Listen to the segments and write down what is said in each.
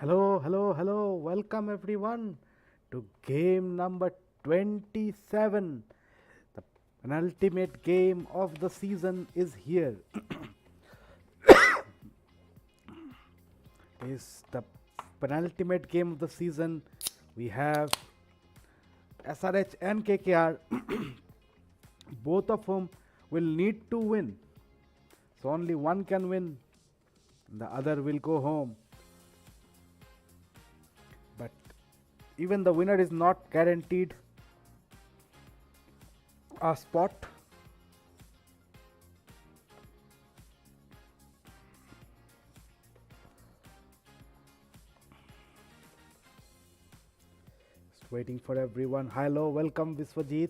Hello, hello, hello. Welcome everyone to game number 27. The penultimate game of the season is here. Is the penultimate game of the season. We have SRH and KKR, both of whom will need to win. So only one can win, the other will go home. But even the winner is not guaranteed a spot. Just waiting for everyone. Hello, welcome Viswajit.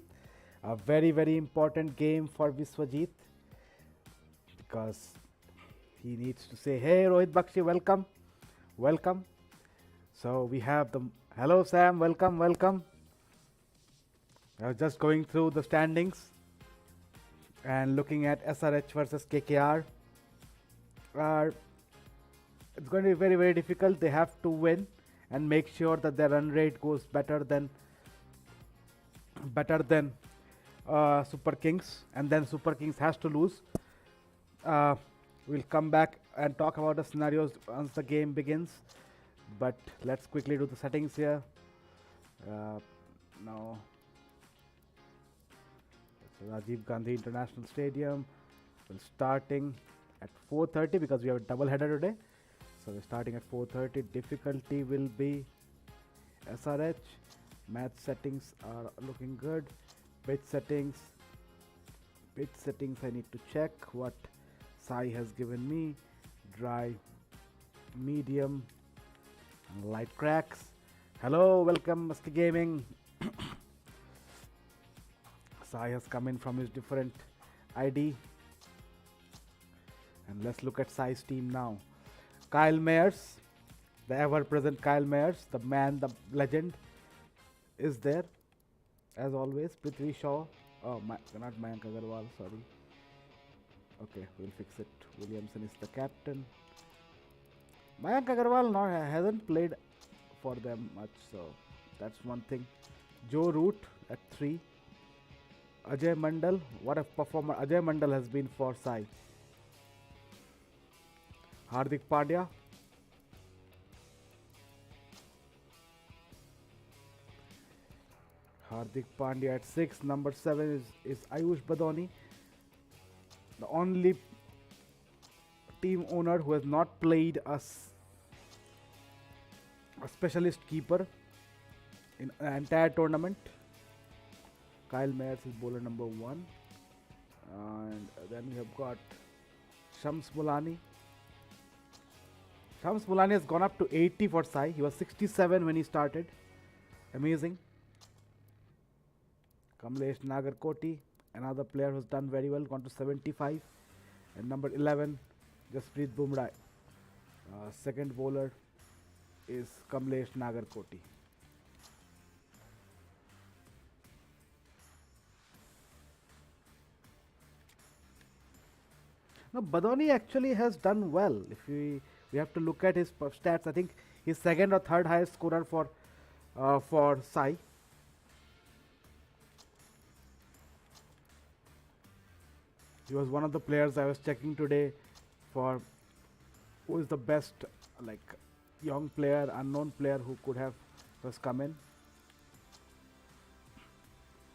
A very important game for Viswajit because he needs to say, "Hey Rohit Bakshi, welcome, welcome." So we have the hello Sam, welcome. I was just going through the standings and looking at SRH versus KKR. It's going to be very difficult. They have to win and make sure that their run rate goes better than Super Kings, and then Super Kings has to lose. We'll come back and talk about the scenarios once the game begins. But let's quickly do the settings here. Now, it's Rajiv Gandhi International Stadium. We're starting at 4:30 because we have a double header today. So we're starting at 4:30. Difficulty will be SRH. Match settings are looking good. Pitch settings. I need to check what Sai has given me. Dry, medium, and light cracks. Hello, welcome Musky Gaming. Sai has come in from his different ID. And let's look at Sai's team now. Kyle Mayers, the ever-present Kyle Mayers, the man, the legend, is there as always. Prithvi Shaw, not Mayank Agarwal, sorry. Okay, we'll fix it. Williamson is the captain. Mayank Agarwal hasn't played for them much, so that's one thing. Joe Root at 3. Ajay Mandal, what a performer Ajay Mandal has been for Sai. Hardik Pandya. Hardik Pandya at 6. Number 7 is Ayush Badoni, the only team owner who has not played a specialist keeper in an entire tournament. Kyle Mayers is bowler number 1. And then we have got Shams Mulani. Shams Mulani has gone up to 80 for Sai. He was 67 when he started. Amazing. Kamlesh Nagarkoti, another player who's done very well, gone to 75. And number 11, Jasprit Bumrah. Second bowler is Kamlesh Nagarkoti. Now Badoni actually has done well. If we have to look at his stats, I think he's second or third highest scorer for Sai. He was one of the players I was checking today for who is the best, like, young player, unknown player who could have just come in.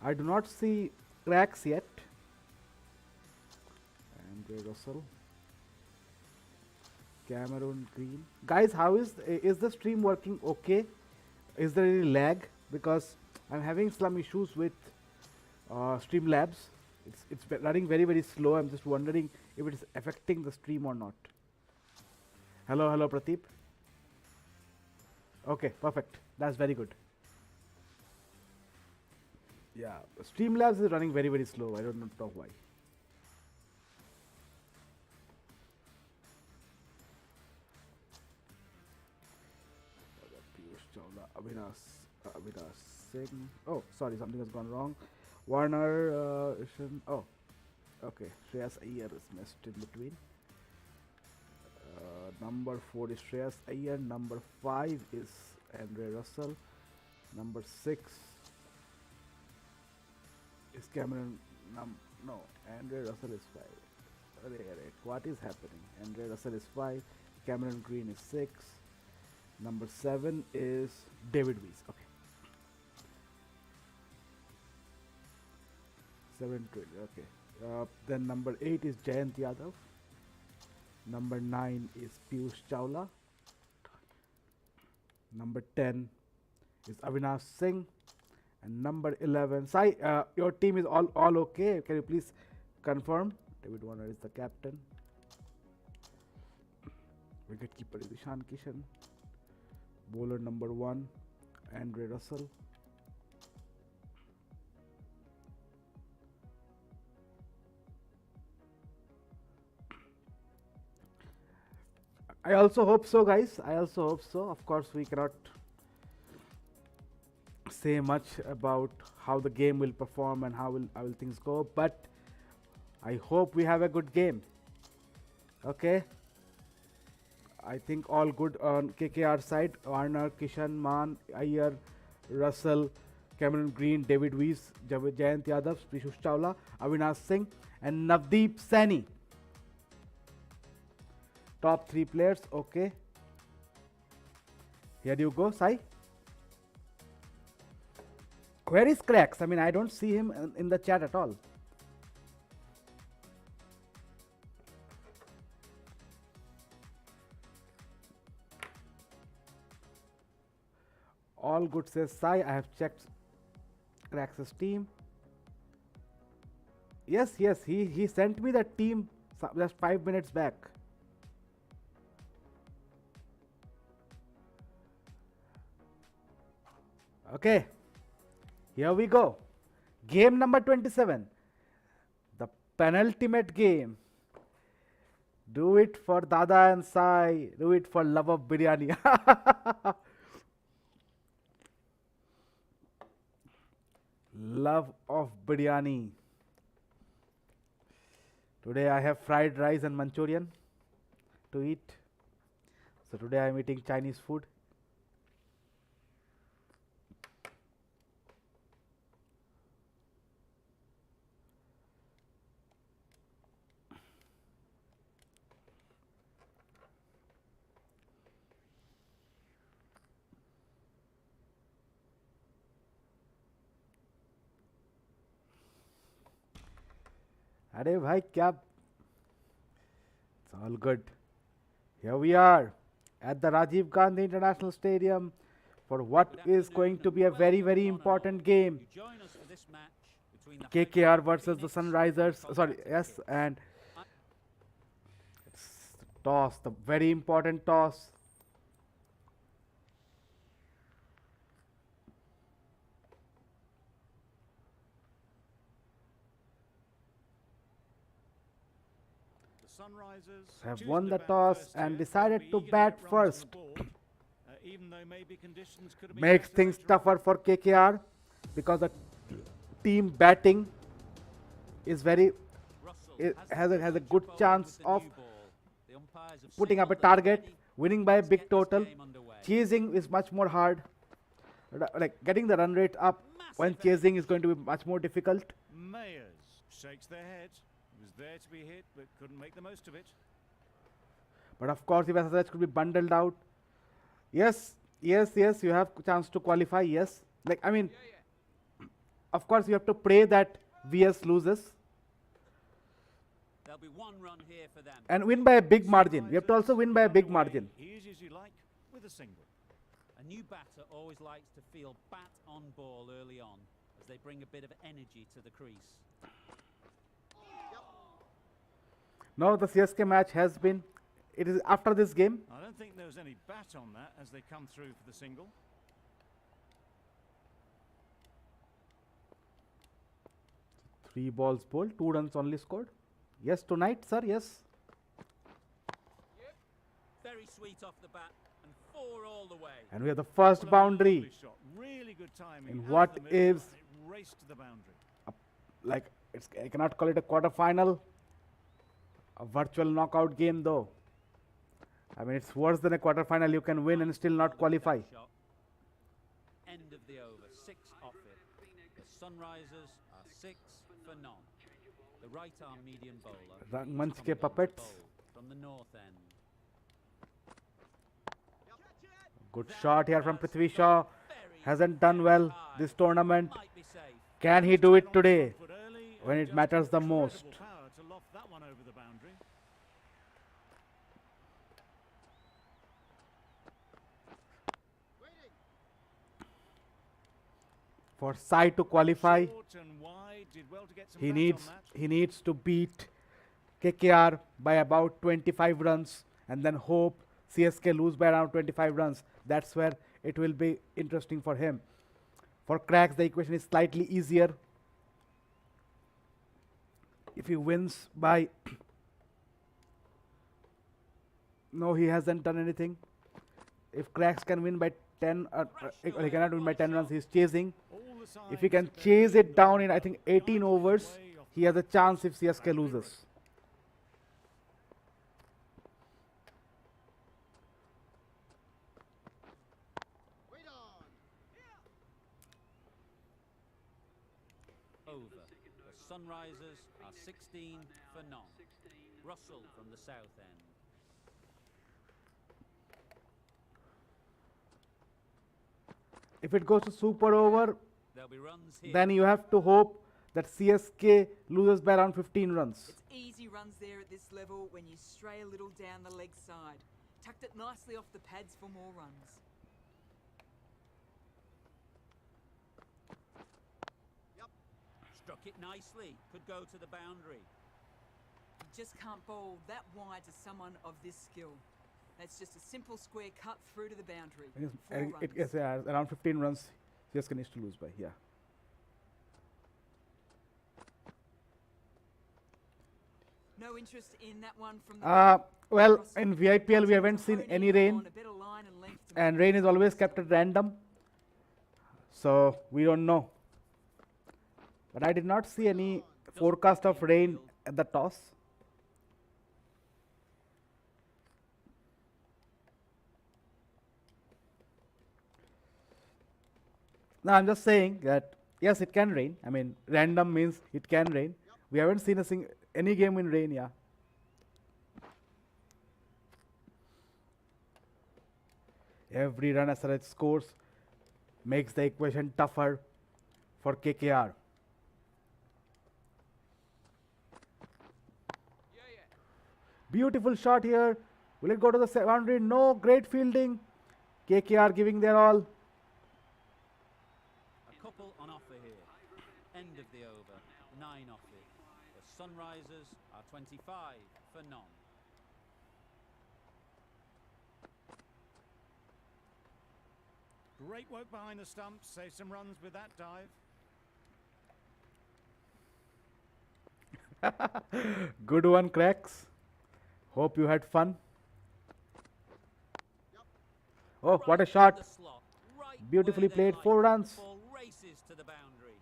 I do not see cracks yet. And Russell, Cameron Green. Guys, how is the stream working okay? Is there any lag? Because I'm having some issues with Streamlabs. It's running very slow. I'm just wondering if it is affecting the stream or not. Hello Pradeep. Okay, perfect. That's very good. Yeah, Streamlabs is running very slow. I don't know why. Avinash Singh. Oh, sorry, something has gone wrong. Warner, okay, Shreyas Iyer is missed in between. Number 4 is Shreyas Iyer. Number 5 is Andre Russell. Number 6 is Cameron. No, Andre Russell is 5. What is happening? Andre Russell is 5. Cameron Green is 6. Number 7 is David Weiss. Okay. 7 trade. Okay. Then number 8 is Jayant Yadav. Number 9 is Piyush Chawla. Number 10 is Avinash Singh. And number 11, Sai, your team is all okay. Can you please confirm? David Warner is the captain. Wicketkeeper is Ishan Kishan. Bowler number 1, Andre Russell. I also hope so, guys. I also hope so. Of course, we cannot say much about how the game will perform and how will things go, but I hope we have a good game. Okay. I think all good on KKR side. Warner, Kishan, Man, Iyer, Russell, Cameron Green, David Weiss, Jayant Yadav, Piyush Chawla, Avinash Singh, and Navdeep Saini. Top 3 players. Okay. Here you go, Sai. Where is Cracks? I mean, I don't see him in the chat at all. All good, says Sai. I have checked Cracks' team. Yes, he sent me that team just 5 minutes back. Okay, here we go. Game number 27. The penultimate game. Do it for Dada and Sai. Do it for love of biryani. Love of biryani. Today I have fried rice and Manchurian to eat. So today I am eating Chinese food. अरे भाई क्या, it's all good. Here we are at the Rajiv Gandhi International Stadium for what is going to be a very important game. KKR versus the Sunrisers. Sorry, yes, and it's the toss, the very important toss. Have won the toss and decided to bat first. Makes things tougher for KKR because the team batting is has a good chance of putting up a target, winning by a big total. Chasing is much more hard. Like getting the run rate up when chasing is going to be much more difficult. Mayers shakes their head. Was there to be hit, but couldn't make the most of it. But of course, if SRH could be bundled out, yes, you have chance to qualify. Yes, like I mean, of course, you have to pray that VS loses. There'll be one run here for them. And win by a big margin. You have to also win by a big margin. Here's as you like with a single. A new batter always likes to feel bat on ball early on, as they bring a bit of energy to the crease. Now the CSK match has been, it is after this game. I don't think there was any bat on that as they come through for the single. Three balls bowled, 2 runs only scored. Yes, tonight, sir, yes. Yep. Very sweet off the bat and 4 all the way. And we have the first boundary. Really good timing. In what is, raced to the boundary. Like, I cannot call it a quarter final. A virtual knockout game though. I mean, it's worse than a quarterfinal. You can win and still not qualify. Shot. End of the over, 6 off it. The Sunrisers are 6 for none. The right arm medium bowler Rangmanch is ke coming on to puppets. bowl from the north end. Good shot here from Prithvi Shaw. Hasn't done well this tournament. Might be safe. Can he do it today Front foot early when and it just matters the incredible most? power to loft that one over the boundary. For Sai to qualify, Short and wide, did well to get some he bat needs on that. he needs to beat KKR by about 25 runs and then hope CSK lose by around 25 runs. That's where it will be interesting for him. For Cracks, the equation is slightly easier. If he wins by no, he hasn't done anything. If Cracks can win by 10, he cannot win by 10 runs. He's chasing. All the If he signs can that chase they're it down in, the I think, 18 guiding overs, way of he has a chance if CSK loses. Over. The Sunrisers are 16 for none. Russell from the south end. If it goes to super over, There'll be runs here. then you have to hope that CSK loses by around 15 runs. It's easy runs there at this level when you stray a little down the leg side. Tucked it nicely off the pads for more runs. Struck it nicely. Could go to the boundary. You just can't bowl that wide to someone of this skill. That's just a simple square cut through to the boundary. It is around 15 runs. CSK needs to lose by, yeah. No interest in that one from the Well, in vIPL we haven't seen any rain, on a better line and length to and rain is always kept at random, so we don't know. But I did not see any forecast of rain at the toss. No, I'm just saying that yes, it can rain. I mean, random means it can rain. We haven't seen any game in rain, yeah. Every run SRH scores makes the equation tougher for KKR. Beautiful shot here. Will it go to the boundary? No, great fielding. KKR giving their all. A couple on offer here. End of the over. 9 off it. The Sunrisers are 25 for none. Great work behind the stumps. Save some runs with that dive. Good one, Cracks. Hope you had fun. Oh, what a Right in shot. the slot, right Beautifully where they played, like 4 it. runs. The ball races to the boundary.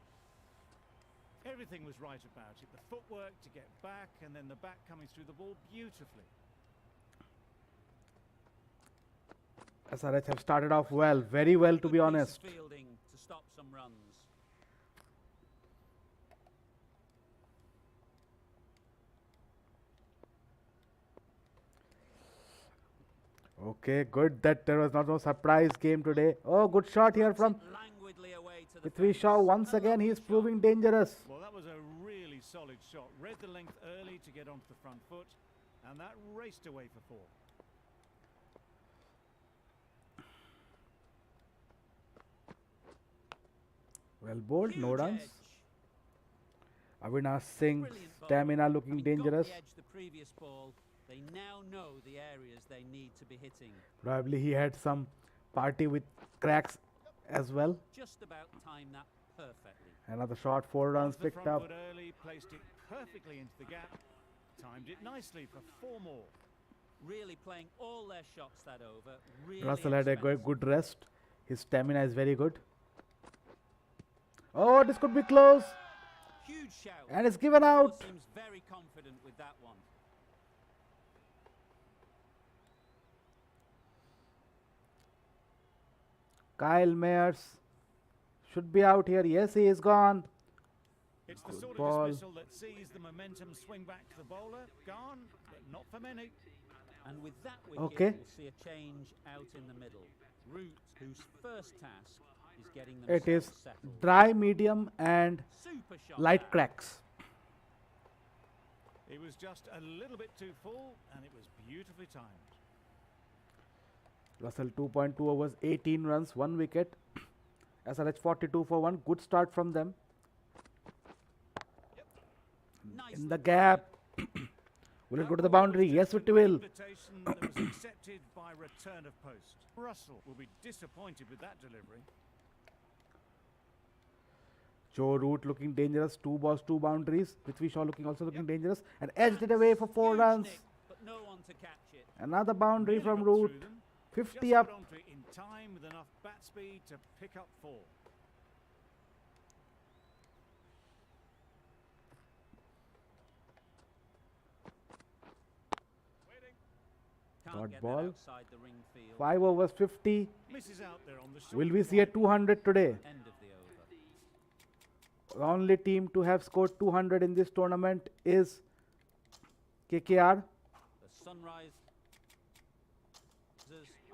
Everything was right about it. The footwork to get back and then the bat coming through the ball beautifully. SRH have started off well, very well to Good be piece of honest. Fielding to stop some runs. Okay, good that there was not no surprise game today. Oh, good shot here from Languidly away to the Prithvi fence. Shaw. Once A again, he lovely is shot. proving dangerous. Well, that was a really solid shot. Read the length early to get onto the front foot, and that raced away for 4. Well bowled, no Huge runs. edge. Avinash Singh, Brilliant ball. stamina looking Having dangerous. Got the edge the previous ball, they now know the areas they need to be hitting. Probably he had some party with Cracks as well. Just about time that perfectly. Another shot, 4 runs Onto the picked front up. foot early, placed it perfectly into the gap. Timed it nicely for 4 more. Really playing all their shots that over. Really Russell had a expensive. good rest. His stamina is very good. Oh, this could be close. Huge shout. And it's given Ball out. seems very confident with that one. Kyle Mayers should be out here. Yes, he is gone. It's the Good sort ball. of dismissal that sees the momentum swing back to the bowler. Gone, but not for many. And with that wicket, Okay. we'll see a change out in the middle. Root, whose first task is getting It themselves is settled. dry, medium, and Super shot light there. cracks. It was just a little bit too full, and it was beautifully timed. Russell 2.2 overs, 18 runs, 1 wicket. SRH 42 for 1. Good start from them. Nicely In the played. gap. Will it go to the That ball boundary? was Yes, just it an will. invitation that was accepted by return of post. Russell will be disappointed with that delivery. Joe Root looking dangerous. 2 balls, 2 boundaries. Prithvi Shaw also looking dangerous. And edged it away for 4 Huge runs. nick, but no one to catch it. Another boundary Nearly from got Root. through them. 50 Just up. got onto it in time with enough bat speed to pick up 4. Can't Dot get ball. that outside the ring field. 5 overs, 50. Misses out there on the short Will we see a right. 200 today? End of the over. The only team to have scored 200 in this tournament is KKR. The Sunrise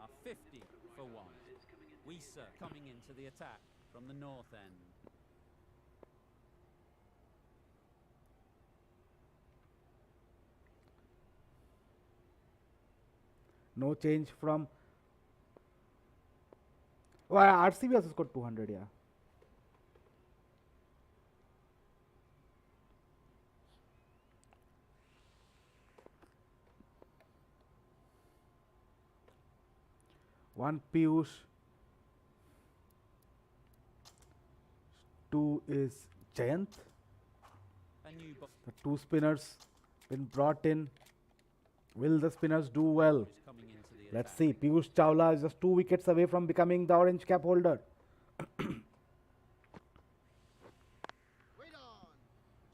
are 50 for 1. Weiser coming into the attack from the north end. No change from. Well, RCB also scored 200, yeah. One Piyush. 2 is Jayant. A new ball The 2 spinners been brought in. Will the spinners do well? is coming into the Let's attack. see. Piyush Chawla is just 2 wickets away from becoming the orange cap holder.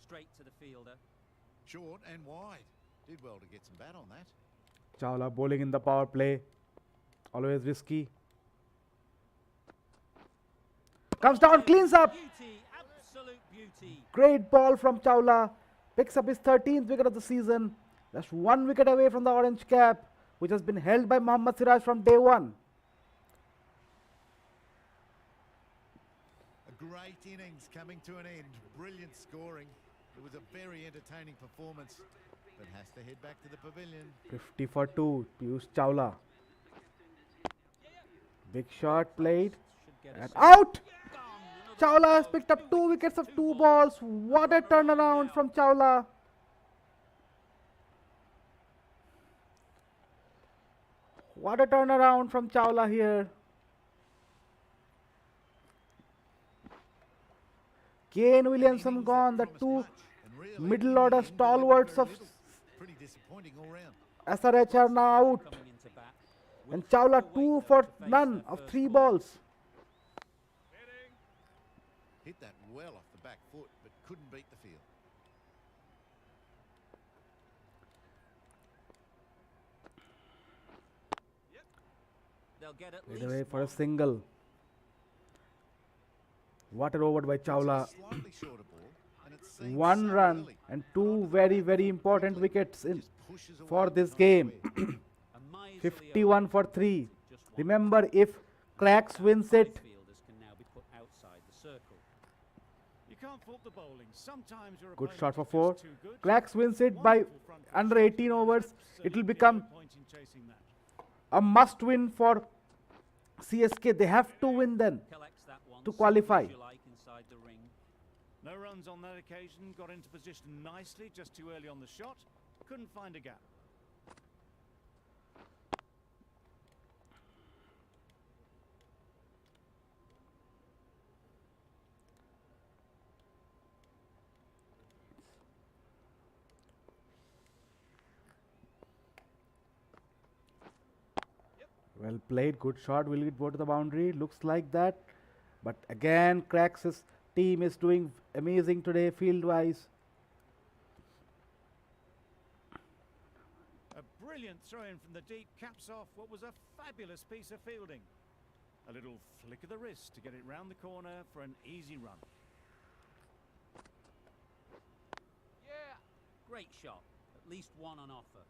Straight to the fielder. Short and wide. Did well to get some bat on that. Chawla bowling in the power play. Always risky. Comes down, cleans up. Beauty, absolute beauty. Great ball from Chawla. Picks up his 13th wicket of the season. Just 1 wicket away from the orange cap, which has been held by Mohammad Siraj from day 1. A great innings coming to an end. Brilliant scoring. It was a very entertaining performance, but has to head back to the pavilion. 50 for 2. Piyush Chawla. Big shot played. Should get And a out! Gone. Chawla has picked up 2 wickets of 2 balls. What a turnaround from Chawla. What a turnaround from Chawla here. Kane Williamson Innings gone. that The promised 2 much, and really, middle in the order end, delivered stalwarts very of little. Pretty disappointing all round. SRH are now out. Coming into bat. And Will Chawla have to 2 wait, for though, to face none their of first 3 ball. balls. Hit that well off the back foot, but couldn't beat the field. They'll get at Played least away for a one. single. What a over by It's a Chawla. slightly shorter ball, and it seems 1 so run early. and Tried 2 to very, throw very it important quickly, wickets in just pushes away for the this nice game. square. A miserly 51 over. for 3. Just one. Remember, if Cracks wins it, Fielders can now be put outside the circle. You can't fault the bowling. Sometimes your good opponent shot for is 4. just too good. Cracks wins it by Wonderful front foot under shot, 18 and there's overs. It absolutely will no become point in chasing that. a must win for CSK. They have to win then. Collects that one. To simple qualify. as you like inside the ring. No runs on that occasion. Got into position nicely, just too early on the shot. Couldn't find a gap. Well played, good shot. Will it go to the boundary? Looks like that. But again, Cracks' team is doing amazing today field wise. A brilliant throw in from the deep caps off what was a fabulous piece of fielding. A little flick of the wrist to get it round the corner for an easy run. Great shot. At least one on offer.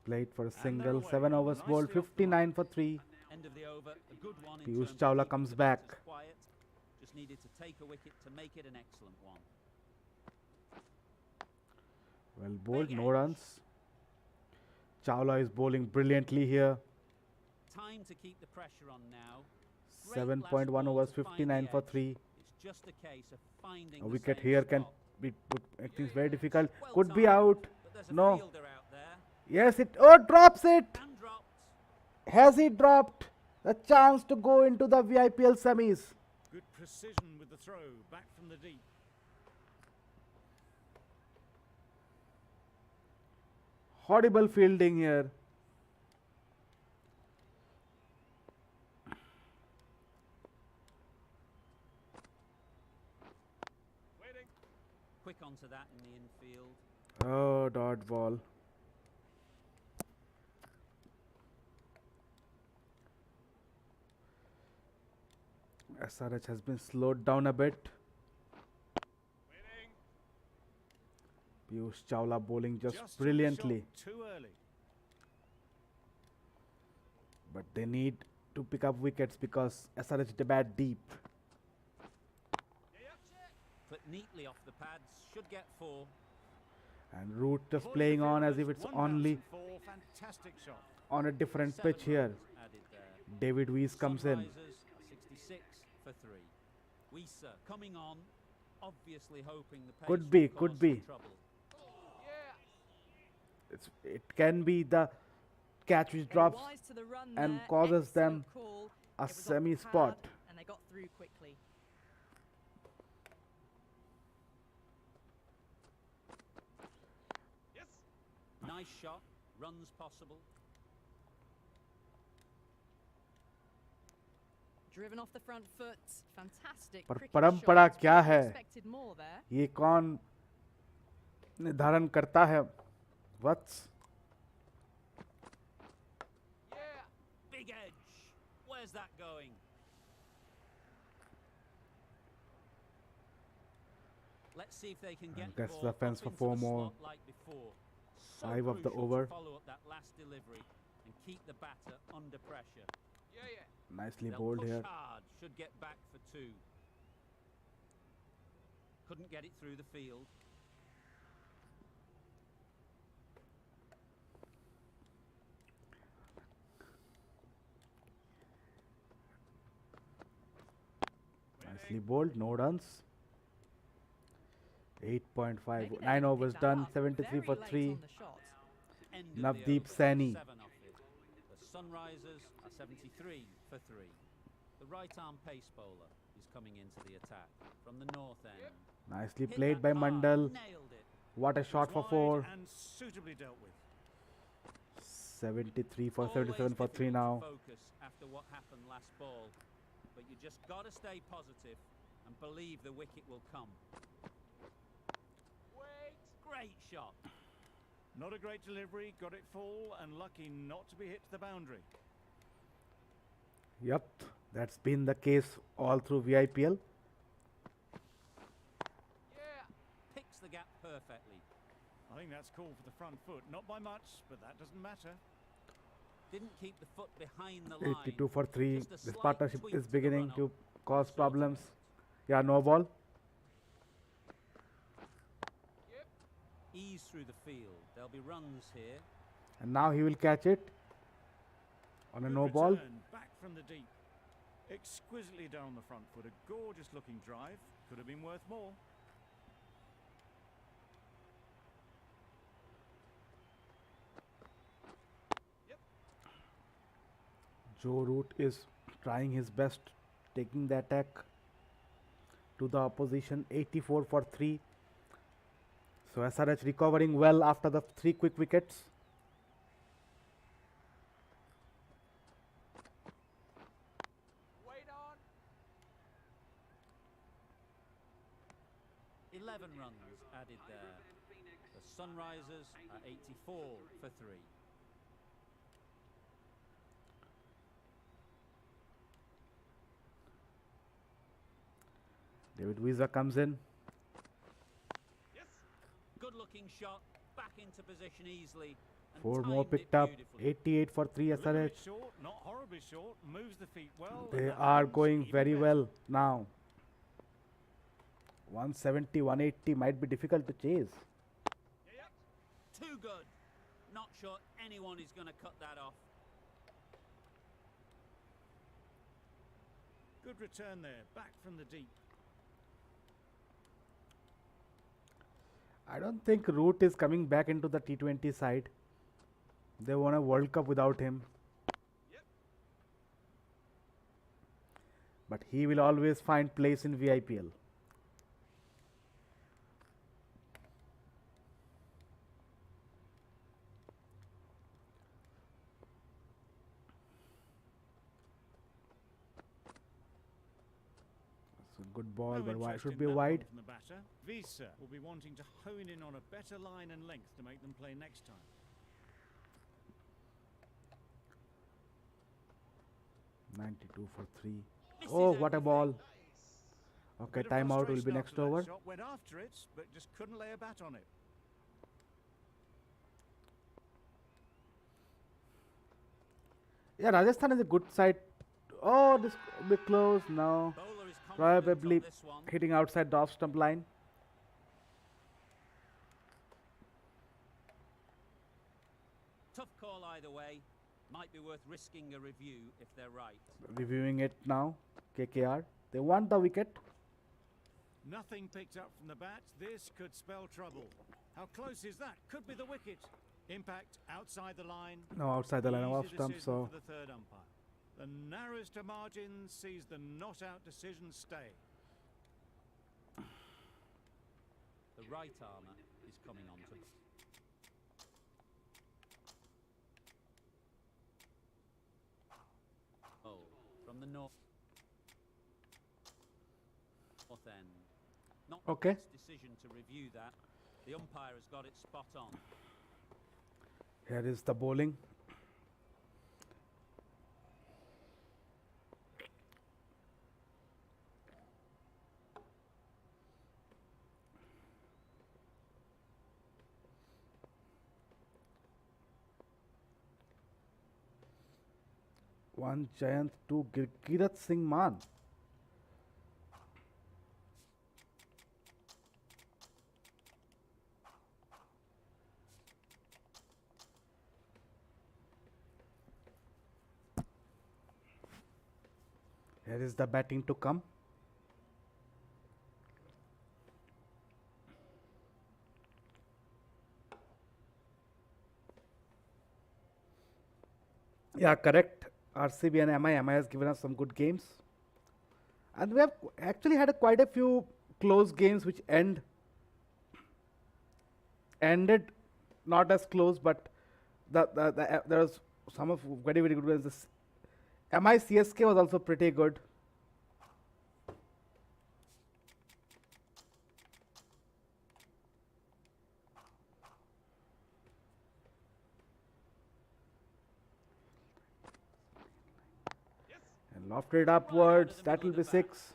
Played for a And they're single, away. 7 overs Nicely bowled, off the 59 for 3. End of the over. A good one in Piyush terms of Chawla keeping comes the back. batters quiet. Just needed to take a wicket to make it an excellent one. Well bowled, Big no edge. runs. Chawla is bowling brilliantly here. Time to keep the pressure on now. Great 7.1 last ball overs, to find 59 the for edge. 3. It's just a case of finding A the wicket same here can spot. make things very difficult. Well Could be timed, out. but there's a No. fielder out there. Yes, it. Oh, drops it. And dropped. Has he dropped the chance to go into the vIPL semis? Good precision with the throw back from the deep. Horrible fielding here. Quick onto that in the infield. Oh, dot ball. SRH has been slowed down a bit. Piyush Chawla bowling just Just took the brilliantly. shot too early. But they need to pick up wickets because SRH they bat deep. Clip neatly off the pads. Should get 4. And Root just Avoided playing the on as fielders, if it's one only bounce and 4. Fantastic shot. on a different 7 pitch here. runs added there. David Weiss comes in. Sunrisers are 66 for 3. Weiser coming on, obviously hoping the pace Could be, will could cause be. some trouble. It can be the catch which drops Wise to the run and there. causes them Excellent call. a It was off the semi pad spot. and they got through quickly. Nice shot, runs possible. Driven off the front foot. Fantastic. पर cricket परंपरा shot. क्या है? Expected more there. ये कौन निर्धारण करता है? वत्स Big edge. Where's that going? Let's see if they can get the gets ball the up fence for into 4 the more. slot like before. So 5 of the crucial to over. follow up that last delivery and keep the batter under pressure. nicely They'll bowled push here. hard, should get back for 2. Couldn't get it through the field. Nicely bowled, no runs. 8.5, Maybe they 9 didn't overs pick that done, up 73 for very late 3. on the shot. End of the Navdeep over, Saini. 7 off it. The Sunrisers are 73 for 3. The right arm pace bowler is coming into the attack from the north end. Nicely Hit played that by hard, Mandal. nailed it. What a shot for Wide 4. and suitably dealt with. 73 for Always 77 for 3 difficult to now. focus after what happened last ball, but you just got to stay positive and believe the wicket will come. Great shot. Not a great delivery, got it full and lucky not to be hit to the boundary. Yep, that's been the case all through vIPL. Picks the gap perfectly. I think that's called for the front foot. Not by much, but that doesn't matter. Didn't keep the foot behind the line. 82 for 3. Just a This slight partnership tweak is to the beginning run-up. to cause Sorted problems. it. Yeah, no ball. Ease through the field. There'll be runs here. And now he will catch it on a Good no ball. return, back from the deep. Exquisitely done on the front foot. A gorgeous looking drive. Could have been worth more. Joe Root is trying his best, taking the attack to the opposition. 84 for 3. So SRH recovering well after the 3 quick wickets. Wait on. 11 runs added there. The Sunrisers are 84 for 3. David Visa comes in. Good looking shot, back into position easily. And 4 more timed it picked up. beautifully. 88 for 3 A little bit SRH. short, not horribly short. Moves the feet well. They and that are one's going even very better. well now. 170, 180 might be difficult to chase. Too good. Not sure anyone is going to cut that off. Good return there, back from the deep. I don't think Root is coming back into the T20 side. They won a World Cup without him. But he will always find place in vIPL. It's a good ball, No but why interest should in be that one wide? from the batter. Visa will be wanting to hone in on a better line and length to make them play next time. .92 for 3. Misses Oh, what a everything. ball. Okay, Bit of timeout will be frustration next after that over. shot, went after it, but just couldn't lay a bat on it. Yeah, Rajasthan is a good side. Oh, this will be close now. Bowler is confident on Probably this one. hitting outside the off stump line. Tough call either way. Might be worth risking a review if they're right. Reviewing it now. KKR. They want the wicket. Nothing picked up from the bat. This could spell trouble. How close is that? Could be the wicket. Impact outside the line. No, outside the line of Easy off stump. decision So for the third umpire. The narrowest of margins sees the not-out decision stay. The right armour is coming on to. Oh, from the north end. Not Okay. the best decision to review that. The umpire has got it spot on. here is the bowling. One Giant, two Kirat Singh Man. Here is the batting to come. Yeah, correct. RCB and MI. MI has given us some good games. And we have actually had quite a few close games which ended not as close, but there was some of very, very good ones. This MI CSK was also pretty good. And lofted upwards, that will be 6.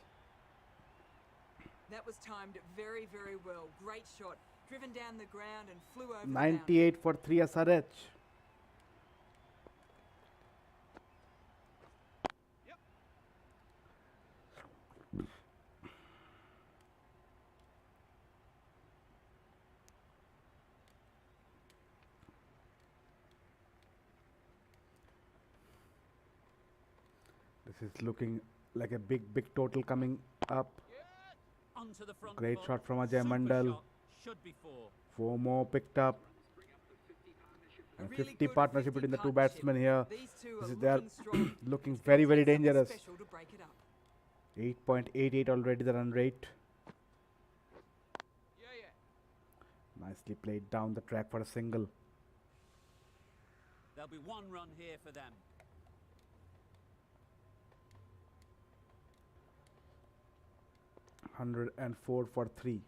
That was timed very, very well. Great shot. Driven down the ground and flew over the 98 for 3 SRH. This is looking like a big, big total coming up. Onto the front Great foot. shot from Ajay Super Mandal. shot. Should be 4. 4 more picked up. A And really 50 good partnership 50 between the two partnership. batsmen here. These two This are is- they are looking strong. looking It's very, gonna very take something dangerous. special to break it up. 8.88 already the run rate. Nicely played down the track for a single. There'll be 1 run here for them. 104 for 3.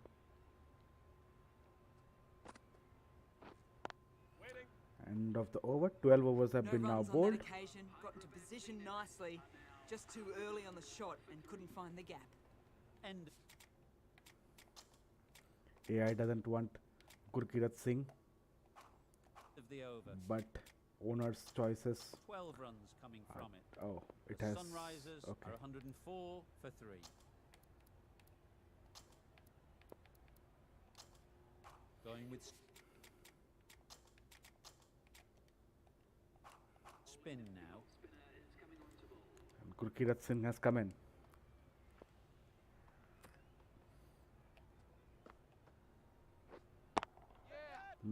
End of the over. 12 overs have No been now runs on bowled. that occasion. Got into position nicely. Just too early on the shot and couldn't find the gap. End. AI doesn't want Gurkirat Singh, Of the over. but owner's choices. 12 runs coming from it. Oh, it The has. Sunrisers Okay. are 104 for 3. Going with spin now. And Gurkirat Singh has come in.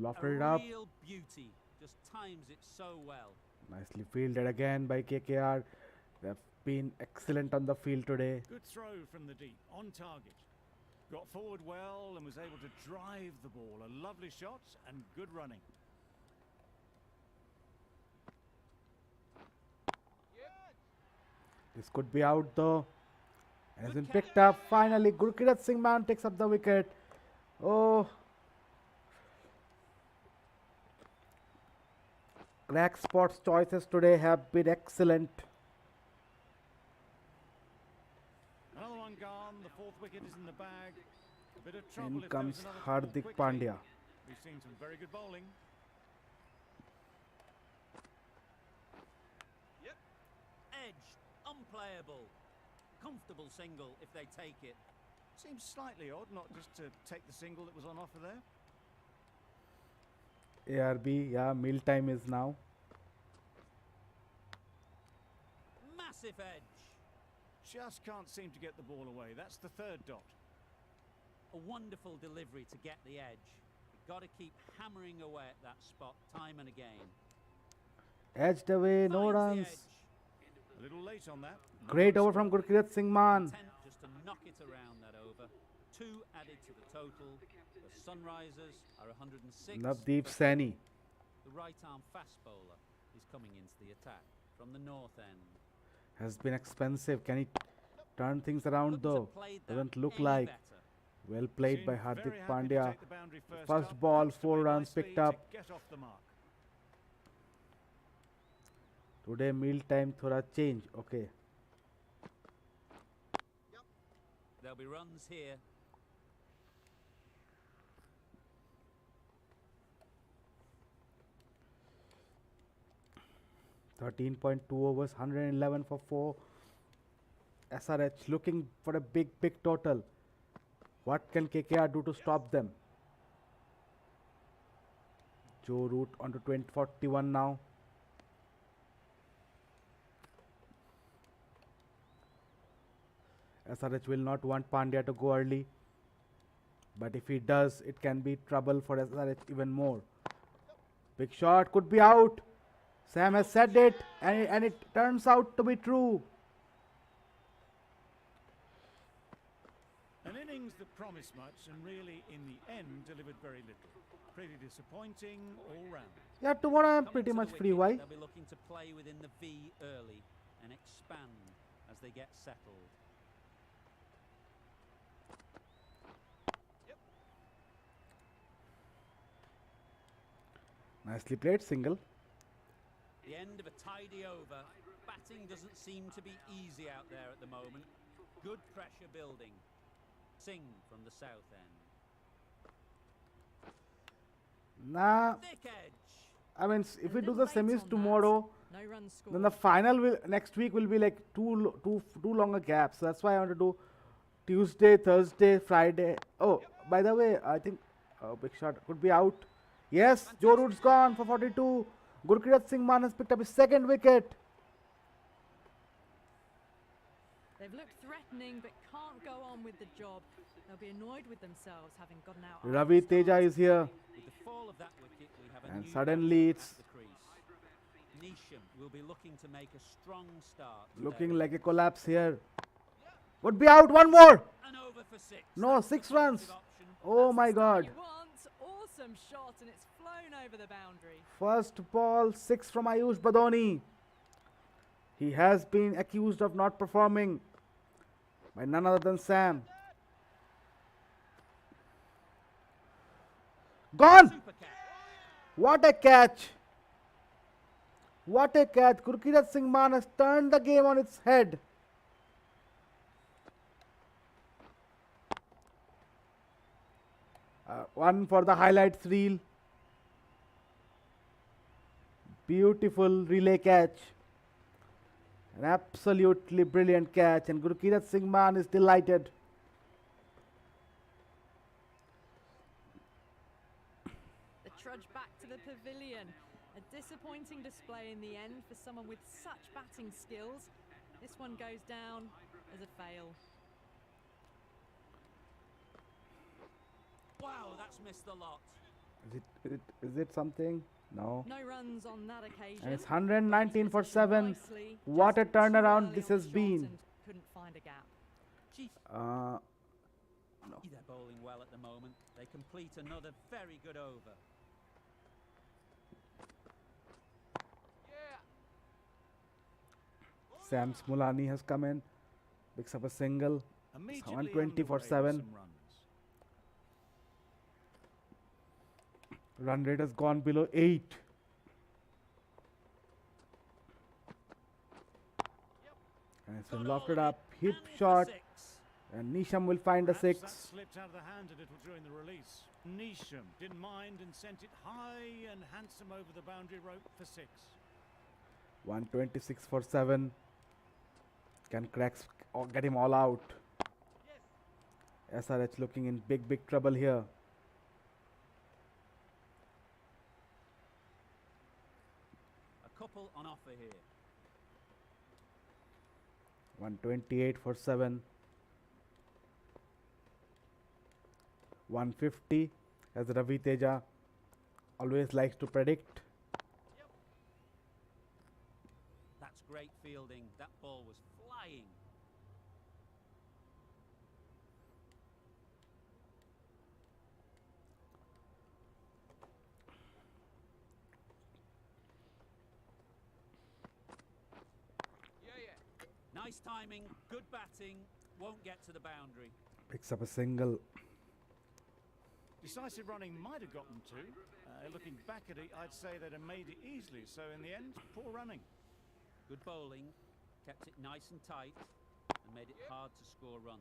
Lofted it A up. real beauty. Just times it so well. Nicely fielded again by KKR. They've been excellent on the field today. Good throw from the deep, on target. Got forward well and was able to drive the ball. A lovely shot and good running. This could be out though. Has Good been catch. picked up. Finally, Gurkirat Singh Man takes up the wicket. Oh. Crack Sports choices today have been excellent. Another one gone. The fourth wicket is in the bag. A bit of trouble In if there was comes another to fall Hardik quickly. Pandya. We've seen some very good bowling. Edge. Unplayable. Comfortable single if they take it. Seems slightly odd not just to take the single that was on offer there. ARB, yeah, meal time is now. Massive edge. Just can't seem to get the ball away. That's the third dot. A wonderful delivery to get the edge. You've got to keep hammering away at that spot time and again. Edged away, no Finds the runs. edge. A little late on that. Great over from Gurkirat Singh Man. Intent just to knock it around that over. 2 added to the total. The Sunrisers are 106. Navdeep for Saini The right arm fast bowler is coming into the attack from the north end. has been expensive. Can he turn things around Couldn't have though? played that Doesn't look any like. better. Well played Seemed by very Hardik happy to Pandya. take the boundary First up. ball, Punched 4 away runs nicely picked to up. Get off the mark. Today meal time thoda change. Okay. There'll be runs here. 13.2 overs, 111 for 4. SRH looking for a big total. What can KKR do to stop them? Joe Root onto 41 now. SRH will not want Pandya to go early. But if he does, it can be trouble for SRH even more. Big shot could be out. Sam has said it, and it turns out to be true. An innings that promised much and really, in the end, delivered very little. Pretty disappointing all round. Yeah, tomorrow I'm Coming pretty to the much free. wicket, Why? They'll be looking to play within the V early and expand as they get settled. Nicely played, single. The end of a tidy over. Batting doesn't seem to be easy out there at the moment. Good pressure building. Singh from the south end. Nah, Thick edge. I mean, if we do little the late semis on tomorrow, that. No runs scored. then the final will next week will be like two longer gaps. So that's why I want to do Tuesday, Thursday, Friday. Oh, by the way, I think big shot could be out. Yes, Joe Root's gone for 42. Gurkirat Singh Man has picked up his second wicket. They've looked threatening but can't go on with the job. They'll be annoyed with themselves having gotten out. after Ravi the start. Teja is here. With the fall of that wicket, we have a And new suddenly batsman it's at the crease. Neesham will be looking to make a strong start. looking today. like a collapse here. Would be out. One more. An over for 6. No, That's the 6 runs. positive option. Oh That's my the start God. you want. Awesome shot and it's flown over the boundary. First ball, 6 from Ayush Badoni. He has been accused of not performing by none other than Sam. Gone! Super catch. What a catch! What a catch! Gurkirat Singh Man has turned the game on its head. One for the highlights reel. Beautiful relay catch. An absolutely brilliant catch, and Gurkirat Singh Man is delighted. The trudge back to the pavilion. A disappointing display in the end for someone with such batting skills. This one goes down as a fail. Wow, that's missed a lot. Is it something? No. No runs on that occasion. And it's 119 for Positioned 7. nicely, What a just too turnaround early this on has the shot been. and couldn't find a gap. Gee, No. they're bowling well at the moment. They complete another very good over. Sam Smolani has come in, picks up a single. Immediately 120 for underway with 7. some runs. Run rate has gone below 8. And it's been Got lofted hold of up, it, hip and for shot, 6. and Nisham will find a Perhaps 6. that slipped out of the hand a little during the release. Nisham didn't mind and sent it high and handsome over the boundary rope for 6. 126 for 7. Can cracks or get him all out. SRH looking in big trouble here. A couple on offer here. 128 for 7. 150, as Ravi Teja always likes to predict. That's great fielding. That ball was flying. Nice timing, good batting, won't get to the boundary. Picks up a single. Decisive running might have gotten 2. Looking back at it, I'd say they'd have made it easily. So in the end, poor running. Good bowling, kept it nice and tight, and made it hard to score runs.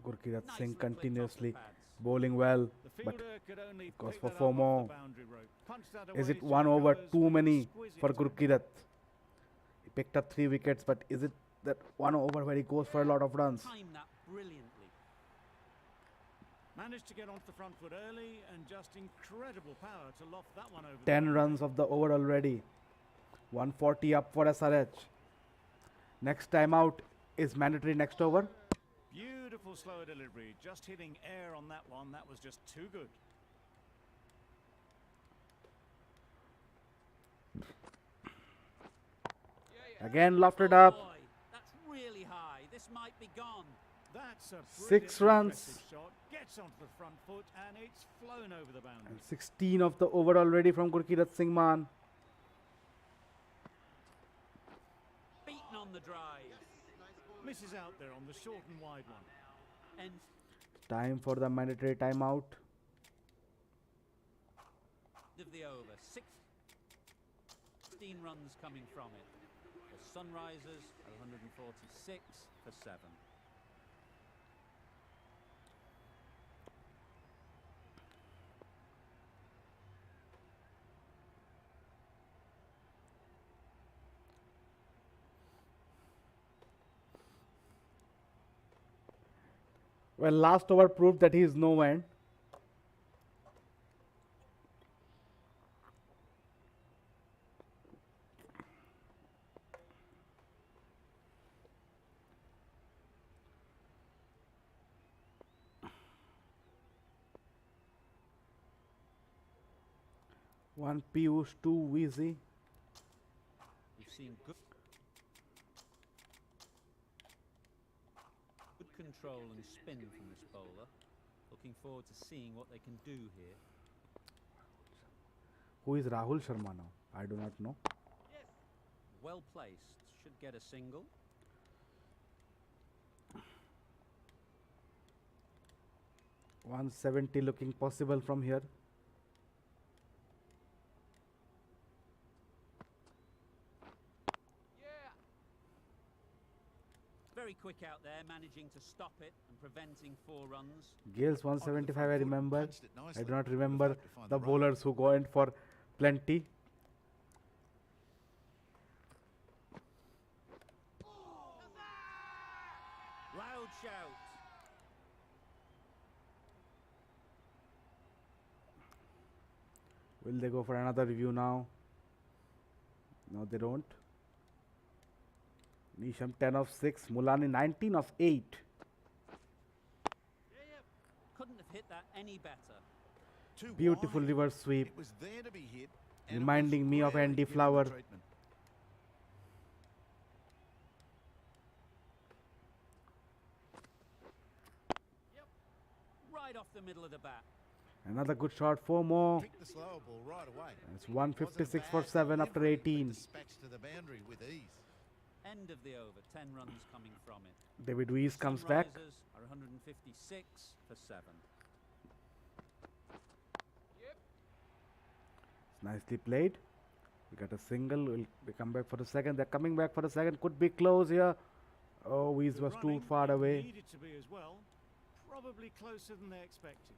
Gurkirat Nicely Singh flicked off the continuously pads. bowling well, The but fielder could only goes pick for that 4 up more. off the boundary rope. Punched that is away it to 1 the over covers too with many exquisite for timing. Gurkirat? He picked up 3 wickets, but is it that 1 over where he goes for a lot of runs? Timed that brilliantly. Managed to get onto the front foot early and just incredible power to loft that one over. 10 runs of the over already. 140 up for SRH. Next time out is mandatory next over. Beautiful slower delivery, just hitting air on that one. That was just too good. Again lofted Oh up. boy, that's really high. This might be gone. That's a 6 runs. impressive shot. Gets onto the front foot and it's flown over the boundary. And 16 of the over already from Gurkirat Singh Man. Beaten on the drive. Misses out there on the short and wide one. And Time for the mandatory timeout. of the over. 16 runs coming from it. The Sunrisers are 146 for 7. Well, last over proved that he is no end. One Piyush, 2 Wheezy. We've seen good control and spin from this bowler. Looking forward to seeing what they can do here. Who is Rahul Sharma now? I do not know. Well placed. Should get a single. .170 looking possible from here. Very quick out there, managing to stop it and preventing 4 runs. Gales 175, I remember. Punched it I nicely. do not We'll remember hope to find the run. bowlers who go in for plenty. Loud shout. Will they go for another review now? No, they don't. Nisham 10 of 6, Mulani 19 of 8. Couldn't have hit that any better. Too Beautiful wide. reverse sweep. It was there to be hit. And it Reminding was me of rarely Andy given the Flower. treatment. Right off the middle of the bat. Another good shot, 4 more. Picked the slower ball right away. It's Wasn't 156 a for bad 7 after delivery, but 18. dispatched to the boundary with ease. End of the over. 10 runs coming from it. David Weiss comes back. Sunrisers are 156 for 7. It's nicely played. We got a single. We come back for the second. They're coming back for the second. Could be close here. Oh, Weiss Good was too running. far It away. Needed to be as well. Probably closer than they expected.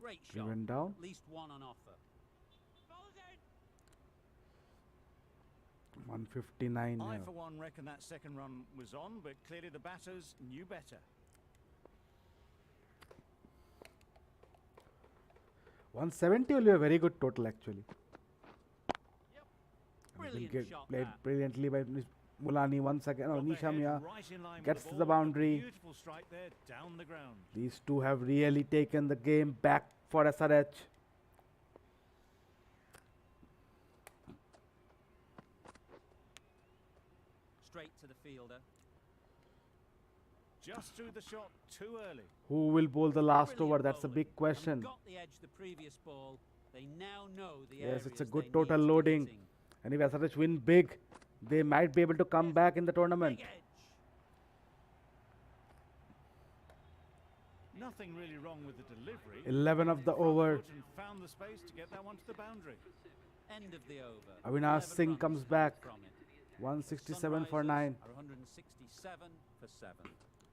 Great He shot. went down. At least one on offer. 159 I, here. for one, reckon that second run was on, but clearly the batters knew better. 170 will be a very good total actually. And it will Brilliant get shot played that. brilliantly by Mulani once again. Oh, Got their Nisham head here right in line with gets the to the ball. A boundary. Beautiful strike there down the ground. These two have really taken the game back for SRH. Straight to the fielder. Just threw the shot too early. Who will bowl the last Brilliant over? That's a bowling. big question. Having got the edge the previous ball. They now know the Yes, it's a areas good they total need to be loading. hitting. And if SRH win big, they might be able to come back in the tournament. Big edge. Nothing really wrong with the delivery. 11 of the Front over. foot and found the space to get that one to the boundary. End of the over. Avinash 11 Singh runs comes coming back. from it. 167 for Sunrisers 9. Are 167 for 7.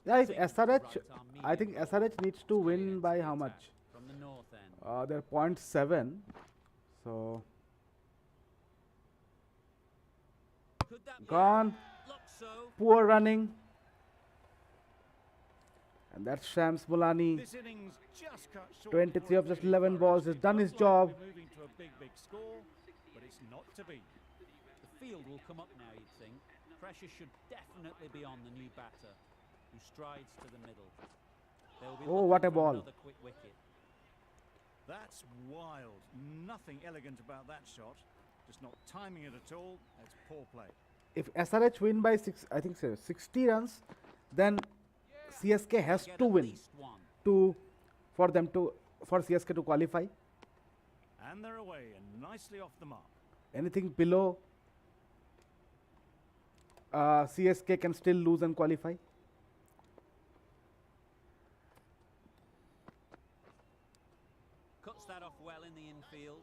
Yeah, if Singh SRH, right arm I think medium SRH ball. needs to win Brilliant by to how the much? attack From the north end. They're 0.7. So, Could that be gone. out? Looks so. Poor running. And that's Shams Mulani. This innings just cut short. 23 before of it just really 11 balls flourished. has It done looked his like job. we're moving to a big score, but it's not to be. The field will come up now, you'd think. Pressure should definitely be on the new batter, who strides to the middle. They'll be Oh, what a looking for ball. Another quick wicket. That's wild. Nothing elegant about that shot. Just not timing it at all. That's poor play. If SRH win by 60 runs, then CSK has Get to at win least one. for CSK to qualify. And they're away and nicely off the mark. Anything below CSK can still lose and qualify. Cuts that off well in the infield.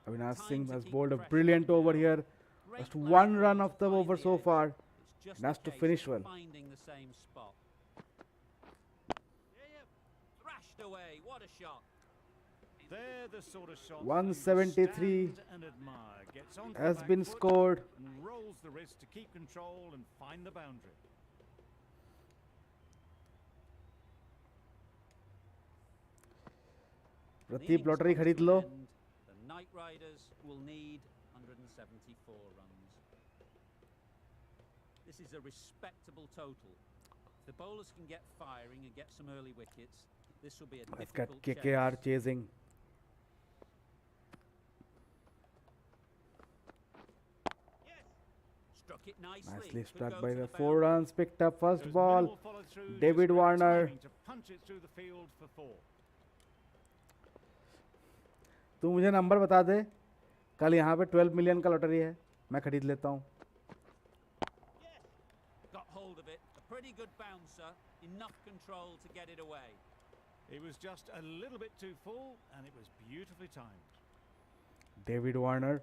Avinash Time Singh to has keep bowled a pressure brilliant on over now. here. Great Just last one ball run to of the find over the so edge. far. It's just And has a to case finish of well. finding the same spot. Thrashed away. What a shot. They're the sort of shots 173 that you stand and admire. Gets onto the has back been foot scored. and rolls the wrist to keep control and find the boundary. The Prateep innings lottery comes खरीद to an low. end. The Night Riders will need 174 runs. This is a respectable total. If the bowlers can get firing and get some early wickets, this will be a Let's get difficult KKR chase. chasing. Struck it nicely. Nicely Could struck go by to the the 4 boundary. runs. Picked up first There was ball. minimal follow-through, just David great Warner. timing to punch it through the field for 4. तू मुझे number बता दे. कल यहाँ पे 12 million का lottery है. मैं खरीद लेता हूँ. Got hold of it. A pretty good bouncer. Enough control to get it away. It was just a little bit too full, and it was beautifully timed. David Warner.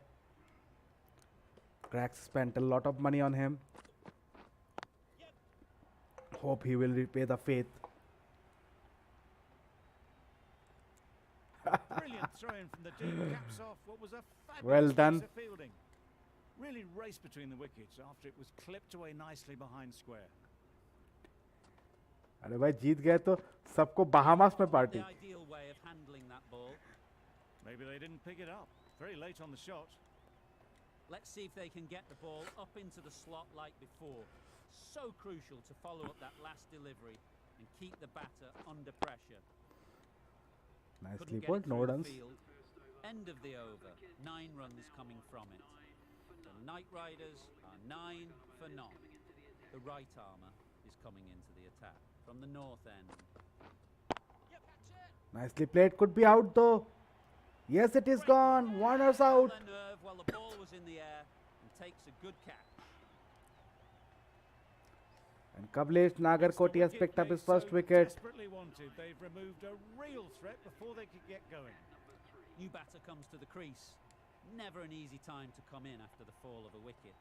Cracks spent a lot of money on him. Hope he will repay the faith. Brilliant throw-in from the deep, caps off what was a Well fabulous done. piece of fielding. Really raced between the wickets after it was clipped away nicely behind square. अरे भाई जीत गए तो सबको Bahamas में The party. ideal way of handling that ball. Maybe they didn't pick it up. Very late on the shot. Let's see if they can get the ball up into the slot like before. So crucial to follow up that last delivery and keep the batter under pressure. Nicely Couldn't get put, it no through the runs. field. End of the over. 9 runs coming from it. The Knight Riders are 9 for none. The right armour is coming into the attack from the north end. Nicely played. Could be out though. Yes, it is gone. Warner's out. Their nerve while the ball was in the air and takes a good catch. And Kamlesh Nagarkoti has picked up his first wicket. Desperately wanted. They've removed a real threat before they could get going. New batter comes to the crease. Never an easy time to come in after the fall of a wicket.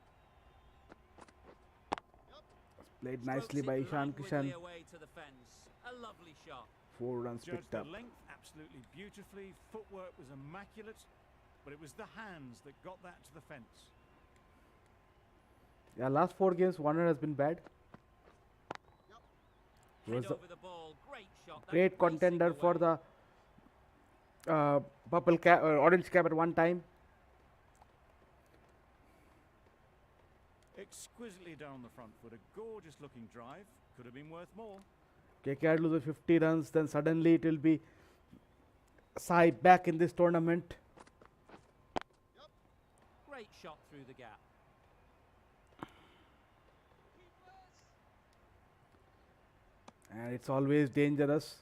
Played nicely by Strokes it Ishan languidly Kishan. away to the fence. A lovely shot. 4 runs Judged picked the up. length absolutely beautifully. Footwork was immaculate, but it was the hands that got that to the fence. Yeah, last 4 games Warner has been bad. He Head was a over the ball. Great shot. That's great racing contender for away. the purple cap, orange cap at one time. Exquisitely done on the front foot. A gorgeous looking drive. Could have been worth more. KKR loses 50 runs, then suddenly it will be Sai back in this tournament. Great shot through the gap. And it's always dangerous.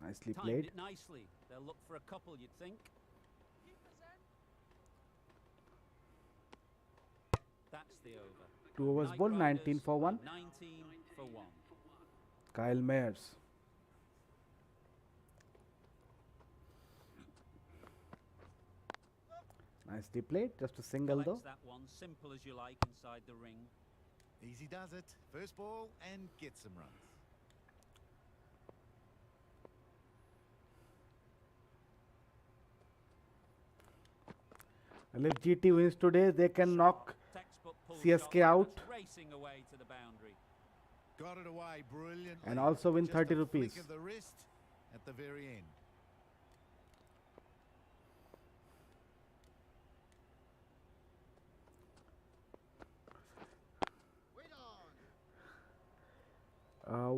Nicely Timed played. it nicely. They'll look for a couple, you'd think. That's the over. 2 overs Knight bowled, Riders 19 for 1. 19 for 1. Kyle Mayers. Nicely played, just a single though. Collects that one, simple as you like inside the ring. Easy does it. First ball and gets some runs. And if GT wins today, they can knock Textbook pull CSK shot out. that's racing away to the boundary. Got it away brilliantly. And also win Just 30 a rupees. flick of the wrist at the very end.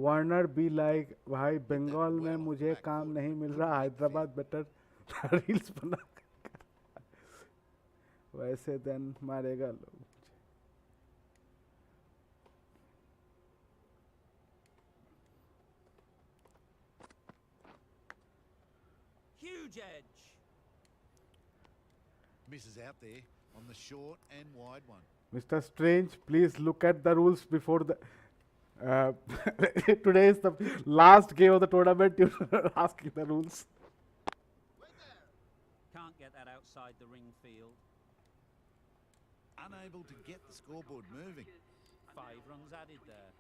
Warner be like भाई बंगाल में मुझे काम नहीं मिल रहा, Hyderabad better reels बना वैसे then मारेगा लोग. Huge edge. Misses out there on the short and wide one. Mr. Strange, please look at the rules before the. Today is the last game of the tournament. You're asking the rules. Can't get that outside the ring field. Unable to get the scoreboard moving. 5 runs added there.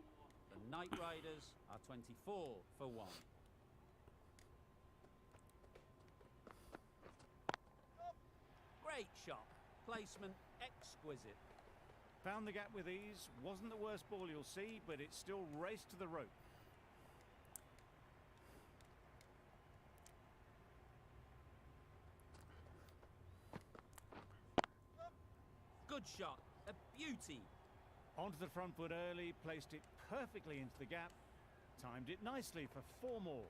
The Knight Riders are 24 for 1. Great shot. Placement exquisite. Found the gap with ease. Wasn't the worst ball you'll see, but it still raced to the rope. Good shot. A beauty. Onto the front foot early, placed it perfectly into the gap. Timed it nicely for 4 more.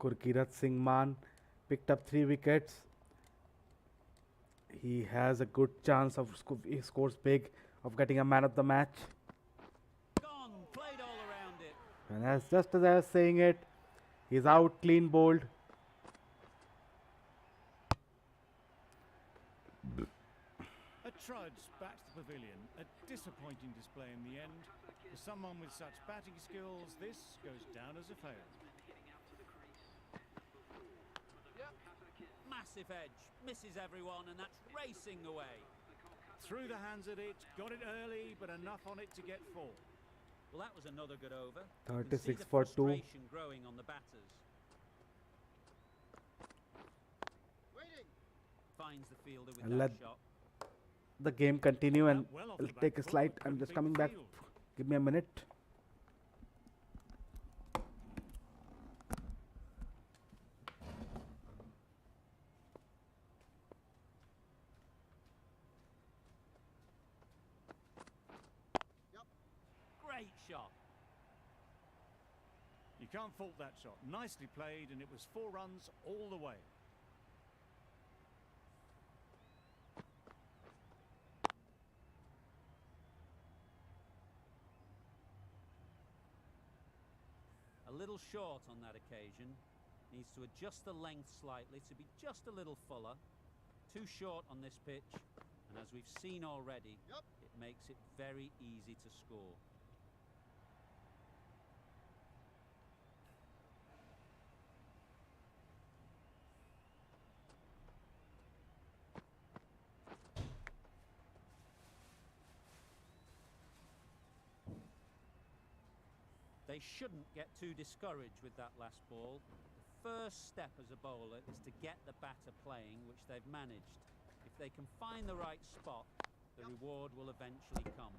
Gurkirat Singh Man picked up 3 wickets. He has a good chance of he scores big of getting a man of the match. Gone, played all around it. And just as I was saying it, he's out clean bowled. A trudge back to the pavilion. A disappointing display in the end. For someone with such batting skills, this goes down as a fail. Massive edge, misses everyone, and that's racing away. Threw the hands at it, got it early, but enough on it to get 4. Well, that was another good over. You can see 36 the for 2. frustration growing on the batters. Finds the fielder with And that let shot. the game continue, and Well off I'll the take back a slide. foot, I'm couldn't just beat coming the back. field. Give me a minute. Great shot. You can't fault that shot. Nicely played, and it was 4 runs all the way. A little short on that occasion. Needs to adjust the length slightly to be just a little fuller. Too short on this pitch, and as we've seen already, it makes it very easy to score. They shouldn't get too discouraged with that last ball. The first step as a bowler is to get the batter playing, which they've managed. If they can find the right spot, the reward will eventually come.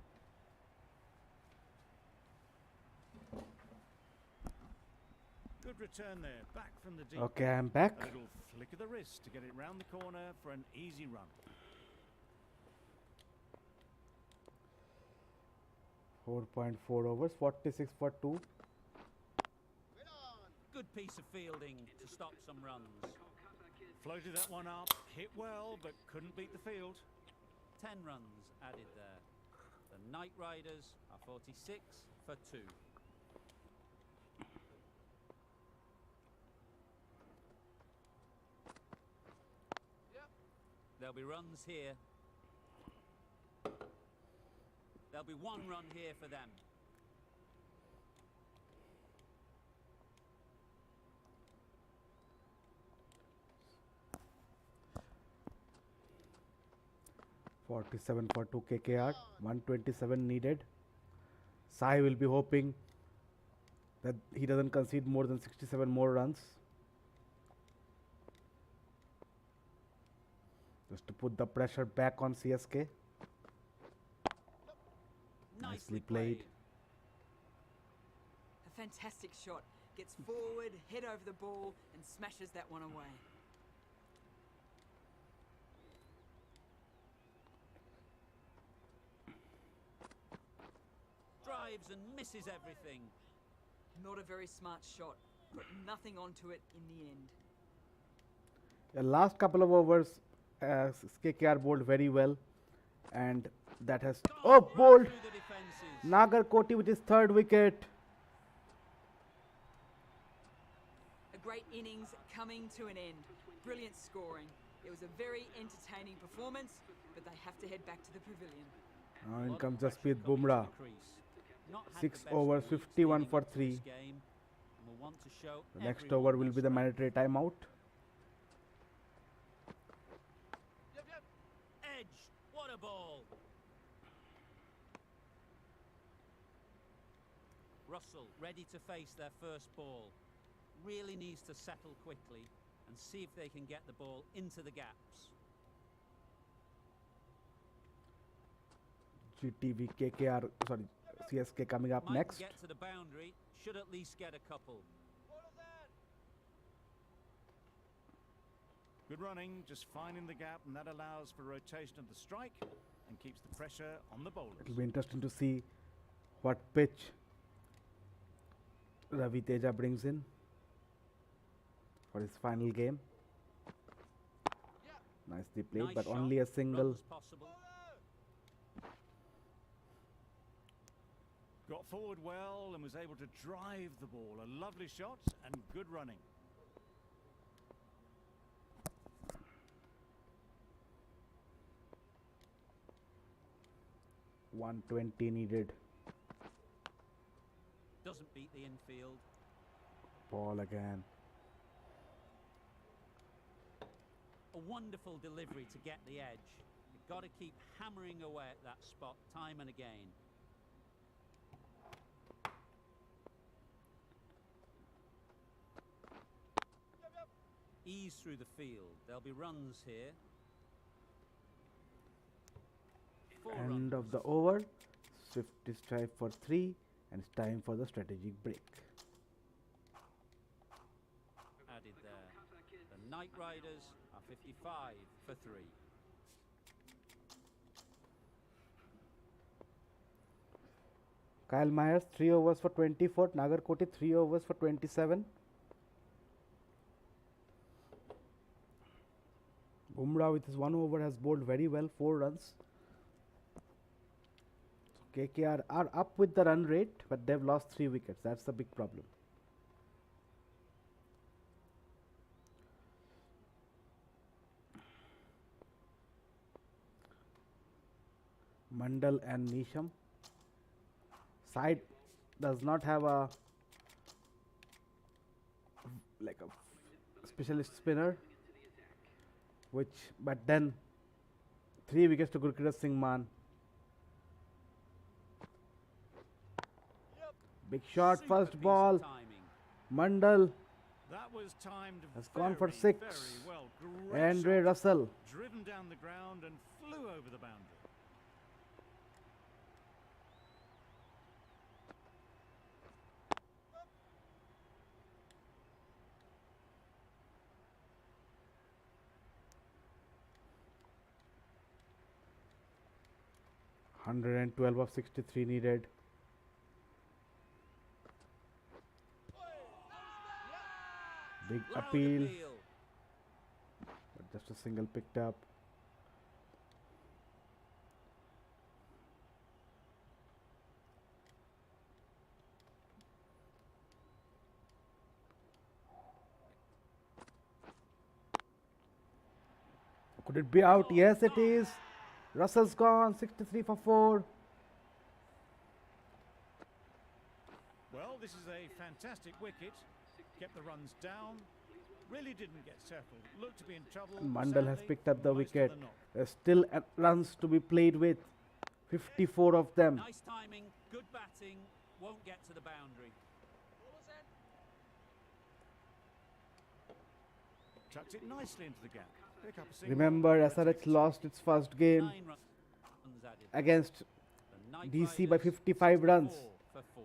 Good return there, back from the deep. Okay, I'm back. A little flick of the wrist to get it round the corner for an easy run. 4.4 overs, 46 for 2. Good piece of fielding to stop some runs. Floated that one up, hit well, but couldn't beat the field. 10 runs added there. The Knight Riders are 46 for 2. There'll be runs here. There'll be 1 run here for them. .47 for 2 KKR, 127 needed. Sai will be hoping that he doesn't concede more than 67 more runs. Just to put the pressure back on CSK. Nicely played. A fantastic shot. Gets forward, head over the ball, and smashes that one away. Drives and misses everything. Not a very smart shot. Put nothing onto it in the end. The last couple of overs, KKR bowled very well, and that has bowled Through the defences. Nagar Koti with his 3rd wicket. A great innings coming to an end. Brilliant scoring. It was a very entertaining performance, but they have to head back to the pavilion. Now A in lot of comes pressure Jasprit coming to Bumrah. the crease. Not had 6 the best overs, weeks 51 leading for up to this 3. game, and will want to show The next everyone over will their be the strength. mandatory timeout. Edge, what a ball! Russell ready to face their first ball. Really needs to settle quickly and see if they can get the ball into the gaps. GTV, KKR, sorry, CSK coming up Might next. get to the boundary, should at least get a couple. Good running, just finding the gap, and that allows for rotation of the strike and keeps the pressure on the bowlers. It'll be interesting to see what pitch Ravi Teja brings in for his final game. Nicely played, Nice but shot, only a single. runs possible. Got forward well and was able to drive the ball. A lovely shot and good running. .120 needed. Doesn't beat the infield. Ball again. A wonderful delivery to get the edge. You've got to keep hammering away at that spot time and again. Ease through the field. There'll be runs here. 4 End runs. of the over. Swift is tied for 3 and it's time for the strategic break. Added there. The Knight Riders are 55 for 3. Kyle Myers 3 overs for 24. Nagarkoti 3 overs for 27. Bumrah with his 1 over has bowled very well, 4 runs. So KKR are up with the run rate, but they've lost 3 wickets. That's the big problem. Mandal and Nisham. Side does not have a specialist spinner, but then 3 wickets to Gurkirat Singh Man. Big shot, Super first piece of ball. timing. Mandal That was timed has gone for very, 6. very well. Great Andre shot. Russell. Driven down the ground and flew over the boundary. .112 of 63 needed. Big Loud appeal, but just a single picked up. Could it be out? Yes, it is. Russell's gone. 63 for 4. Well, this is a fantastic wicket. Kept the runs down. Really didn't get settled. Looked to be in trouble. Mandal has sadly, picked up the most of wicket. the knock. There's still runs to be played with. 54 of them. Nice timing, good batting, won't get to the boundary. Chucked it nicely into the gap. Pick up a single. Remember, That's SRH excellent. lost its first game 9 runs added. against The Knight DC by Riders 55 runs. 64 for 4.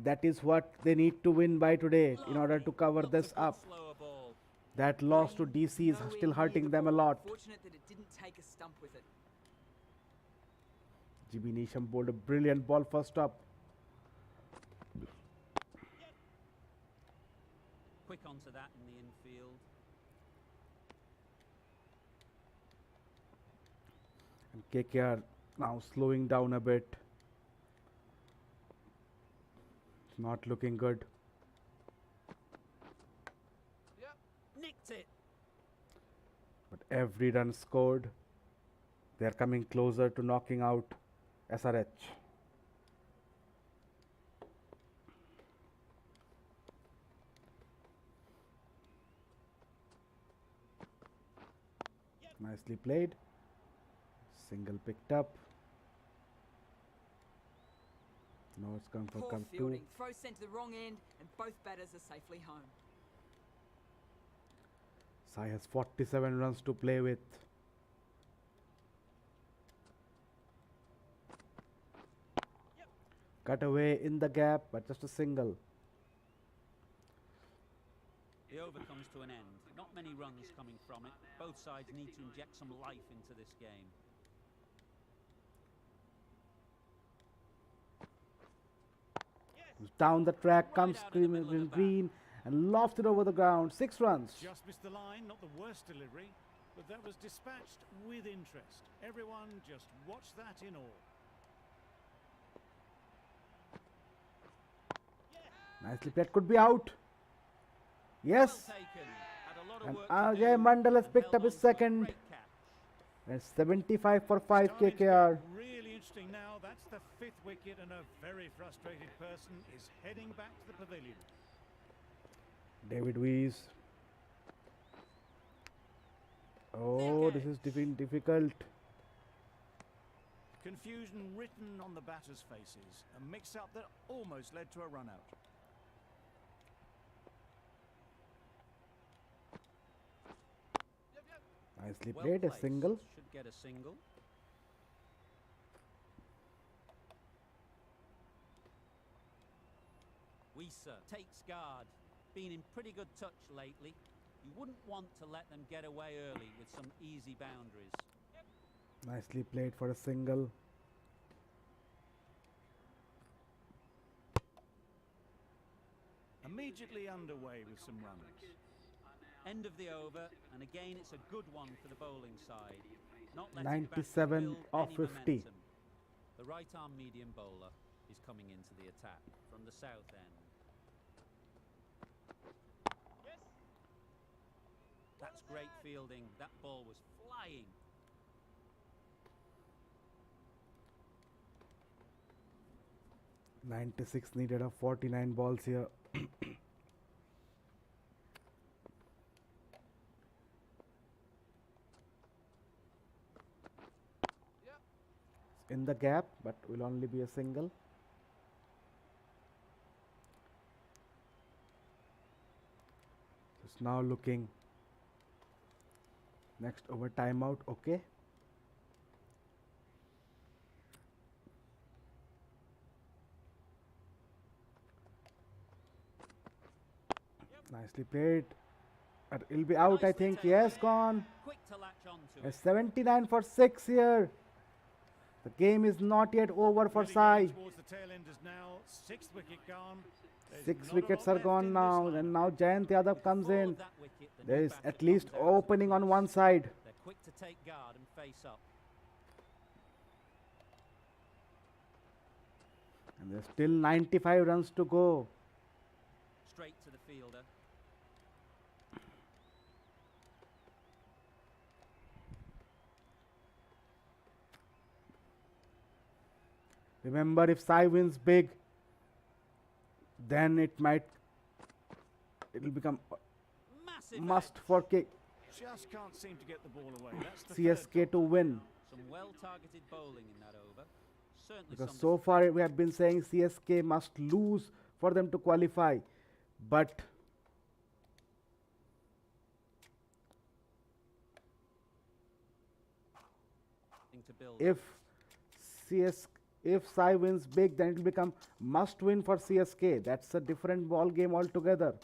That is what they need to win by today in order to cover Looked this a good up. slower ball. That loss to DC is Nowhere still near hurting the them a ball. lot. Fortunate that it didn't take a stump with it. GB Nisham bowled a brilliant ball first up. Quick onto that in the infield. And KKR now slowing down a bit. It's not looking good. Nicked it. But every run scored, they are coming closer to knocking out SRH. Nicely played. Single picked up. No, it's come for Poor come 2. fielding. Throw sent to the wrong end, and both batters are safely home. Sai has 47 runs to play with. Cut away in the gap, but just a single. The over comes to an end. Not many runs coming from it. Both sides need to inject some life into this game. Down the track Right comes out of the middle of the bat. Green and lofted over the ground. 6 runs. Just missed the line, not the worst delivery, but that was dispatched with interest. Everyone just watched that in awe. Nicely played. Could be out. Yes. Well taken. Had a lot of And work to Ajay do Mandal has and picked held up his on to a second. great catch. It's 75 for 5 Starting to KKR. get really interesting now. That's the 5th wicket, and a very frustrated person is heading back to the pavilion. David Weiss. Oh, this is difficult. Confusion written on the batters' faces. A mix-up that almost led to a run-out. Nicely Well played. A placed. single. Should get a single. Weiser takes guard. Been in pretty good touch lately. You wouldn't want to let them get away early with some easy boundaries. Nicely played for a single. Immediately underway with some runs. End of the over, and again it's a good one for the bowling side. Not letting 97 build of any 50. momentum. The right arm medium bowler is coming into the attack from the south end. That's great fielding. That ball was flying. .96 needed of 49 balls here. In the gap, but will only be a single. Just now looking. Next over timeout. Okay. Nicely played. It'll be out, I Nicely think. taken. Yes, gone. Quick to latch onto A it. 79 for 6 here. The game is not yet over for Really Sai. getting towards the tail enders now. 6th wicket gone. There's 6 not a wickets lot are left gone in this now. lineup. And now Jayant Yadav comes Before in. that wicket, the There new is batter at least comes out to the opening on crease. one side. They're quick to take guard and face up. And there's still 95 runs to go. Straight to the fielder. Remember, if Sai wins big, then it'll become Massive must edge. for K Just can't seem to get the ball away. That's the CSK to win. Some well-targeted bowling in that over. Certainly Because some so far we have been saying CSK must lose for them to qualify. But thing to build. if Sai wins big, then it will become must win for CSK. That's a different ball game altogether.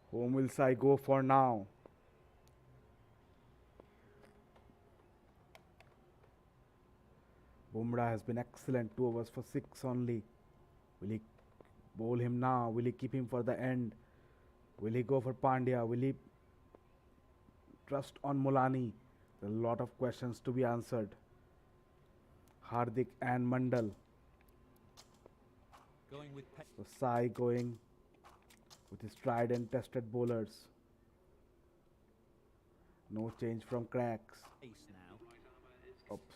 Whom will Sai go for now? Bumrah has been excellent. 2 overs for 6 only. Will he bowl him now? Will he keep him for the end? Will he go for Pandya? Will he trust on Mulani? There are a lot of questions to be answered. Hardik and Mandal. Going with So Sai going with his tried and tested bowlers. No change from cracks. pace now. Oops.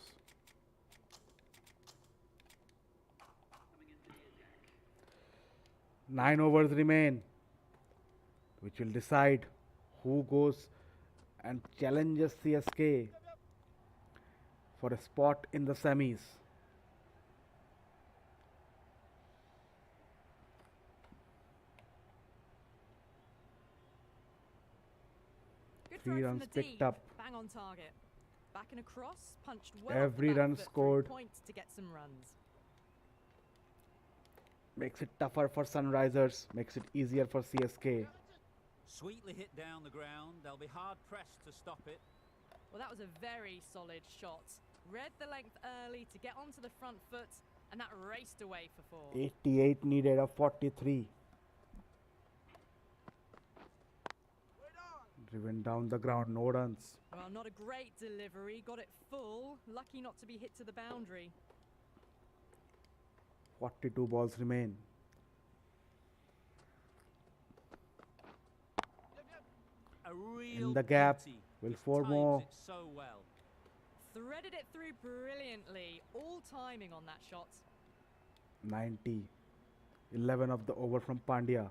Nine overs remain, which will decide who goes and challenges CSK for a spot in the semis. Good 3 throw from runs the picked deep. up. Bang on target. Back and across, punched well. Every off the back run foot, scored. 3 points to get some runs. Makes it tougher for Sunrisers, makes it easier for CSK. Sweetly hit down the ground. They'll be hard pressed to stop it. Well, that was a very solid shot. Read the length early to get onto the front foot, and that raced away for 4. 88 needed of 43. Driven down the ground, no runs. Well, not a great delivery. Got it full. Lucky not to be hit to the boundary. 42 balls remain. A real In the gap, beauty. will Just 4 times more. it so well. Threaded it through brilliantly. All timing on that shot. 90. 11 of the over from Pandya.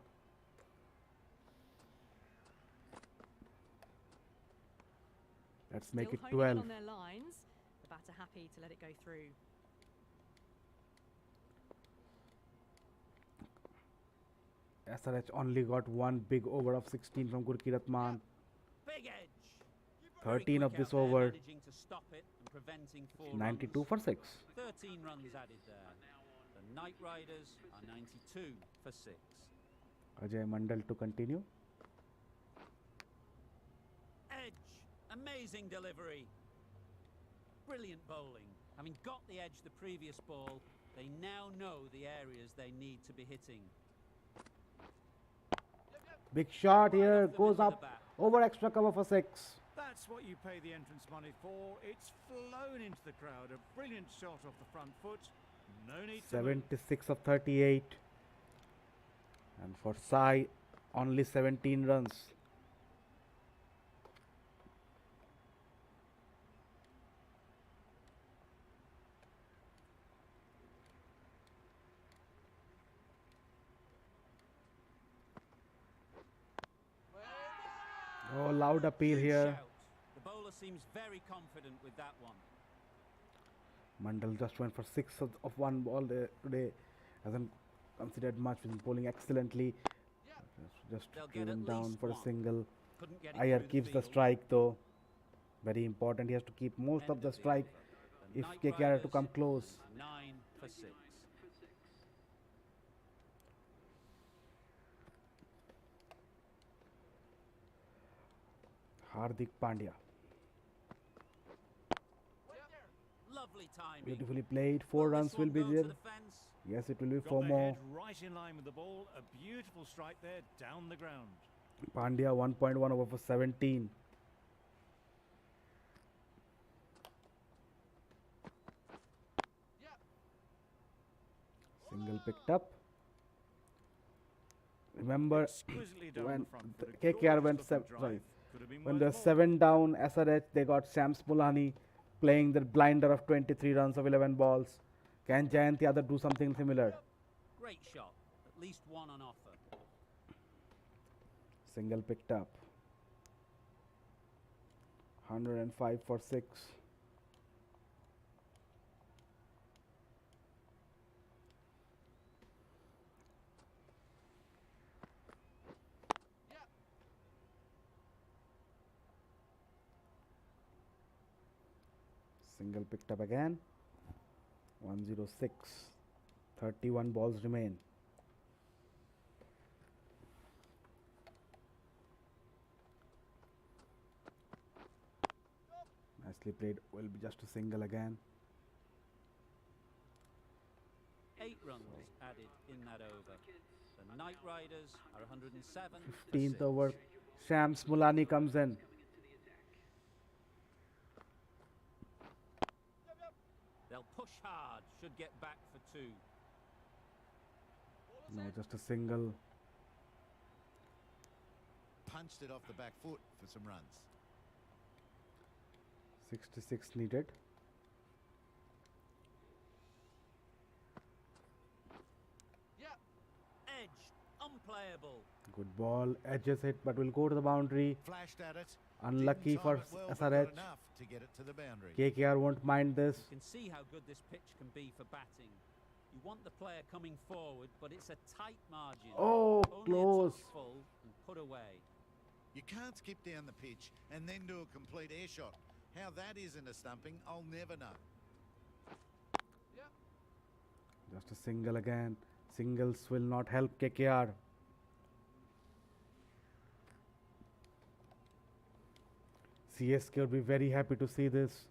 Let's make Still it honing in 12. on their lines. The batter happy to let it go through. SRH only got one big over of 16 from Gurkirat Man. Big edge. 13 of Very quick this out there, over. managing to stop it and preventing 4 92 runs. for 6. 13 runs added there. The Knight Riders are 92 for 6. Ajay Mandal to continue. Edge. Amazing delivery. Brilliant bowling. Having got the edge the previous ball, they now know the areas they need to be hitting. Big shot Right here. off the Goes middle of up. the bat. Over extra cover for 6. That's what you pay the entrance money for. It's flown into the crowd. A brilliant shot off the front foot. No need to move. 76 of 38. And for Sai, only 17 runs. Oh, loud appeal Good here. shout. The bowler seems very confident with that one. Mandal just went for 6 of one ball today. Hasn't considered much. Been bowling excellently. Just They'll get driven at down least for a one. single. Couldn't get it Iyer through keeps the field. strike though. Very important. He has to keep most End of the of strike over. The if Knight KKR are to Riders come close. are 9 for 6. Hardik Pandya. Lovely timing. Beautifully played. 4 Will runs this will one be go there. to the fence? Yes, it will be Got 4 their more. head right in line with the ball. A beautiful strike there down the ground. Pandya 1.1 over for 17. Single picked up. Remember Exquisitely done on when the front the foot. A KKR gorgeous went looking sorry, drive. Could have been when worth they were more. 7 down SRH, they got Shams Mulani playing the blinder of 23 runs of 11 balls. Can Jayant Yadav do something similar? Great shot. At least one on offer. Single picked up. 105 for 6. Single picked up again. 106. 31 balls remain. Nicely played. Will be just a single again. 8 runs added in that over. The Knight Riders are 107 for 15th 6. over. Shams Mulani comes in. They'll push hard. Should get back for 2. No, just a single. Punched it off the back foot for some runs. 66 needed. Edge. Unplayable. Good ball. Edges it, but will go to the boundary. Flashed at it. Unlucky Didn't time for it well, but SRH. got enough to get it to the boundary. KKR won't mind this. You can see how good this pitch can be for batting. You want the player coming forward, but it's a tight margin. Oh, Only close. a touch full and put away. You can't skip down the pitch and then do a complete air shot. How that isn't a stumping, I'll never know. Just a single again. Singles will not help KKR. CSK would be very happy to see this.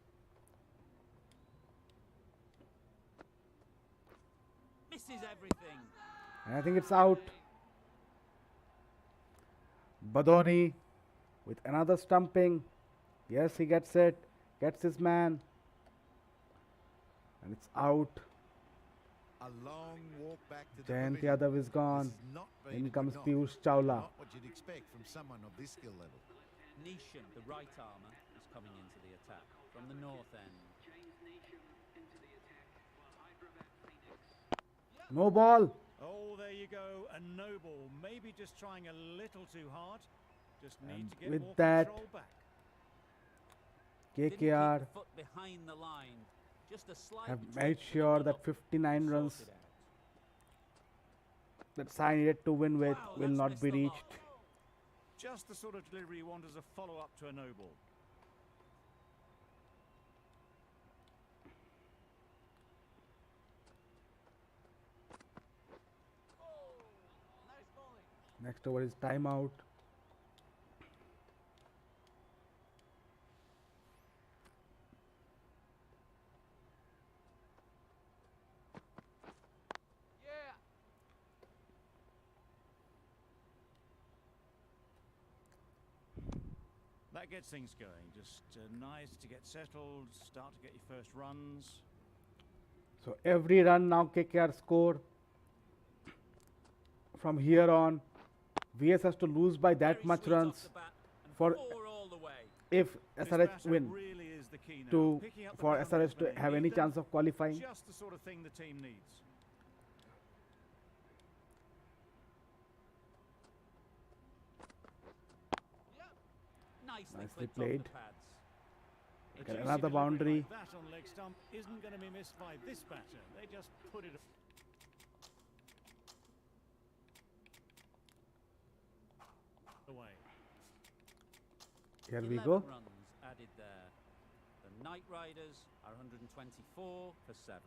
Misses everything. And I think it's out. Badoni with another stumping. Yes, he gets it. Gets his man. And it's out. A long walk back to the Jayant pavilion. Yadav is gone. This has not been In a comes good knock. Piyush Chawla. Not what you'd expect from someone of this skill level. Nisham, the right armour, is coming into the attack from the north end. No ball. Oh, there you go. A no ball. Maybe just trying a little too hard. Just need And to get with more that, control back. Didn't keep KKR the foot behind the line. Just a slight have twitch made and sure it'll that look 59 runs sorted out. that Sai needed to win with Wow, will that's not missed be the mark. reached. Just the sort of delivery you want as a follow-up to a no ball. Next over is timeout. That gets things going. Just nice to get settled, start to get your first runs. So every run now KKR score. From here on, VS has to lose by that Very much sweet off runs the bat and for 4 all the way. if This SRH batter win really is the key now. to Picking up the for boundaries SRH when to they have need any them. chance of qualifying. Just the sort of thing the team needs. Nicely, Nicely clipped played. off the pads. A Get juicy another delivery boundary. like that on leg stump isn't going to be missed by this batter. They just put it away. Here we 11 go. runs added there. The Knight Riders are 124 for 7.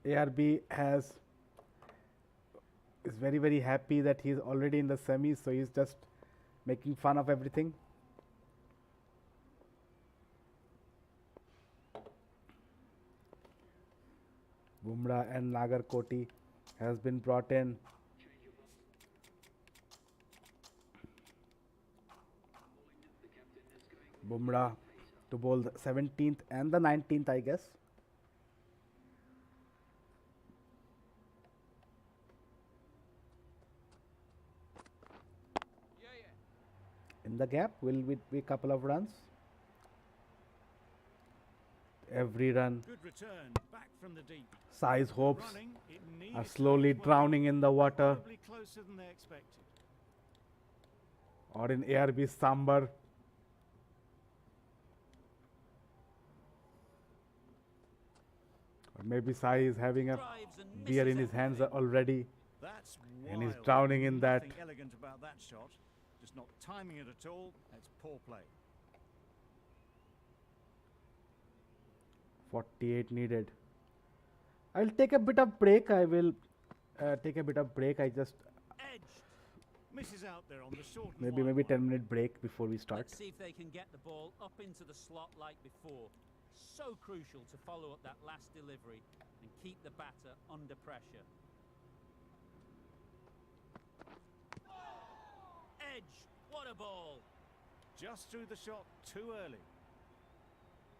ARB has is very happy that he's already in the semis, so he's just making fun of everything. Bumrah and Nagarkoti has been brought in. Bumrah to bowl the 17th and the 19th, I guess. In the gap will be a couple of runs. Every run, Good return back from the deep. Sai's hopes Running, it needed are to slowly reach well. drowning in the water, Probably closer than they expected. or in ARB's sambar. Or maybe Sai is having a Drives and beer misses in his hands everything. already. That's And he's wild. drowning in that. Nothing elegant about that shot. Just not timing it at all. It's poor play. 48 needed. I'll take a bit of break. I will take a bit of break. I just Edged. Misses out there on the short and maybe wide one. 10-minute break before we start. Let's see if they can get the ball up into the slot like before. So crucial to follow up that last delivery and keep the batter under pressure. Edge, what a ball! Just threw the shot too early.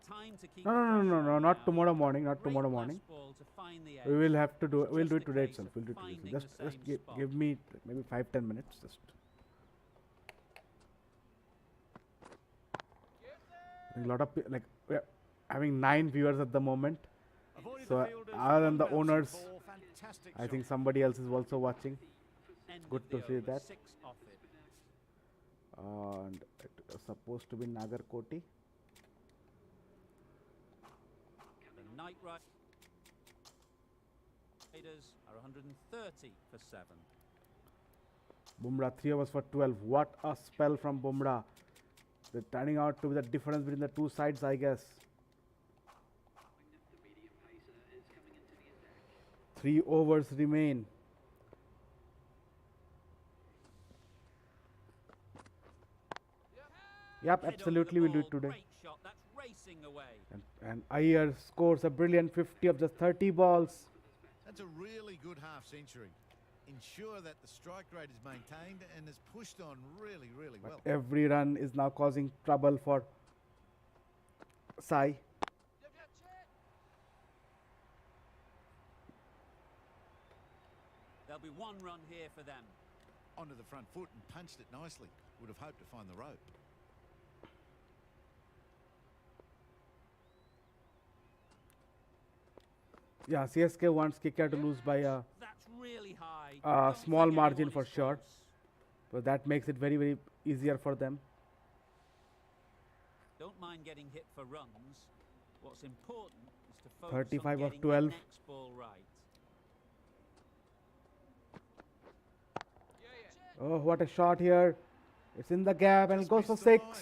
Time to keep No, the no, no, pressure no, on no, not now. tomorrow morning. Not Great tomorrow last morning. ball to find the We edge. will have to do. It's We'll do it just a today case itself. of We'll do it today. finding Just the same give spot. me maybe 5-10 minutes. Just. I think a lot of like we're having 9 viewers at the moment. Avoided So, the fielders, other than the unbouncing owners, ball, fantastic I shot. think somebody else is also watching. End Good of the to see over, that. 6 off it. And it was supposed to be Nagarkoti. The Knight Riders are 130 for 7. Bumrah 3 overs for 12. What a spell from Bumrah. They're turning out to be the difference between the two sides, I guess. 3 overs remain. Yep, absolutely we'll do it today. Great shot. That's racing away. And Iyer scores a brilliant 50 of just 30 balls. That's a really good half century. Ensure that the strike rate is maintained and is pushed on really, really But well. every run is now causing trouble for Sai. There'll be one run here for them. Onto the front foot and punched it nicely. Would have hoped to find the rope. Yeah, CSK wants KKR to lose by a That's really high. a Don't small think margin anyone for is sure. close. So that makes it very, very easier for them. Don't mind getting hit for runs. What's important is to focus 35 on of getting 12. the next ball right. Oh, what a shot here. It's in the gap and it Just goes for missed the 6. line.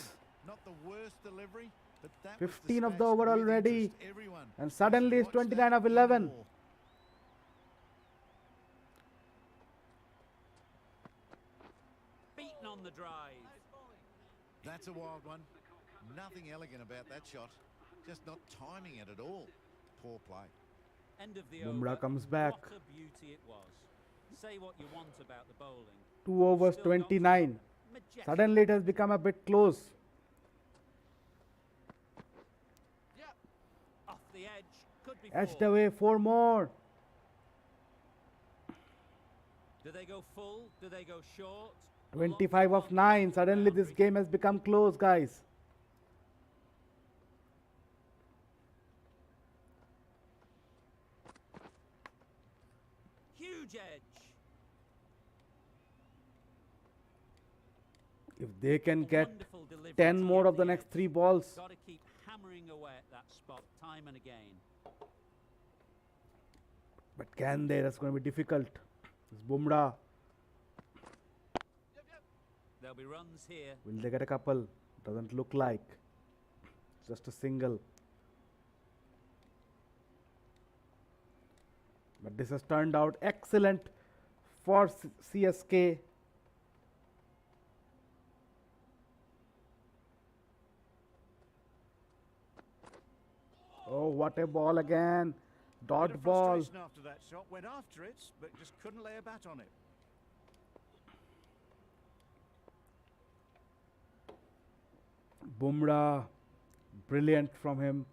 Not the worst delivery, but that was 15 of the dispatched over with already. interest. Everyone And must suddenly it's watch 29 that of 11. more. Beaten on the drive. That's a wild one. Nothing elegant about that shot. Just not timing it at all. Poor play. End of the Bumrah over. comes back. What a beauty it was. Say what you want about the bowling. 2 overs, Still got 29. majestic. Suddenly it has become a bit close. Off the edge. Could be Edged four. away, 4 more. Do they go full? Do they go short? 25 of 9. Suddenly this game has become close, guys. Huge edge. If they can get Wonderful delivery 10 to more get of the the next edge. 3 balls. Got to keep hammering away at that spot time and again. But can they? That's going to be difficult. It's Bumrah. There'll be runs here. Will they get a couple? Doesn't look like. Just a single. But this has turned out excellent for CSK. Oh, what a ball again. Bit Dot of ball. frustration after that shot. Went after it, but just couldn't lay a bat on it. Bumrah. Brilliant from him.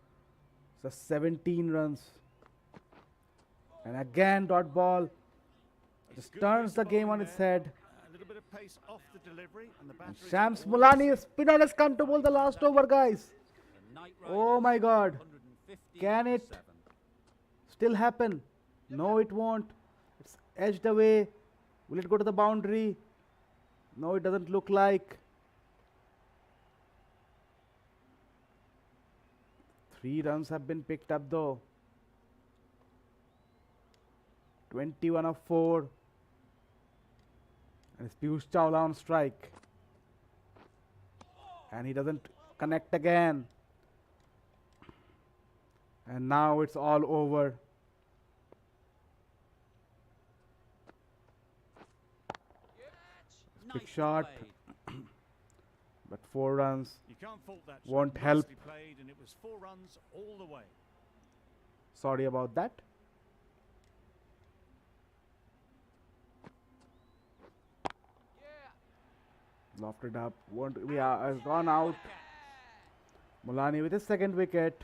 So 17 runs. And again, dot ball. Just Good turns piece the of game on bowling its there. head. A little bit of pace off the delivery, and the batter is Shams all Mulani, set. spinner has come to bowl the last over, guys. The Knight Oh Riders, my God. 150 Can for it 7. still happen? No, it won't. It's edged away. Will it go to the boundary? No, it doesn't look like. 3 runs have been picked up though. 21 of 4. And it's Piyush Chawla on strike. And he doesn't connect again. And now it's all over. Big Nicely shot. played. But 4 runs. You can't fault that shot. Won't help. Nicely played, and it was 4 runs all the way. Sorry about that. Lofted up. Won't, has gone out. Mulani with his second wicket.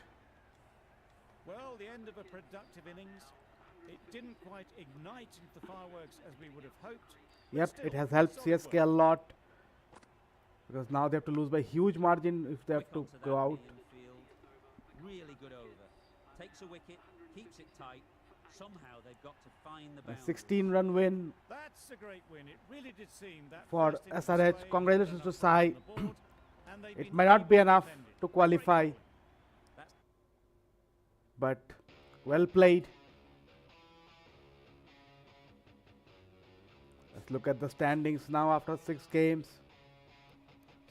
Well, the end of a productive innings. It didn't quite ignite into the fireworks as we would have hoped. but Yep, still, it has helped solid CSK work. a lot. Because now they have to lose by huge margin if they have Quick to onto go that out. infield. Really good over. Takes a wicket, keeps it tight. Somehow they've got to find the A boundary. 16-run win That's a great win. It really did seem that for first innings SRH. display Congratulations enough to runs Sai. on the board, and they've It been may not be ably enough defended. to Great qualify, bowling. but well played. Let's look at the standings now after 6 games.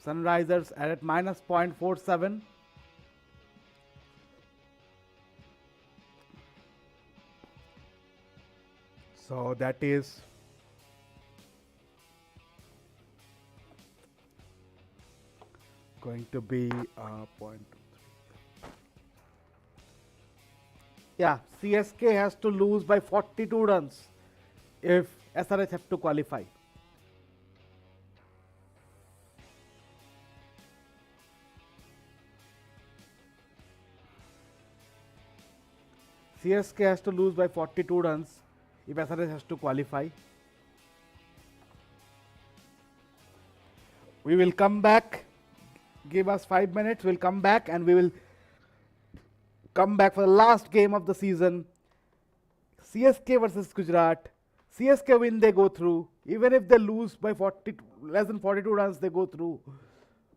Sunrisers are at minus 0.47. So that is going to be 0.23. Yeah, CSK has to lose by 42 runs if SRH have to qualify. CSK has to lose by 42 runs if SRH has to qualify. We will come back. Give us 5 minutes. We'll come back and we will come back for the last game of the season. CSK versus Gujarat. CSK win, they go through. Even if they lose by less than 42 runs, they go through.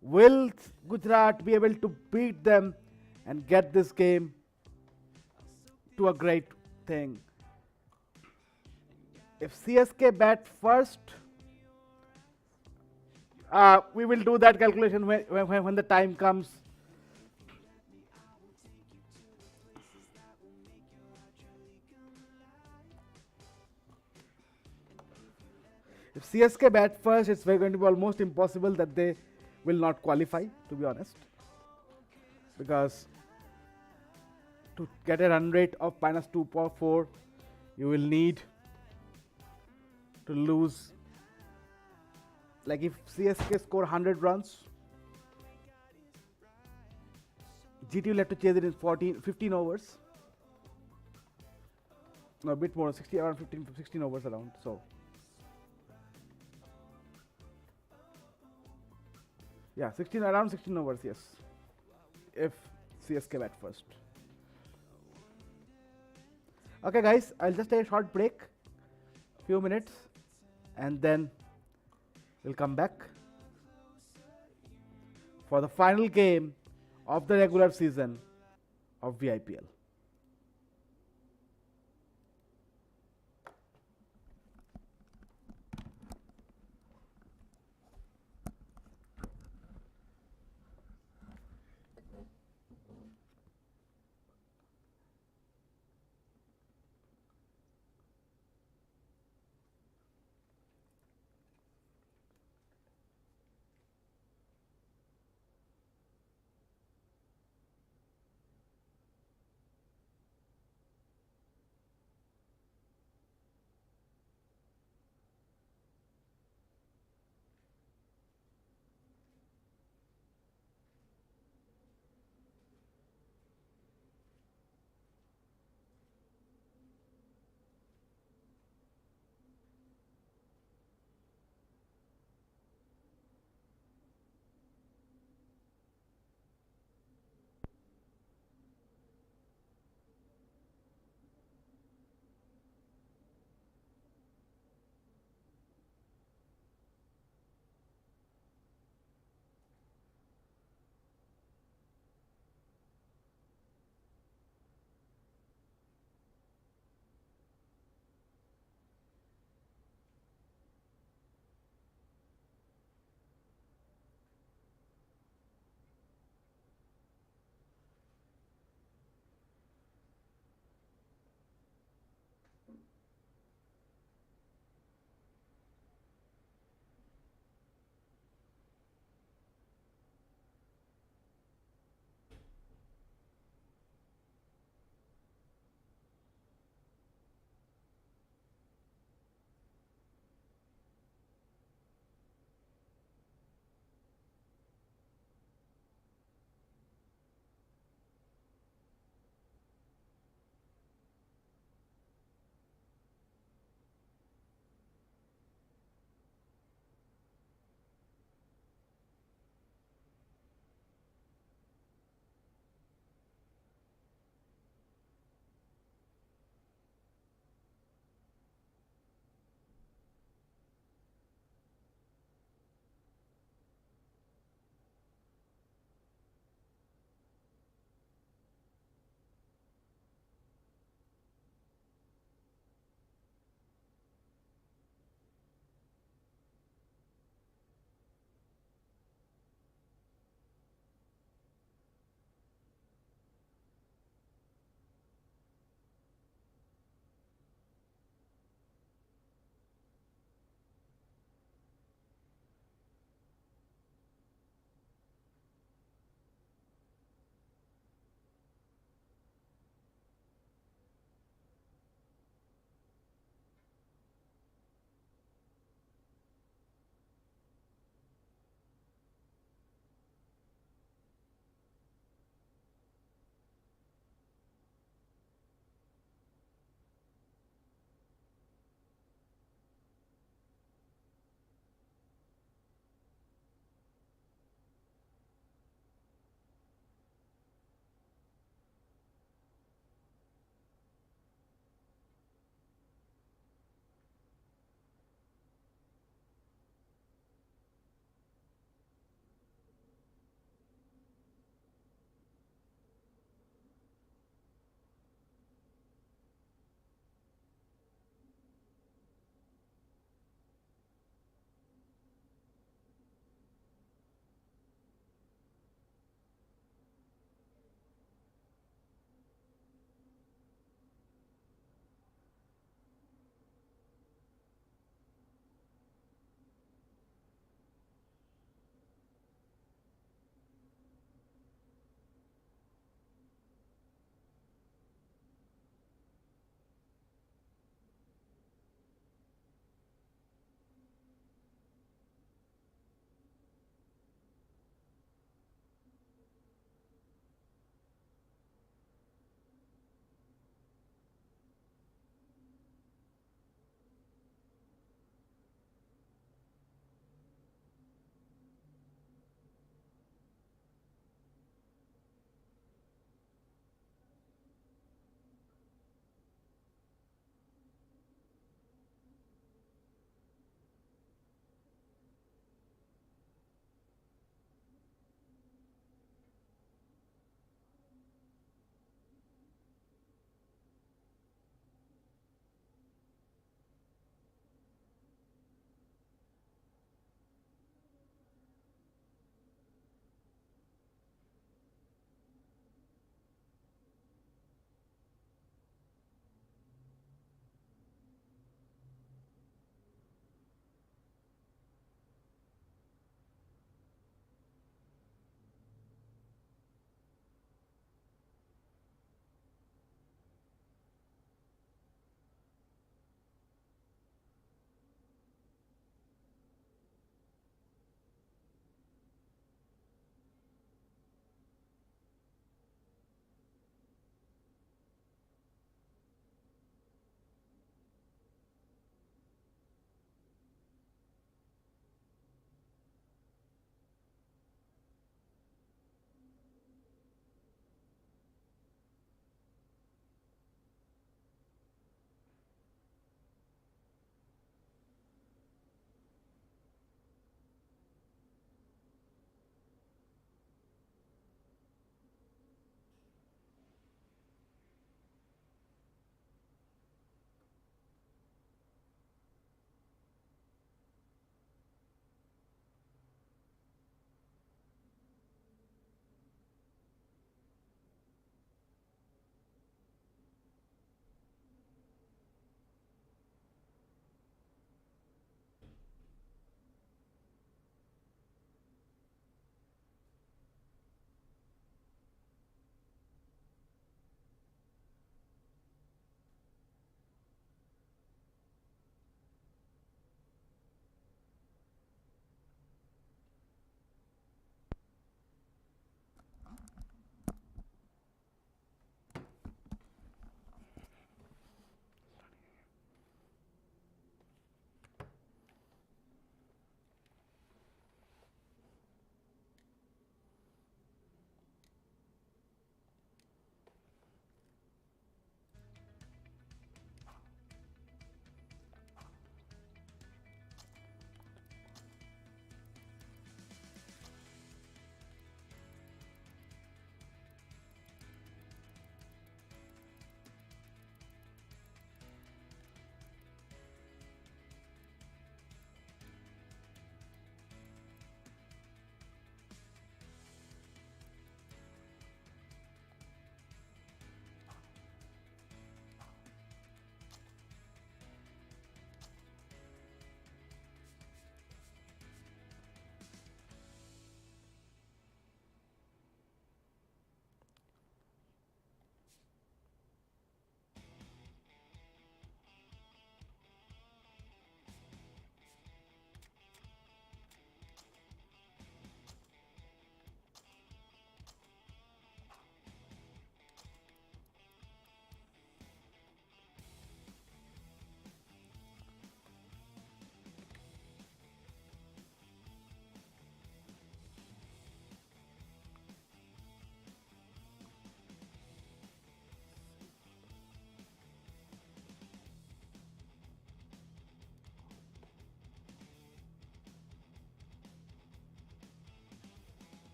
Will Gujarat be able to beat them and get this game to a great thing? If CSK bat first, we will do that calculation when the time comes. If CSK bat first, it's going to be almost impossible that they will not qualify, to be honest. Because to get a run rate of minus 2.4, you will need to lose. Like if CSK score 100 runs, GT will have to chase it in 15 overs. No, a bit more, around 16 overs around. So, yeah, around 16 overs, yes. If CSK bat first. Okay, guys, I'll just take a short break, few minutes, and then we'll come back for the final game of the regular season of vIPL.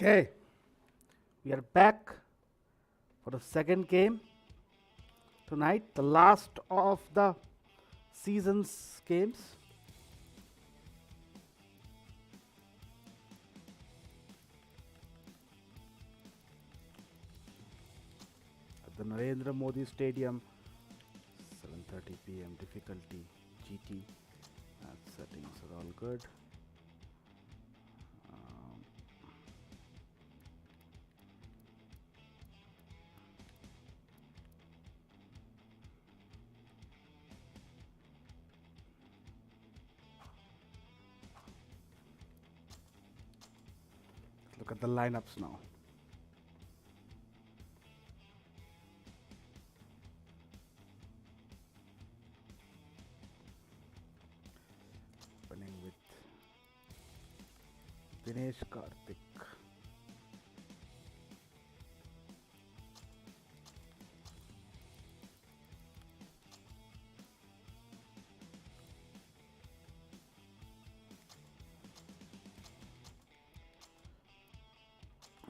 Okay, we are back for the second game tonight, the last of the season's games. At the Narendra Modi Stadium, 7:30 p.m. difficulty GT. Settings are all good. Look at the lineups now. Opening with Dinesh Karthik.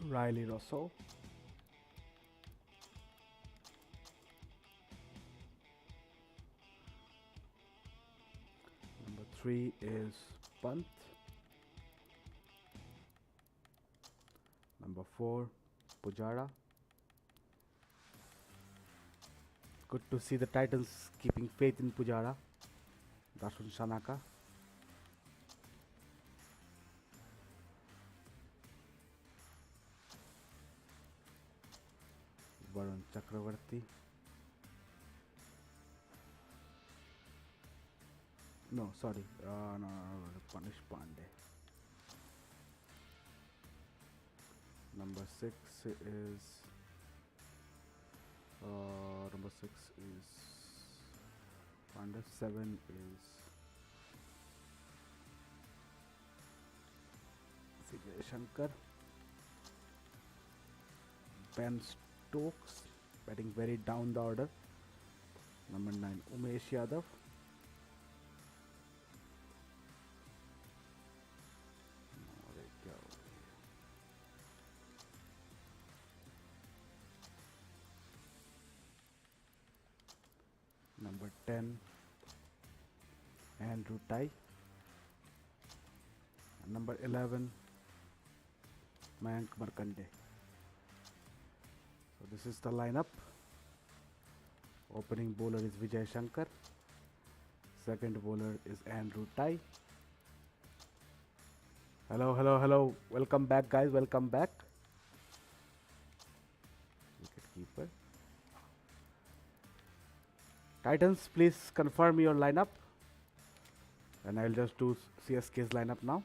Riley Rosso. Number 3 is Pant. Number 4, Pujara. Good to see the Titans keeping faith in Pujara. Dasun Shanaka. Varun Chakravarti. No, sorry. No, Punish Pandey. Number 6 is Pandey. 7 is Vijay Shankar. Ben Stokes batting very down the order. Number 9 Umesh Yadav. Number 10 Andrew Tai. And number 11 Mayank Markande. So this is the lineup. Opening bowler is Vijay Shankar. Second bowler is Andrew Tai. Hello. Welcome back, guys. Welcome back. Wicket keeper. Titans, please confirm your lineup. And I'll just do CSK's lineup now.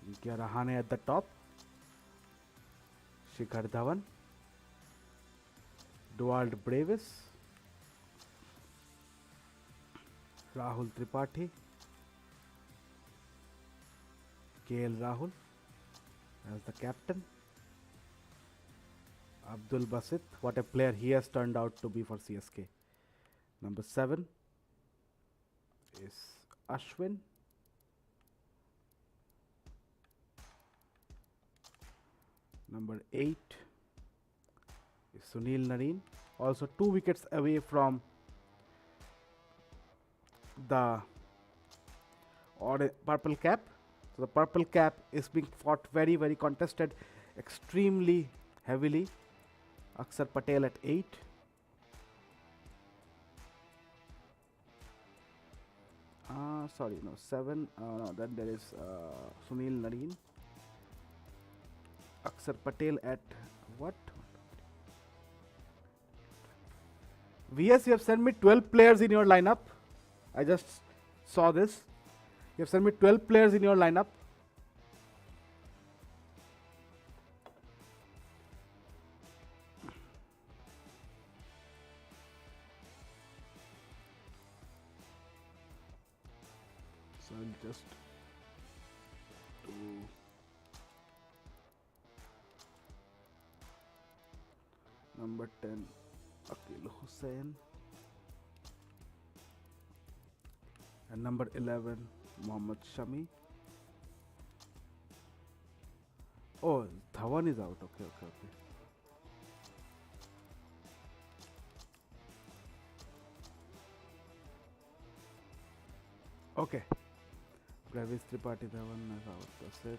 Inkia Rahane at the top. Shikhar Dhawan. Duald Bravis. Rahul Tripathi. KL Rahul as the captain. Abdul Basit, what a player he has turned out to be for CSK. Number 7 is Ashwin. Number 8 is Sunil Narine, also 2 wickets away from the purple cap. So the purple cap is being fought very contested, extremely heavily. Akshar Patel at 8. Sorry, no, 7. No, then there is Sunil Narine. Akshar Patel at what? VS, you have sent me 12 players in your lineup. I just saw this. You have sent me 12 players in your lineup. So I'll just do number 10 Akil Hussain and number 11 Mohammad Shami. Oh, Dhawan is out. Okay, okay, okay. Okay. Travis Tripathi Dhawan is out. That's it.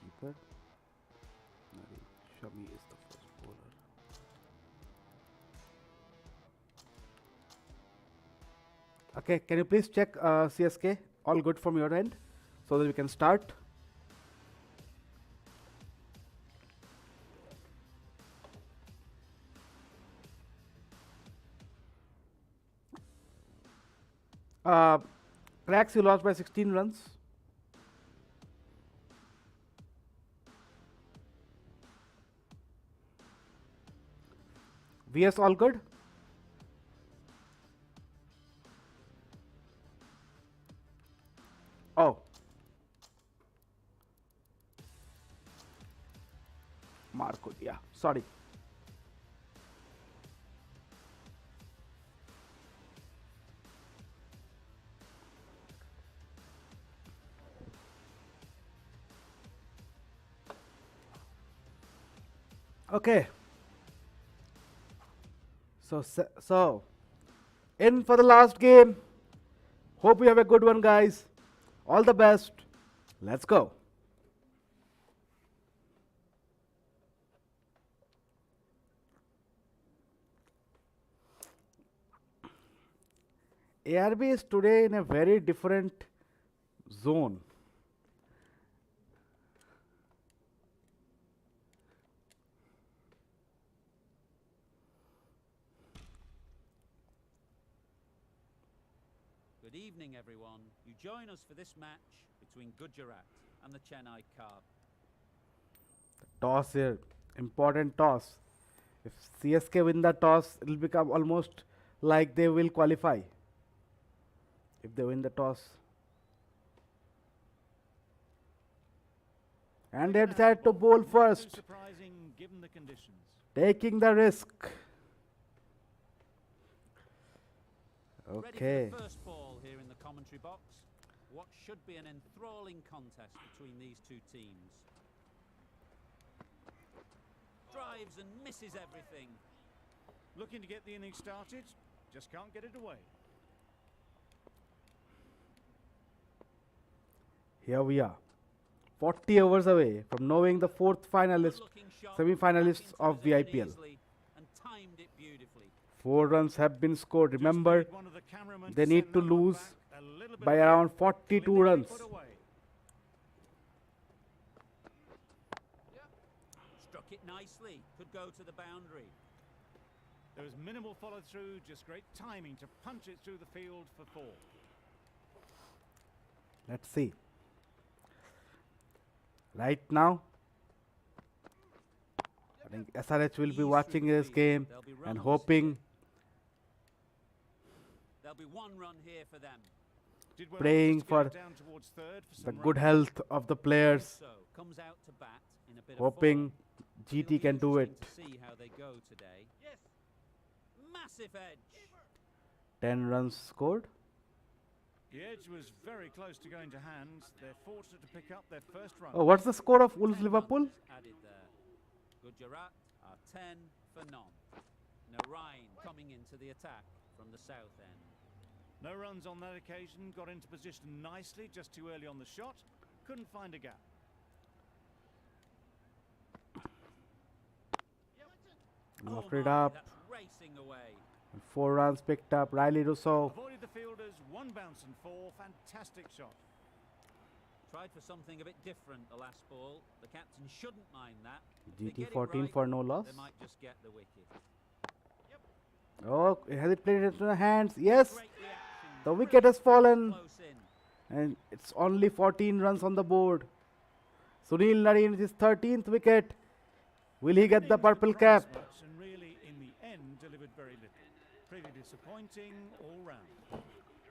Keeper. Nari Shami is the first bowler. Okay, can you please check CSK? All good from your end, so that we can start. Uh, Cracks, you lost by 16 runs. VS all good? Oh. Marco, yeah, sorry. Okay. So, in for the last game. Hope you have a good one, guys. All the best. Let's go. ARB is today in a very different zone. Good evening, everyone. You join us for this match between Gujarat and the Chennai Carp. Toss here. Important toss. If CSK win the toss, it will become almost like they will qualify. If they win the toss. And they decided to bowl first. Surprising given the conditions. Taking the risk. Ready Okay. for the first ball here in the commentary box. What should be an enthralling contest between these two teams. Drives and misses everything. Looking to get the innings started, just can't get it away. Here we are. 40 overs away from knowing the fourth finalist, Good-looking shot, semi-finalists back into of position vIPL. easily and timed it beautifully. 4 runs have been scored. Just Remember, need one of the cameramen they to need send to that one lose back a little bit by away. around 42 Clinically runs. put away. Struck it nicely. Could go to the boundary. There was minimal follow through, just great timing to punch it through the field for 4. Let's see. Right now, I think SRH will be Ease watching through the this field. game There'll be and runners hoping, here. There'll be 1 run here for them. Did well praying just to get for it down towards third for the some good runs. health of the players, So comes out to bat in a bit hoping of form. GT It'll be can do it. interesting to see how they go today. Yes. Massive edge. 10 runs scored. The edge was very close to going to hand. They're fortunate to pick up their first run. Oh, what's the score of 10 Wolves Liverpool? runs added there. Gujarat are 10 for none. Narain coming into the attack from the south end. No runs on that occasion. Got into position nicely, just too early on the shot. Couldn't find a gap. Lofted my, up. That's racing away. 4 runs picked up. Riley Russo. Avoided the fielders, 1 bounce and 4. Fantastic shot. Tried for something a bit different the last ball. The captain shouldn't mind that. If they get GT it 14 right, for no loss. they might just get the wicket. Oh, has it played into the hands? Yes. Great reaction. The wicket has fallen. Close in. And it's only 14 runs on the board. Sunil Narine with his 13th wicket. Will he get the Innings purple that promised cap? much and really, in the end, delivered very little. Pretty disappointing all round.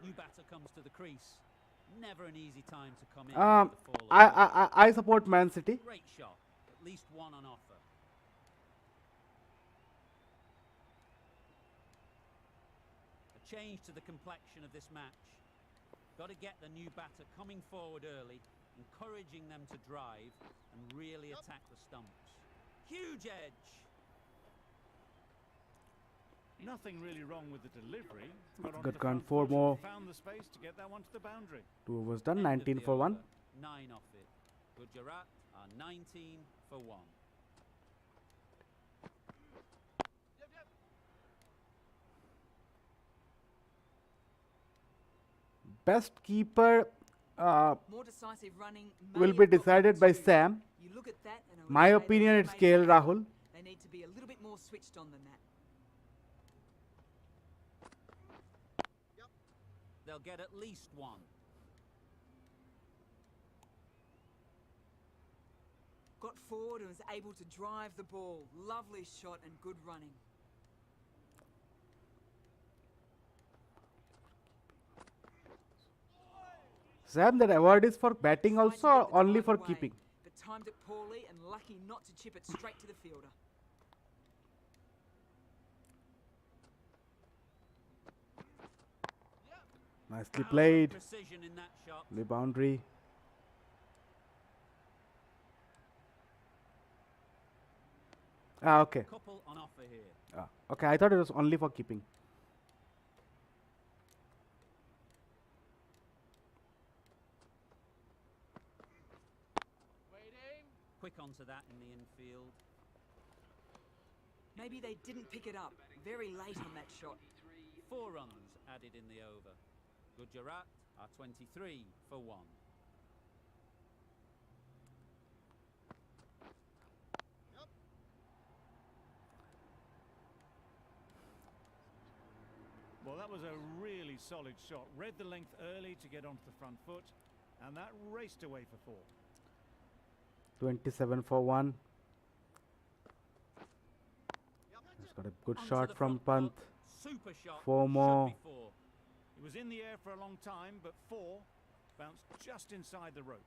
New batter comes to the crease. Never an easy time to come in. Um, with the fall I support Man City. Great shot. At least one on offer. A change to the complexion of this match. Got to get the new batter coming forward early, encouraging them to drive and really attack the stumps. Huge edge. Nothing really wrong with the delivery. Got onto Good the gun, front 4 foot, more. found the space to get that one to the boundary. 2 overs done, End of 19 the for 1. over. 9 off it. Gujarat are 19 for 1. Best keeper More decisive running will may be have got decided them by too. Sam. You look at that and I would My say that opinion, they it's made KL it. Rahul. They need to be a little bit more switched on than that. They'll get at least 1. Got forward and was able to drive the ball. Lovely shot and good running. Sam, that award is for batting Tried to also get or the only drive for away, keeping? but timed it poorly and lucky not to chip it straight to the fielder. Nicely Power and played. Precision in that shot. The boundary. Okay. Couple on offer here. Okay, I thought it was only for keeping. Quick onto that in the infield. Maybe they didn't pick it up. Very late on that shot. 4 runs added in the over. Gujarat are 23 for 1. Well, that was a really solid shot. Read the length early to get onto the front foot, and that raced away for 4. 27 for 1. He's got a good Onto shot the from front Pant. foot. Super shot. 4 Should more. be 4. He was in the air for a long time, but 4 bounced just inside the rope.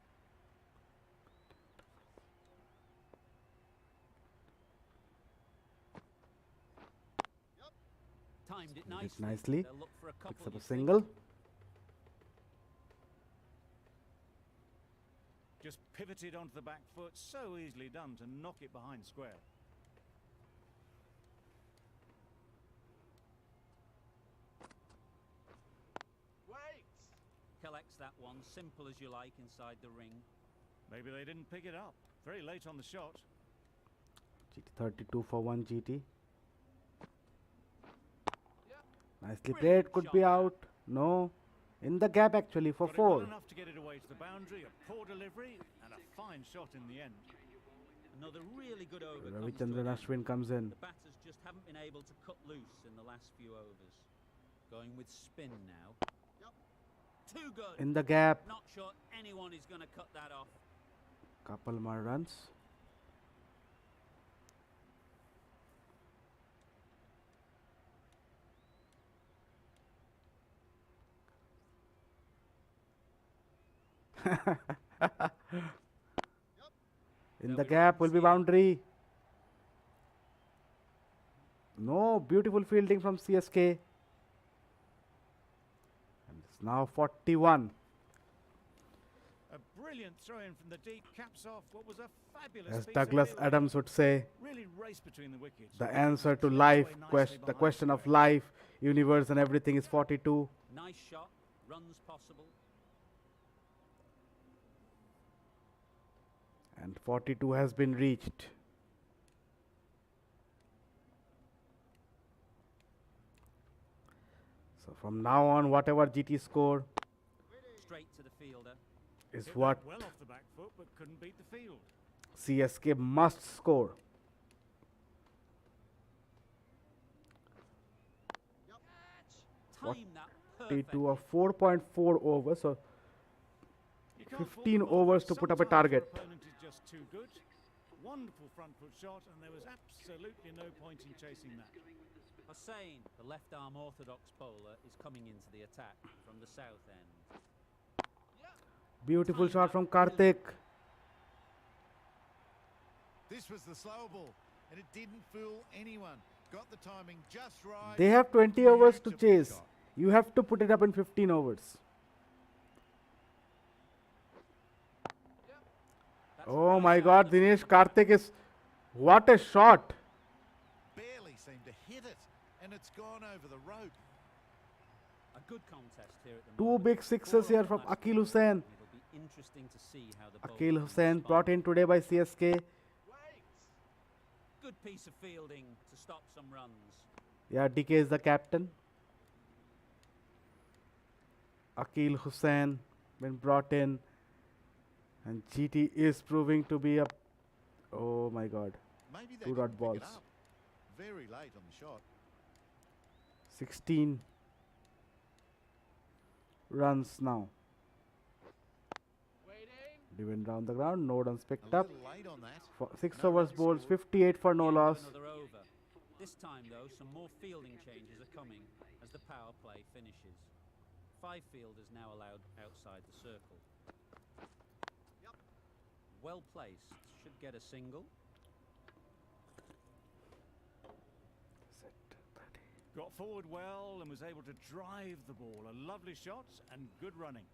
Timed it Did it nicely. nicely. They'll look for a couple, Picks up you a think. single. Just pivoted onto the back foot, so easily done to knock it behind square. Collects that one, simple as you like, inside the ring. Maybe they didn't pick it up. Very late on the shot. GT 32 for 1 GT. Nicely Brilliant played. Could be shot. out. No. In the gap actually for Got it well 4. enough to get it away to the boundary, a poor delivery, and a fine shot in the end. Another really good over. comes to Ravichandran an end. Ashwin comes in. The batters just haven't been able to cut loose in the last few overs. Going with spin now. Too good. In the gap. Not sure anyone is going to cut that off. Couple more runs. In the gap will be boundary. No, beautiful fielding from CSK. And it's now 41. A brilliant throw in from the deep, caps off what was a fabulous As piece Douglas of fielding. Adams would say, Really raced between the wickets. the answer to Slipped life, away nicely the behind question of square. life, universe and everything is 42. Nice shot. Runs possible. And 42 has been reached. So from now on, whatever GT score Straight to the fielder. is Hit what that well off the back foot, but couldn't beat the field. CSK must score. Time that 42 perfectly. or 4.4 overs, so You can't fault 15 the bowler. overs to put up a Sometimes your target. opponent is just too good. Wonderful front foot shot, and there was absolutely no point in chasing that. Hussain, the left arm orthodox bowler, is coming into the attack from the south end. Beautiful Timed shot up from brilliant. Karthik. This was the slower ball, and it didn't fool anyone. Got the timing just right. They have 20 overs to Beautiful chase. shot. You have to put it up in 15 overs. That's a Oh nice my shot god, on the Dinesh free. Karthik is. What a shot! Barely seemed to hit it, and it's gone over the rope. A good contest here at the Two moment. big sixes Four here on the from last Akil ball. Hussain. It'll be interesting to see how the Akil bowlers Hussain respond. brought in today by CSK. Good piece of fielding to stop some runs. Yeah, DK is the captain. Akil Hussain been brought in. And GT is proving to be a. Oh my god. Maybe they Two didn't dot pick balls. it up. Very late on the shot. 16 runs now. Driven down the ground, no runs A picked up. little late on that. For 6 No overs runs bowls, scored. 58 for no The end of loss. Another over. This time, though, some more fielding changes are coming as the power play finishes. 5 fielders now allowed outside the circle. Well placed. Should get a single. Got forward well and was able to drive the ball. A lovely shot and good running.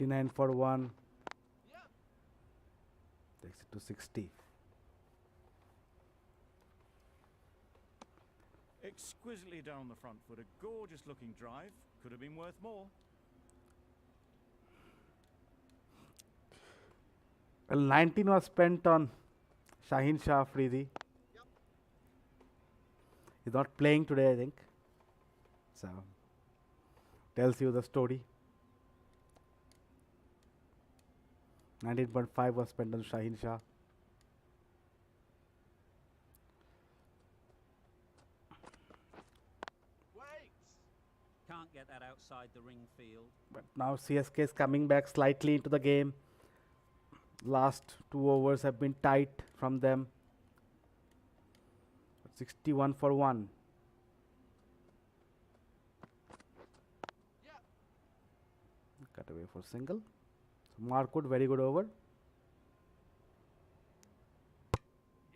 $59 for 1. Takes it to 60. Exquisitely down the front foot. A gorgeous looking drive. Could have been worth more. Well, 19 was spent on Shaheen Shah Afridi. He's not playing today, I think. So, tells you the story. 19.5 was spent on Shaheen Shah. Can't get that outside the ring field. But now CSK is coming back slightly into the game. Last 2 overs have been tight from them. 61 for 1. Cut away for single. So Markwood, very good over.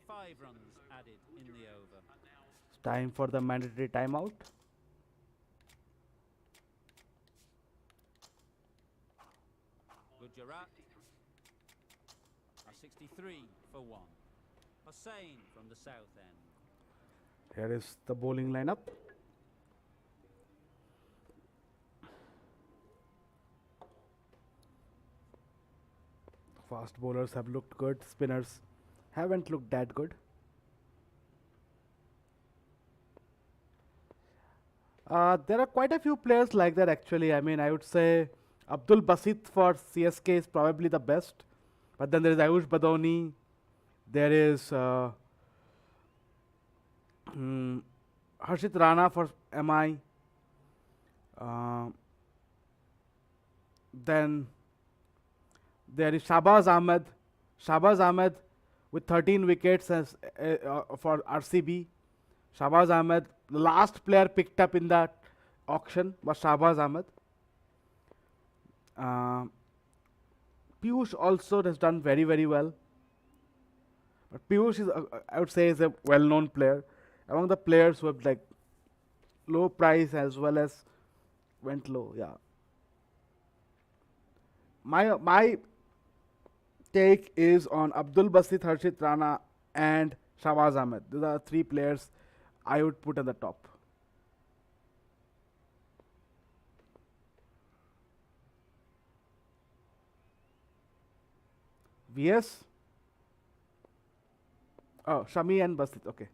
5 runs added in the over. It's time for the mandatory timeout. Gujarat are 63 for 1. Hussain from the south end. Here is the bowling lineup. Fast bowlers have looked good. Spinners haven't looked that good. There are quite a few players like that actually. I mean, I would say Abdul Basit for CSK is probably the best. But then there is Ayush Badoni. There is Harshit Rana for MI. Then there is Shahbaz Ahmed. Shahbaz Ahmed with 13 wickets as, for RCB. Shahbaz Ahmed, the last player picked up in that auction was Shahbaz Ahmed. Piyush also has done very, very well. But Piyush is, I would say, is a well-known player. Among the players who have like low price as well as went low, yeah. My take is on Abdul Basit, Harshit Rana, and Shahbaz Ahmed. These are 3 players I would put at the top. VS. Oh, Shami and Basit. Okay.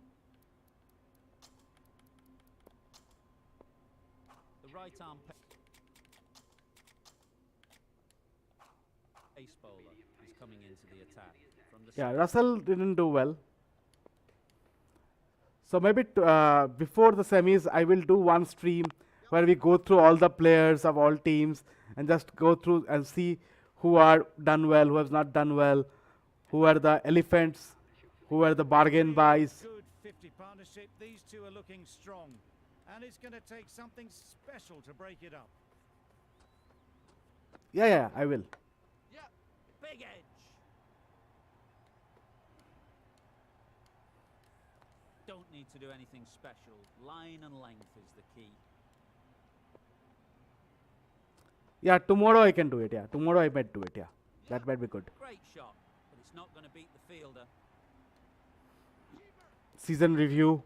The right arm pace bowler is coming into the attack. From the Yeah, south. Russell didn't do well. So maybe before the semis, I will do one stream where we go through all the players of all teams and just go through and see who are done well, who has not done well, who are the elephants, who are the bargain buys. Good 50 partnership. These two are looking strong. And it's going to take something special to break it up. Yeah, I will. Big edge. Don't need to do anything special. Line and length is the key. Yeah, tomorrow I can do it. Yeah, tomorrow I might do it. Yeah, that might be good. Great shot, but it's not going to beat the fielder. Season review,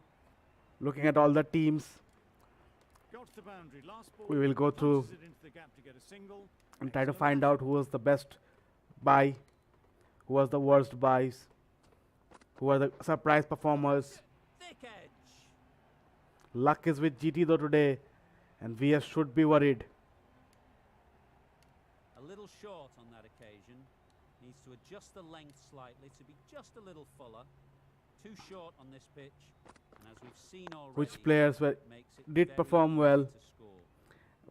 looking at all the teams. Got to the boundary. Last ball. We will go through punches it into the gap to get a single. and try to Excellent find action. out who was the best buy, who was the worst buys, who were the surprise performers. Thick edge. Luck is with GT though today, and VS should be worried. A little short on that occasion. Needs to adjust the length slightly to be just a little fuller. Too short on this pitch. And as we've seen already, Which players it makes it did very perform easy well, to score.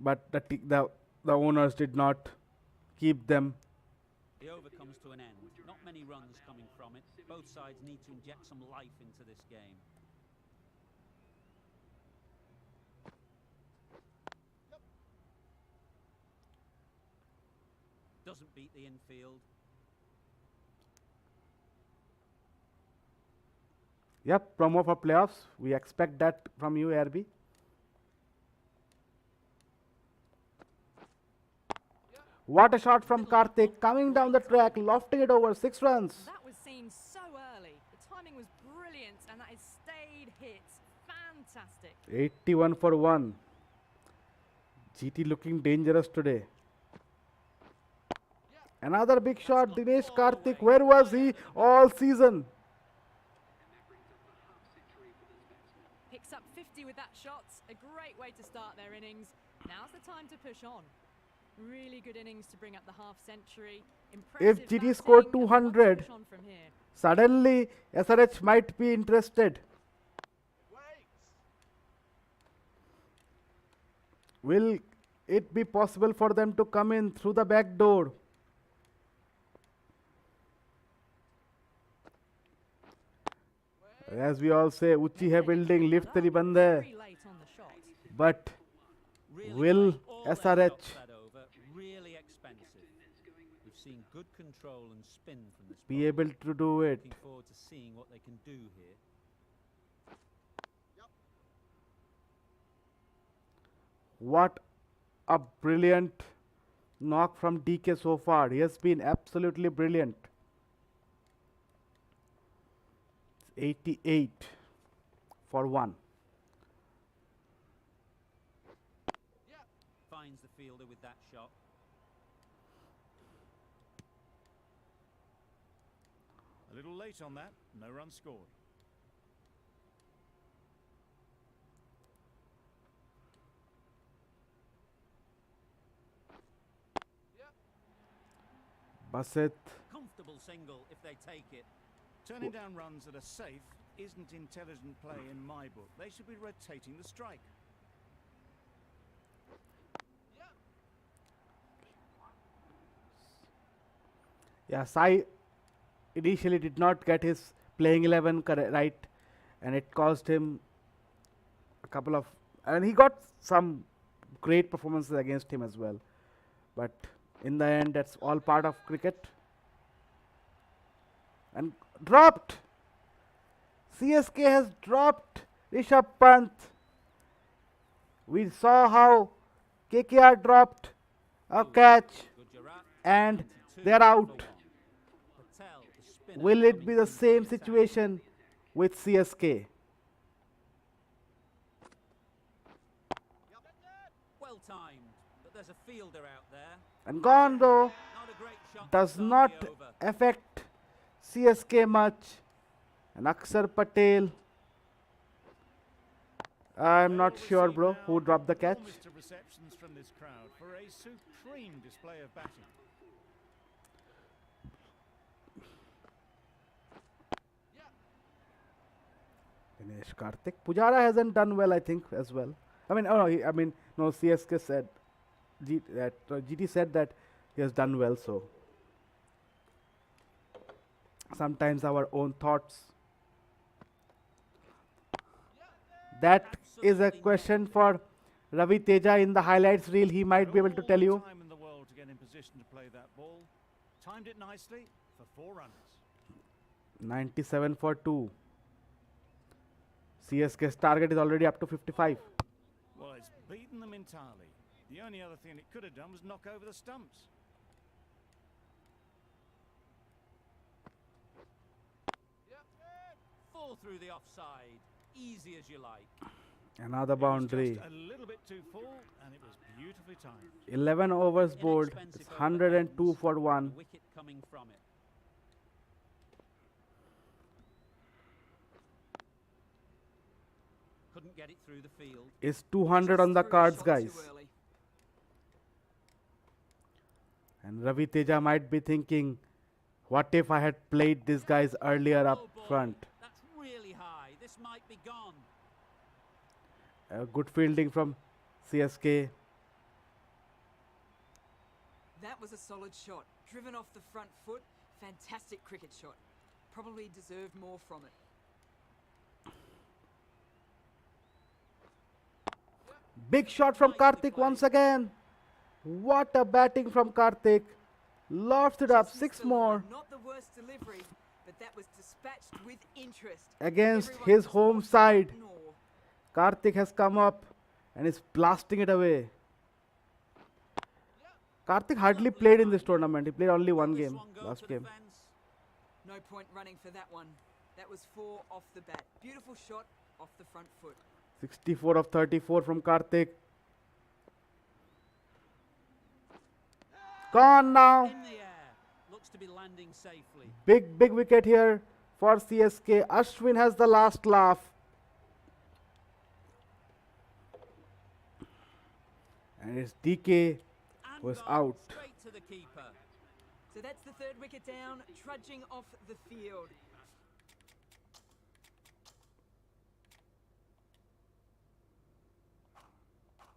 but the owners did not keep them. The over comes to an end. Not many runs coming from it. Both sides need to inject some life into this game. Doesn't beat the infield. Yep, promo for playoffs. We expect that from you, RB. What a shot from Karthik, coming down the track, lofting it over 6 runs. That was seen so early. The timing was brilliant, and that has stayed hit. Fantastic. 81 for 1. GT looking dangerous today. Another big shot, Dinesh Karthik. Where was he all season? Picks up 50 with that shot. A great way to start their innings. Now's the time to push on. Really good innings to bring up the half century. Impressive GT batting, scored and wants to 200, push on from here. Suddenly, SRH might be interested. Will it be possible for them to come in through the back door? As we all say, Uchi hai building, lift teri band hai. Very late on the shot. But Really will playing all their SRH shots that over. Really expensive. We've seen good control and spin from this be bowler. able to do it? Looking forward to seeing what they can do here. What a brilliant knock from DK so far. He has been absolutely brilliant. 88 for 1. Finds the fielder with that shot. A little late on that. No run scored. Basit, Comfortable single if they take it. Turning down runs that are safe isn't intelligent play in my book. They should be rotating the strike. yeah, Sai initially did not get his playing 11 right, and it caused him a couple of, and he got some great performances against him as well. But in the end, that's all part of cricket. And dropped. CSK has dropped Rishabh Pant. We saw how KKR dropped a catch Gujarat and 22 they're for out. 1. Patel, the spinner, Will it coming be the through same attack. situation with CSK? Well timed, but there's a fielder out there. And gone though. Not a great shot. Does to start not the over. affect CSK much. And Akshar Patel, I'm not They'll sure, receive bro, now who dropped the catch. warmest of receptions from this crowd for a supreme display of batting. Dinesh Karthik. Pujara hasn't done well, I think, as well. I mean, no, CSK said, GT said that he has done well, so. Sometimes our own thoughts. That is a Absolutely question nailed it. for Ravi Teja in the highlights reel. He might Had be able to all tell the you. time in the world to get in position to play that ball. Timed it nicely for 4 runners. 97 for 2. CSK's target is already up to 55. Well, it's beaten them entirely. The only other thing it could have done was knock over the stumps. Fall through the offside. Easy as you like. Another It was boundary. just a little bit too full, and it was beautifully timed. 11 overs bowled. Inexpensive It's over 102 ends, for and 1. a wicket coming from it. Couldn't get it through the field. Is 200 on the Just threw a cards, shot guys. too early. And Ravi Teja might be thinking, what if I had played these guys earlier up Oh boy, front? that's really high. This might be gone. Good fielding from CSK. That was a solid shot. Driven off the front foot. Fantastic cricket shot. Probably deserved more from it. Big shot from Nicely Karthik played. once again. What a batting from Karthik. Lofts it up. Just 6 missed the more. line. Not the worst delivery, but that was dispatched with interest. Against Everyone his was home watching side. in awe. Karthik has come up and is blasting it away. Karthik hardly played in this tournament. He played only one Will this game, one go last to the game. fence? No point running for that one. That was 4 off the bat. Beautiful shot off the front foot. 64 of 34 from Karthik. Gone now. In the air. Looks to be landing safely. Big wicket here for CSK. Ashwin has the last laugh. And it's DK And was gone out. straight to the keeper. So that's the 3rd wicket down, trudging off the field.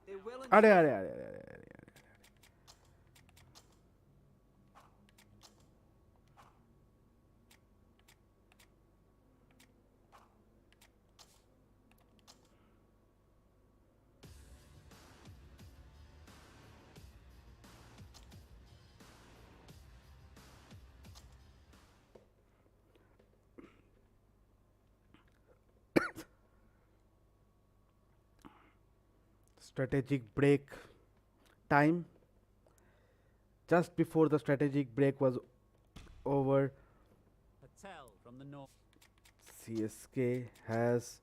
They're well and Are, truly- are. Strategic break time. Just before the strategic break was over, Patel from the north. CSK has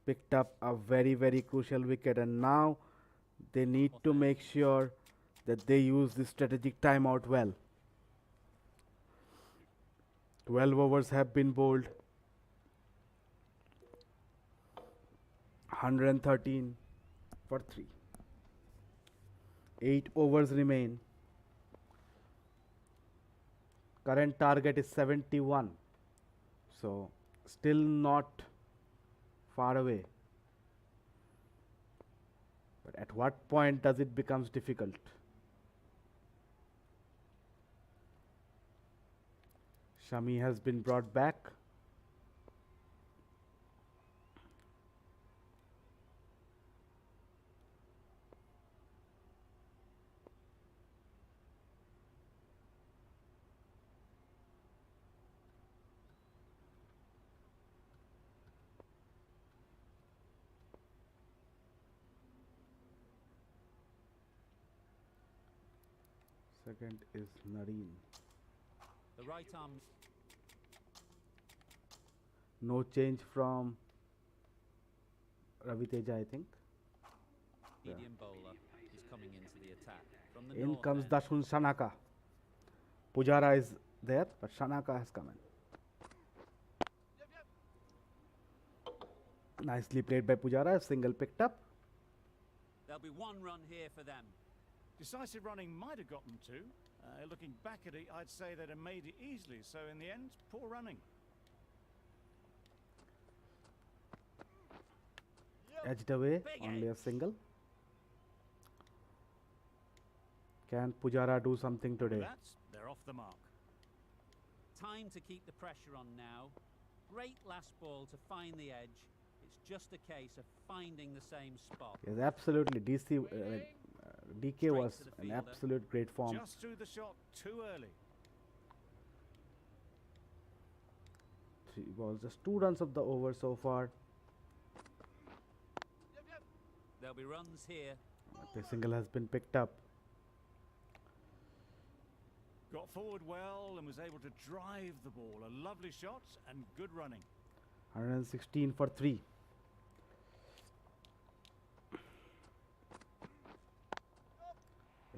picked up a very crucial wicket, and now they need to make sure that they use this strategic timeout well. 12 overs have been bowled. 113 for 3. 8 overs remain. Current target is 71. So still not far away. But at what point does it becomes difficult? Shami has been brought back. Second is Nareen. The right arm. No change from Ravi Teja, I think. Yeah. Medium bowler is coming into the attack. From the In north comes end. Dashun Shanaka. Pujara is there, but Shanaka has come in. Nicely played by Pujara. Single picked up. There'll be 1 run here for them. Decisive running might have got them 2. Looking back at it, I'd say they'd have made it easily. So in the end, poor running. Edged away. Big Only a edge. single. Can Pujara do something today? They're off the mark. Time to keep the pressure on now. Great last ball to find the edge. It's just a case of finding the same spot. Yes, absolutely. DK was to the an fielder. absolute great form. Just threw the shot too early. 3 balls, just 2 runs of the over so far. There'll be runs here. The single has been picked up. Got forward well and was able to drive the ball. A lovely shot and good running. 116 for 3.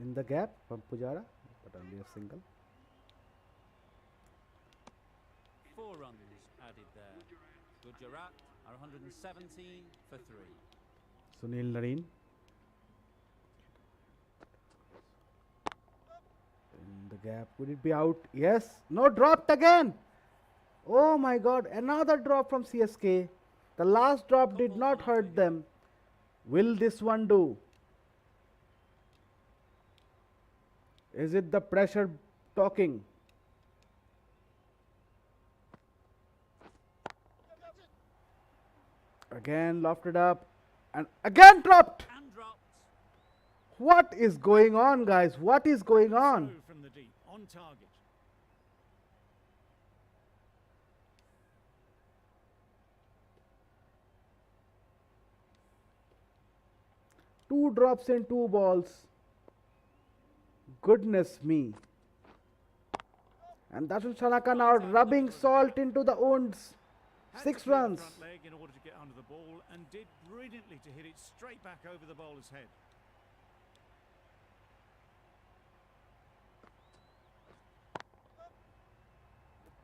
In the gap from Pujara, but only a single. 4 runs added there. Gujarat are 117 for 3. Sunil Nareen. In the gap, would it be out? Yes. No, dropped again. Oh my God, another drop from CSK. The last drop did not hurt them. Will this one do? Is it the pressure talking? Again lofted up and again dropped. And dropped. What is going on, guys? What is going on? Through from the deep, on target. Two drops and 2 balls. Goodness me. And Dashul Shanaka now rubbing salt into the wounds. Had 6 to clear the runs. front leg in order to get under the ball and did brilliantly to hit it straight back over the bowler's head.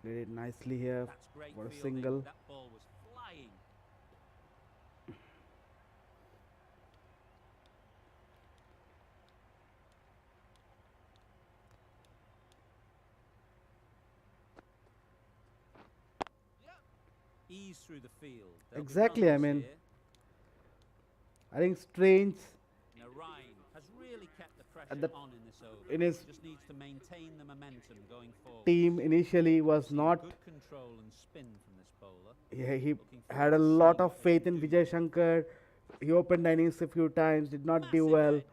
Did it nicely here That's great for a fielding. single. That ball was flying. Ease through the field. There'll be Exactly, I runs mean, here. I think Strange Now Ryan has really kept the pressure the- on in this over. in his Just needs to maintain the momentum going forward. team initially was Seen not. good control and spin from this bowler. He Looking had a forward to lot seeing of what he faith can in do. Vijay Shankar. He opened the innings a few times, did not do Massive well. edge.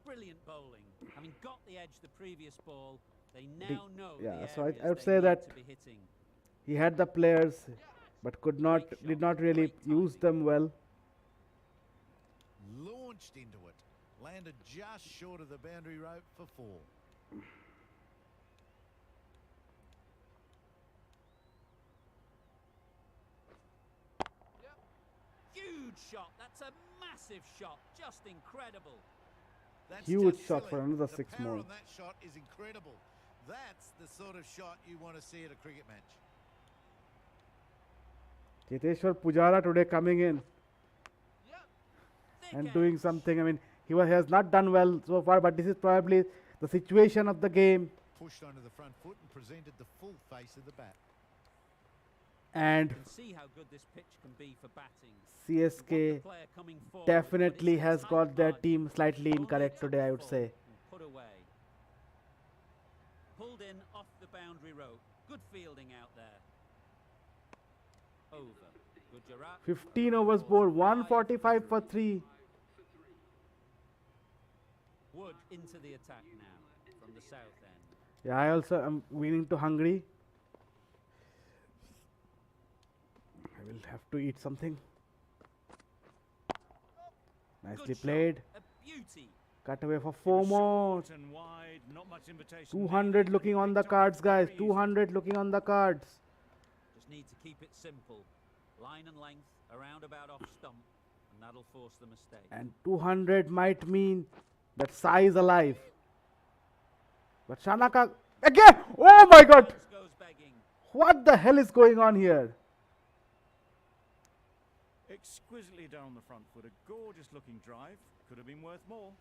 Brilliant bowling. Having got the edge the previous ball, they now know yeah, the so I areas would they say need that to be hitting. He had the players, but did not really Great use timing. them well. Launched into it. Landed just short of the boundary rope for 4. Huge shot. That's a massive shot. Just incredible. That's Huge just shot silly. for another The 6 power more. on that shot is incredible. That's the sort of shot you want to see at a cricket match. Cheteshwar Pujara today coming in Thick and edge. doing something. I mean, he has not done well so far, but this is probably the situation of the game. Pushed onto the front foot and presented the full face of the bat. And You can see how good this pitch can be for batting. CSK You want the player coming forward, but definitely it's a has tight got their margin. team slightly Only incorrect took today, I the would ball say. and put away. Pulled in off the boundary rope. Good fielding out there. Over. Gujarat. 15 overs bowled, 145 for 3. Wood into the attack now from the south end. Yeah, I also am winning to hungry. I will have to eat something. Nicely Good shot. played. A beauty. Cut away for 4 more. Short and wide, not much invitation 200 needed, looking but on the picked up cards, guys. very easily. 200 looking on the cards. Just need to keep it simple. Line and length, around about off stump, and that'll force the mistake. And 200 might mean that Sai is alive. But Shanaka again! Oh my God! Goes begging. What the hell is going on here? Exquisitely done on the front foot. A gorgeous looking drive. Could have been worth more.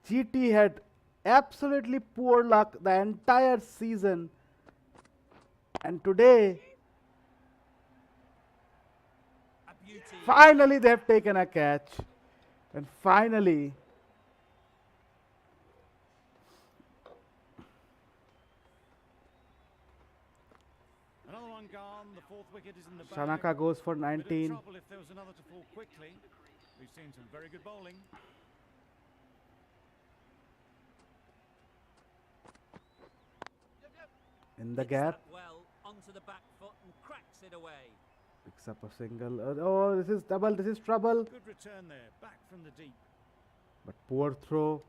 GT had absolutely poor luck the entire season. And today, A beauty. finally they have taken a catch. And finally, one gone. The fourth wicket is in the bag. Shanaka goes for Bit of 19. trouble if there was another to fall quickly. We've seen some very good bowling. In the Hits gap. that well onto the back foot and cracks it away. Picks up a single. Oh, this is double. This is trouble. Good return there, back from the deep. But poor throw.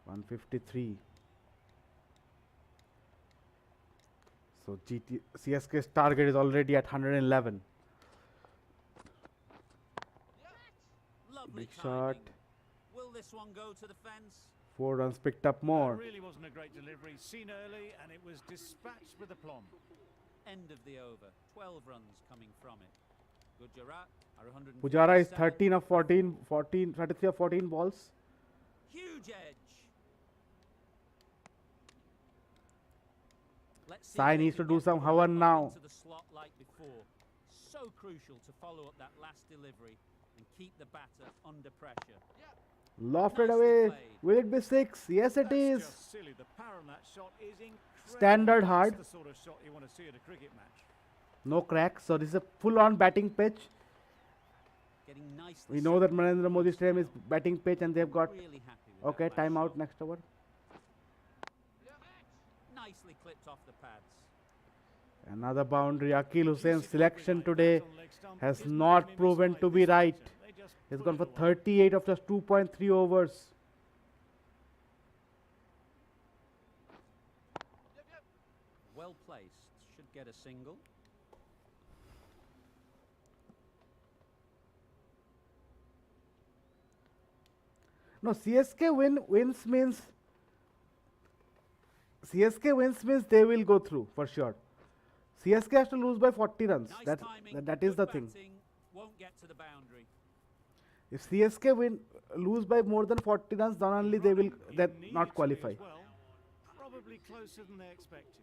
153. So CSK's target is already at 111. Lovely Big shot. timing. Will this one go to the fence? 4 runs picked up more. That really wasn't a great delivery. Seen early, and it was dispatched with aplomb. End of the over. 12 runs coming from it. Gujarat are 100. Pujara is 13 of 14, 33 of 14 balls. Huge edge. Let's see Sai if they needs can to do get some the Hawan ball now. into the slot like before. So crucial to follow up that last delivery and keep the batter under pressure. Lofted Nicely away. played. Will it be 6? Yes, it That's is. just silly. The power on that shot is incredible. Standard hard. That's the sort of shot you want to see at a cricket match. No cracks. So this is a full-on batting pitch. Getting nicely We know that set. Narendra Modi Stadium is batting pitch, and they've got. Really happy with Okay, that last time out shot. next over. Nicely clipped off the pads. Another boundary. Akil Hussein's Beautiful selection like today that on leg stump has isn't not gonna be proven misliked to be this right. season. They just He's put gone it for away. 38 of just 2.3 overs. Well placed. Should get a single. No, CSK wins means they will go through for sure. CSK has to lose by 40 runs. Nice That timing. that is good the thing. batting, won't get to the boundary. If CSK lose by more than 40 runs, then only they will He then needed not to be qualify. as well. Probably closer than they expected.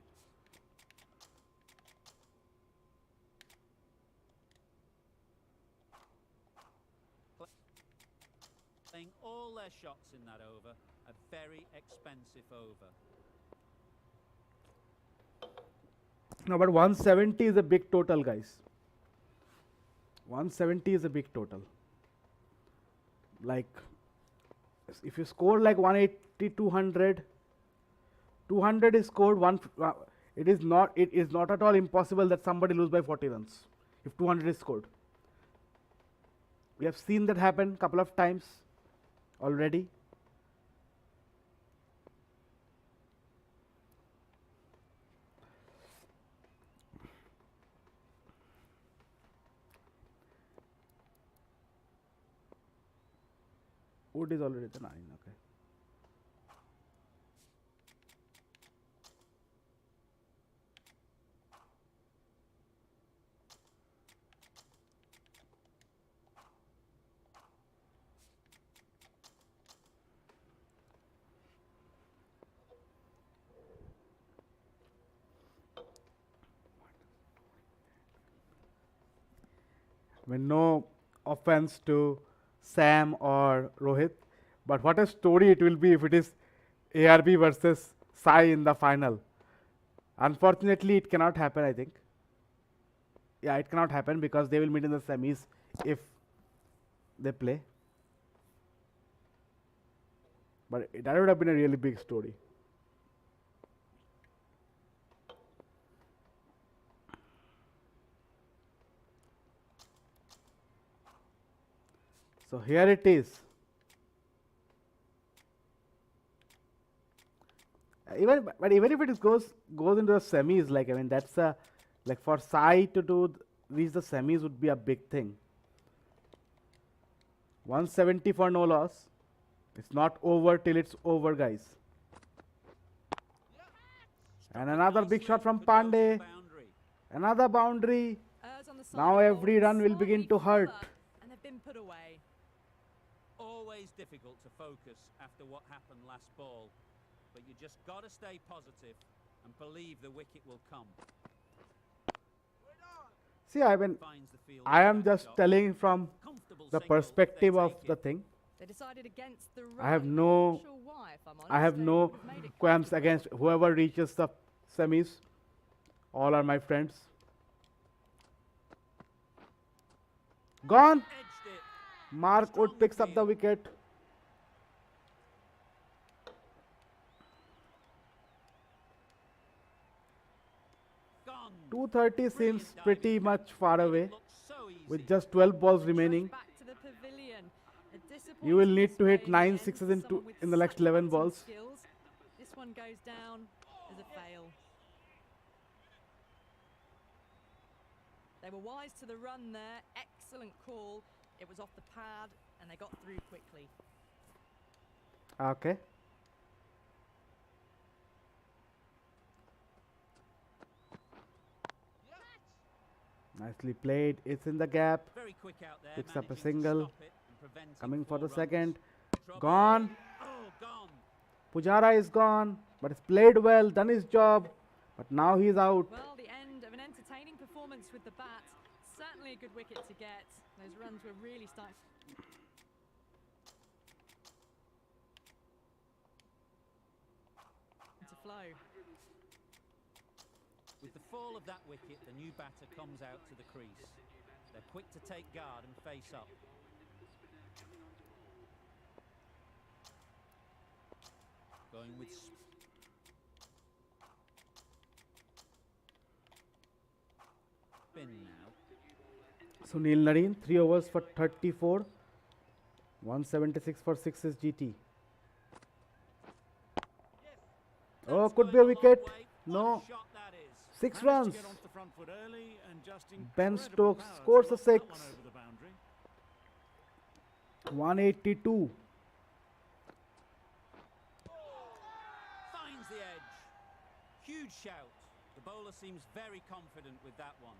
Playing all their shots in that over. A very expensive over. No, but 170 is a big total, guys. 170 is a big total. Like, if you score like 180, 200, 200 is scored. It is not at all impossible that somebody lose by 40 runs if 200 is scored. We have seen that happen couple of times already. Wood is already the 9, okay. I mean, no offense to Sam or Rohit, but what a story it will be if it is ARB versus Sai in the final. Unfortunately, it cannot happen, I think. Yeah, it cannot happen because they will meet in the semis if they play. But that would have been a really big story. So here it is. Even if it goes into the semis, like, I mean, that's a, like, for Sai to reach the semis would be a big thing. 170 for no loss. It's not over till it's over, guys. And another big shot from Could go to the Pandey. boundary. Another boundary. Errs on the side Now of every ball run will begin slightly to hurt. fuller, and they've been put away. Always difficult to focus after what happened last ball, but you just got to stay positive and believe the wicket will come. See, I mean, Finds the field I am with that just shot. telling from Comfortable the single if they perspective of take the it. thing. They decided against the run. I have I'm no- not sure why, if I'm honest. I have They no would have made it qualms comfortable. against whoever reaches the semis All are my friends. Gone. Edged it. Mark Wood Strong picks up the appeal. wicket. Gone. 230 Brilliant seems diving pretty catch. much far Made it away look so easy. with just 12 balls Trudge remaining. back to the pavilion. A You will disappointing need to hit display in the 9 end sixes for in, someone with in the next such 11 batting balls. skills. This one goes down as a fail. They were wise to the run there. Excellent call. It was off the pad and they got through quickly. Okay. Nicely played. It's in the gap. Very quick out there. Picks up a managing to single. stop it and preventing Coming for 4 the runs. second. Trouble. Gone. Oh, gone. Pujara is gone. But it's played well. Done his job. But now he's out. Well, the end of an entertaining performance with the bat. Certainly a good wicket to get. Those runs were really starting to flow. With the fall of that wicket, the new batter comes out to the crease. They're quick to take guard and face up. Going with spin now. Sunil Nareen, 3 overs for 34. 176 for 6 is GT. Oh, That's could be a going long wicket. way. No. What a shot that is. 6 Managed runs. to get onto the front foot early and just Ben incredible Stokes power to scores a lob that 6. one over the boundary. 182. Finds the edge. Huge shout. The bowler seems very confident with that one.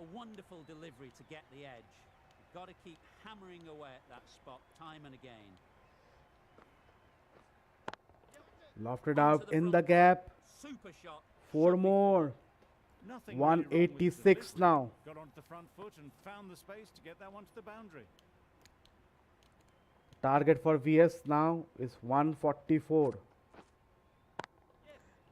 A wonderful delivery to get the edge. You've got to keep hammering away at that spot time and again. Lofted Onto out the in front the foot. gap. Super shot. 4 Should be more. Nothing really wrong with the 186 delivery. now. Got onto the front foot and found the space to get that one to the boundary. Target for VS now is 144.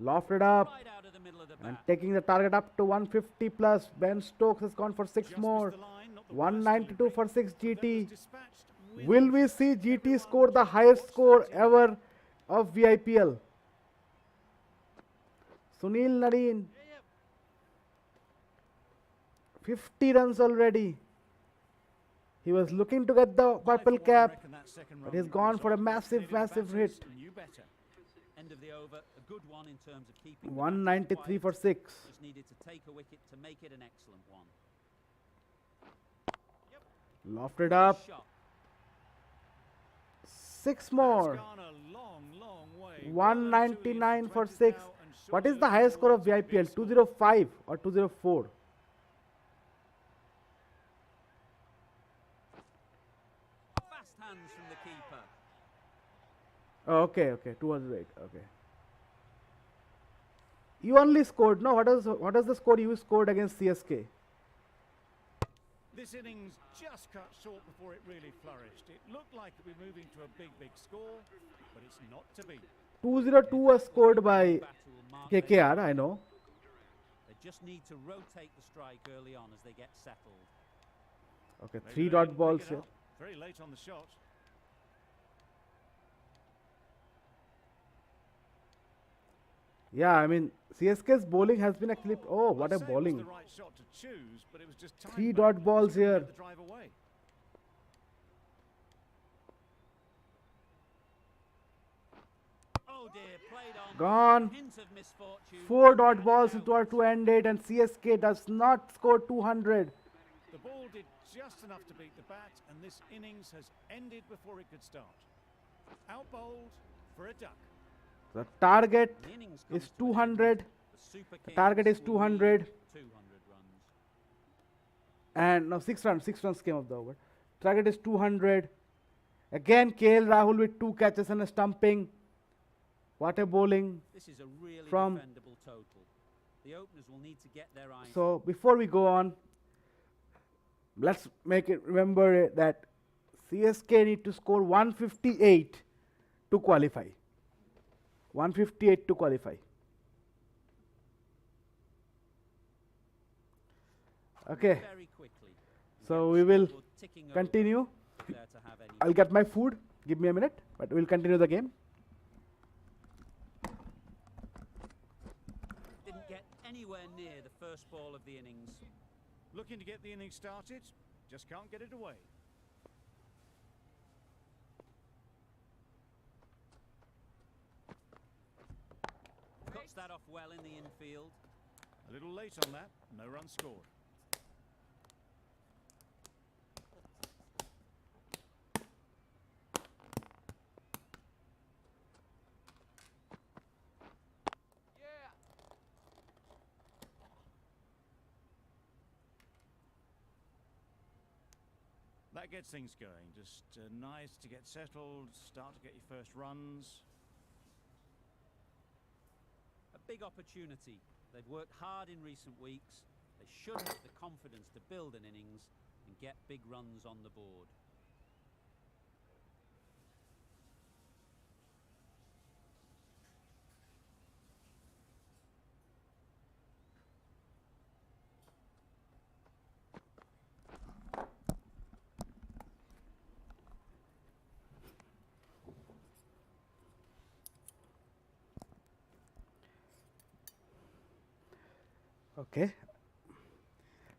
Lofted up right out of the middle of the and bat. taking the target up to 150 plus. Ben Stokes has gone for 6 Just more. missed the line, not the worst 192 delivery, for 6 but that was GT. dispatched with Will we see GT score the highest score ever of vIPL? Sunil Nareen. 50 runs already. He was looking to get the I, for purple one, cap, reckon that second but run he's gone was for a off. massive, Clearly the massive batters hit. knew better. End of the over. A good one in terms of keeping the batters 193 quiet. for 6. Just needed to take a wicket to make it an excellent one. Lofted up. Shot. 6 more. That's gone a long, long way. 199 for 6. now, and What surely is the looking highest score of towards a big VIPL? score. 205 or 204? Fast hands from the keeper. Oh, okay. 208. Okay. You only scored. No, what is the score you scored against CSK? This innings just cut short before it really flourished. It looked like it would be moving to a big, big score, but it's not to be. 202 was scored by Batter will mark their KKR, score. I know. They just need to rotate the strike early on as they get settled. Okay, Maybe 3 they dot didn't balls pick it here. up. Very late on the shot. Yeah, I mean, CSK's bowling has been actually. Oh, what I'd a say bowling. It was the right shot to choose, but it was just timed 3 badly. dot balls Shouldn't have here. let the drive away. Oh dear, played on. Gone. Hint of misfortune. 4 dot And balls out. into our to end it, and CSK does not score 200. The ball did just enough to beat the bat, and this innings has ended before it could start. Out bowled for a duck. The target The innings comes is to an end. 200, The Super the target Kings is will need 200. 200 runs. and now 6 runs. 6 runs came of the over. Target is 200. Again, KL Rahul with 2 catches and a stumping. What a bowling. This is a really From- defendable total. The openers will need to get their eyes. So before we go on, let's make it remember that CSK need to score 158 to qualify. 158 to qualify. Okay, very quickly. and so get the we will scoreboard ticking over continue. if they're to have any I'll get my food. Give me a minute, but we'll continue the game. Didn't get anywhere near the first ball of the innings. Looking to get the innings started, just can't get it away. Cuts that off well in the infield. A little late on that, no run scored. That gets things going. Just nice to get settled, start to get your first runs. A big opportunity. They've worked hard in recent weeks. They should have the confidence to build an innings and get big runs on the board. Okay.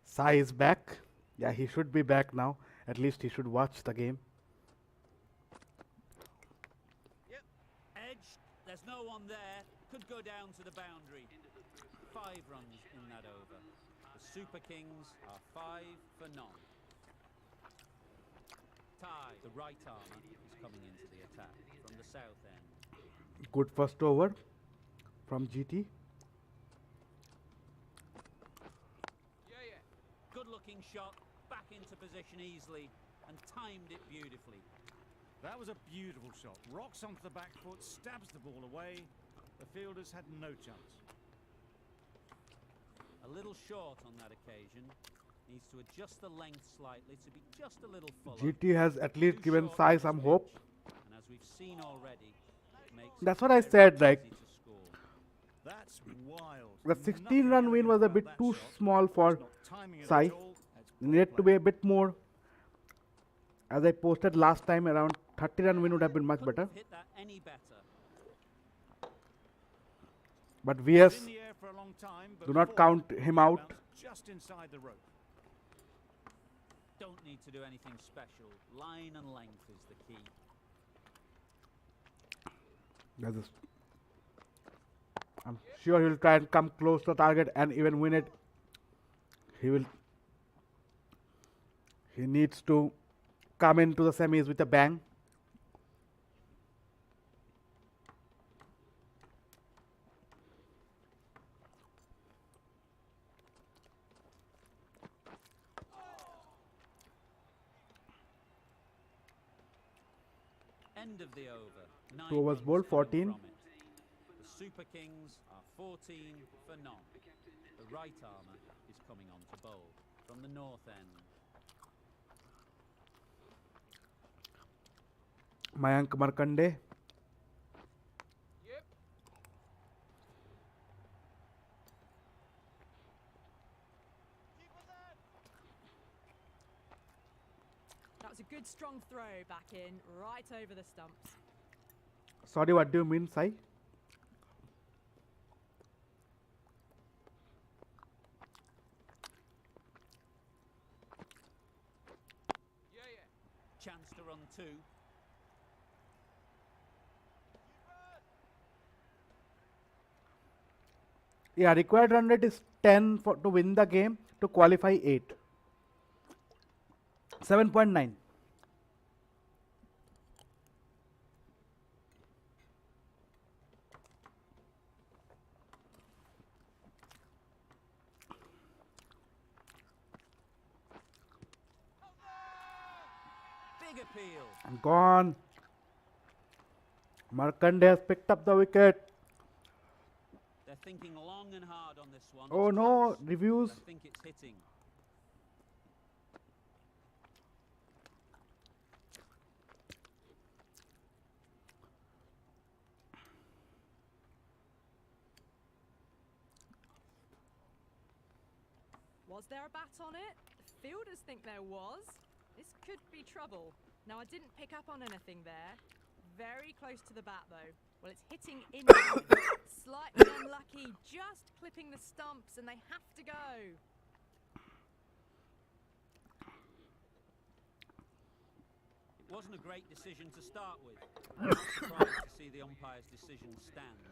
Sai is back. Yeah, he should be back now. At least he should watch the game. Edge, there's no one there. Could go down to the boundary. 5 runs in that over. The Super Kings are 5 for none. Ty, the right armour, is coming into the attack from the south end. Good first over from GT. Good looking shot, back into position easily and timed it beautifully. That was a beautiful shot. Rocks onto the back foot, stabs the ball away. The fielders had no chance. A little short on that occasion. Needs to adjust the length slightly to be just a little fuller. GT has at least Too given short Sai on this some pitch, hope. And as we've seen already, it makes That's it what I very said, like, easy to score. That's wild. The Nothing 16-run win elegant was a about bit that too shot. small for It's not timing it Sai. at all. It's Needed ball to play. be a bit more. As I posted last time, around 30-run win would have been much Couldn't better. have hit that any better. But Was VS in the air for a long time, but do not before count that, him it out. bounced just inside the rope. Don't need to do anything special. Line and length is the key. That is, I'm sure he'll try and come close to the target and even win it. He needs to come into the semis with a bang. End of the over. 9 2 overs runs bowled, coming 14. from it. The Super Kings are 14 for none. The right armour is coming on to bowl from the north end. Mayank Markande. That was a good strong throw back in, right over the stumps. Sorry, what do you mean, Sai? Chance to run 2. Yeah, required run rate is 10 to win the game, to qualify 8. 7.9. Big appeal. And gone. Markande has picked up the wicket. They're thinking long and hard on this one. Oh It's no, close, reviews. but I think it's hitting. Was there a bat on it? The fielders think there was. This could be trouble. Now, I didn't pick up on anything there. Very close to the bat, though. Well, it's hitting in. Slightly unlucky, just clipping the stumps, and they have to go. It wasn't a great decision to start with. I'm surprised to see the umpire's decision stand.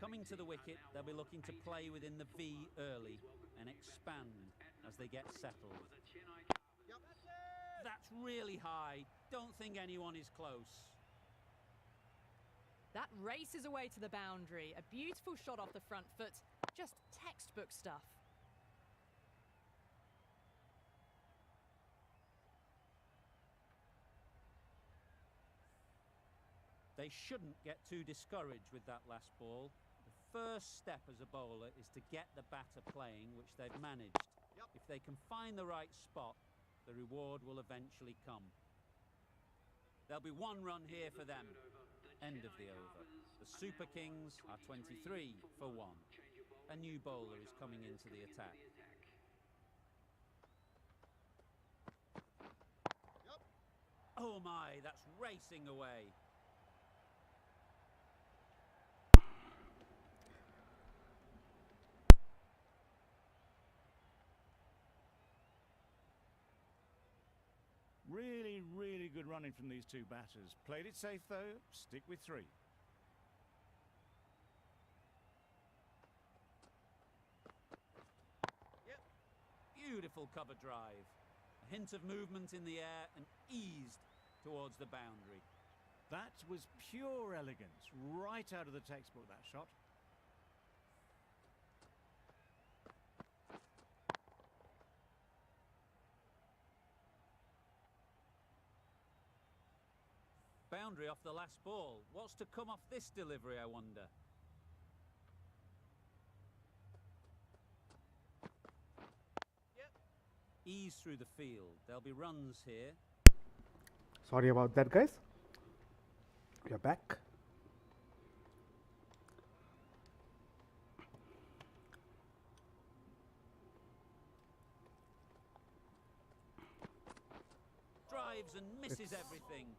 Coming to the wicket, they'll be looking to play within the V early and expand as they get settled. That's really high. Don't think anyone is close. That races away to the boundary. A beautiful shot off the front foot. Just textbook stuff. They shouldn't get too discouraged with that last ball. The first step as a bowler is to get the batter playing, which they've managed. If they can find the right spot, the reward will eventually come. There'll be one run here for them. End of the over. The Super Kings are 23 for 1. A new bowler is coming into the attack. Oh my, that's racing away. Really, really good running from these two batters. Played it safe, though. Stick with 3. Yep. Beautiful cover drive. A hint of movement in the air and eased towards the boundary. That was pure elegance. Right out of the textbook, that shot. Boundary off the last ball. What's to come off this delivery, I wonder? Yep. Ease through the field. There'll be runs here. Sorry about that, guys. We are back. Drives and misses everything.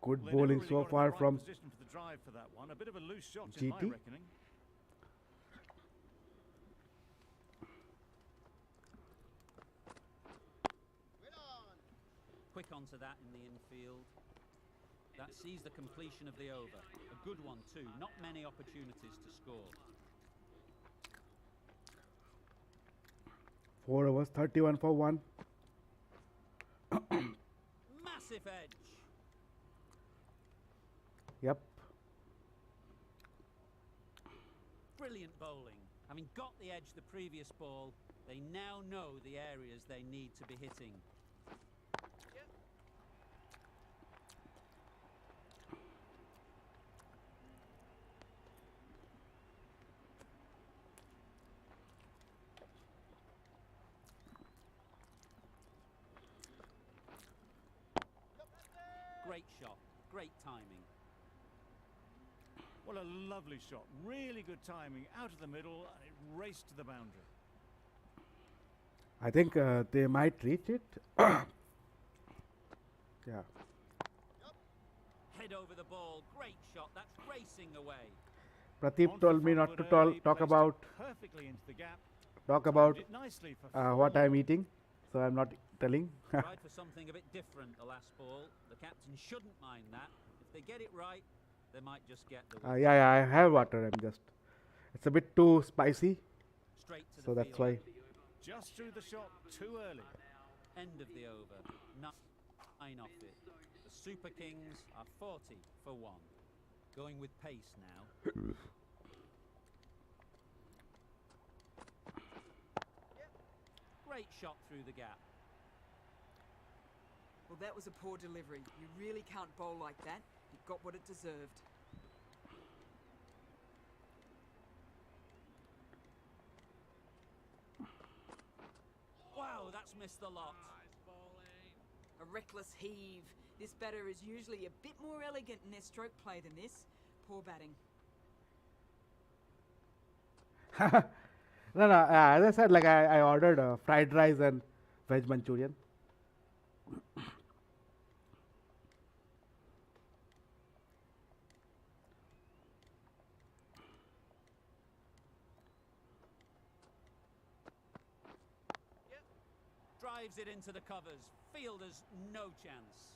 Good Well, they bowling never really so got in the far right from position for the drive for that one. A bit of a loose shot in my GT. reckoning. Quick onto that in the infield. That sees the completion of the over. A good one too. Not many opportunities to score. 4 overs, 31 for 1. Massive edge. Yep. Brilliant bowling. Having got the edge the previous ball, they now know the areas they need to be hitting. Great shot, great timing. What a lovely shot. Really good timing. Out of the middle, and it raced to the boundary. I think they might reach it. Yeah. Head over the ball, great shot, that's racing away. Pradeep On told for me front not foot to early, talk placed about it perfectly into the gap. talk about Timed it nicely for what 4. I'm eating, so I'm not telling. Tried for something a bit different the last ball. The captain shouldn't mind that. If they get it right, they might just get the win. Yeah, I have water. It's a bit too spicy, Straight to so the that's field. why. Just threw the shot too early. End of the over. 9 off it. The Super Kings are 40 for 1. Going with pace now. Great shot through the gap. Well, that was a poor delivery. You really can't bowl like that. It got what it deserved. Wow, that's missed a lot. A reckless heave. This batter is usually a bit more elegant in their stroke play than this. Poor batting. No, no. As I said, like I ordered fried rice and veg Manchurian. Drives it into the covers. Fielder's no chance.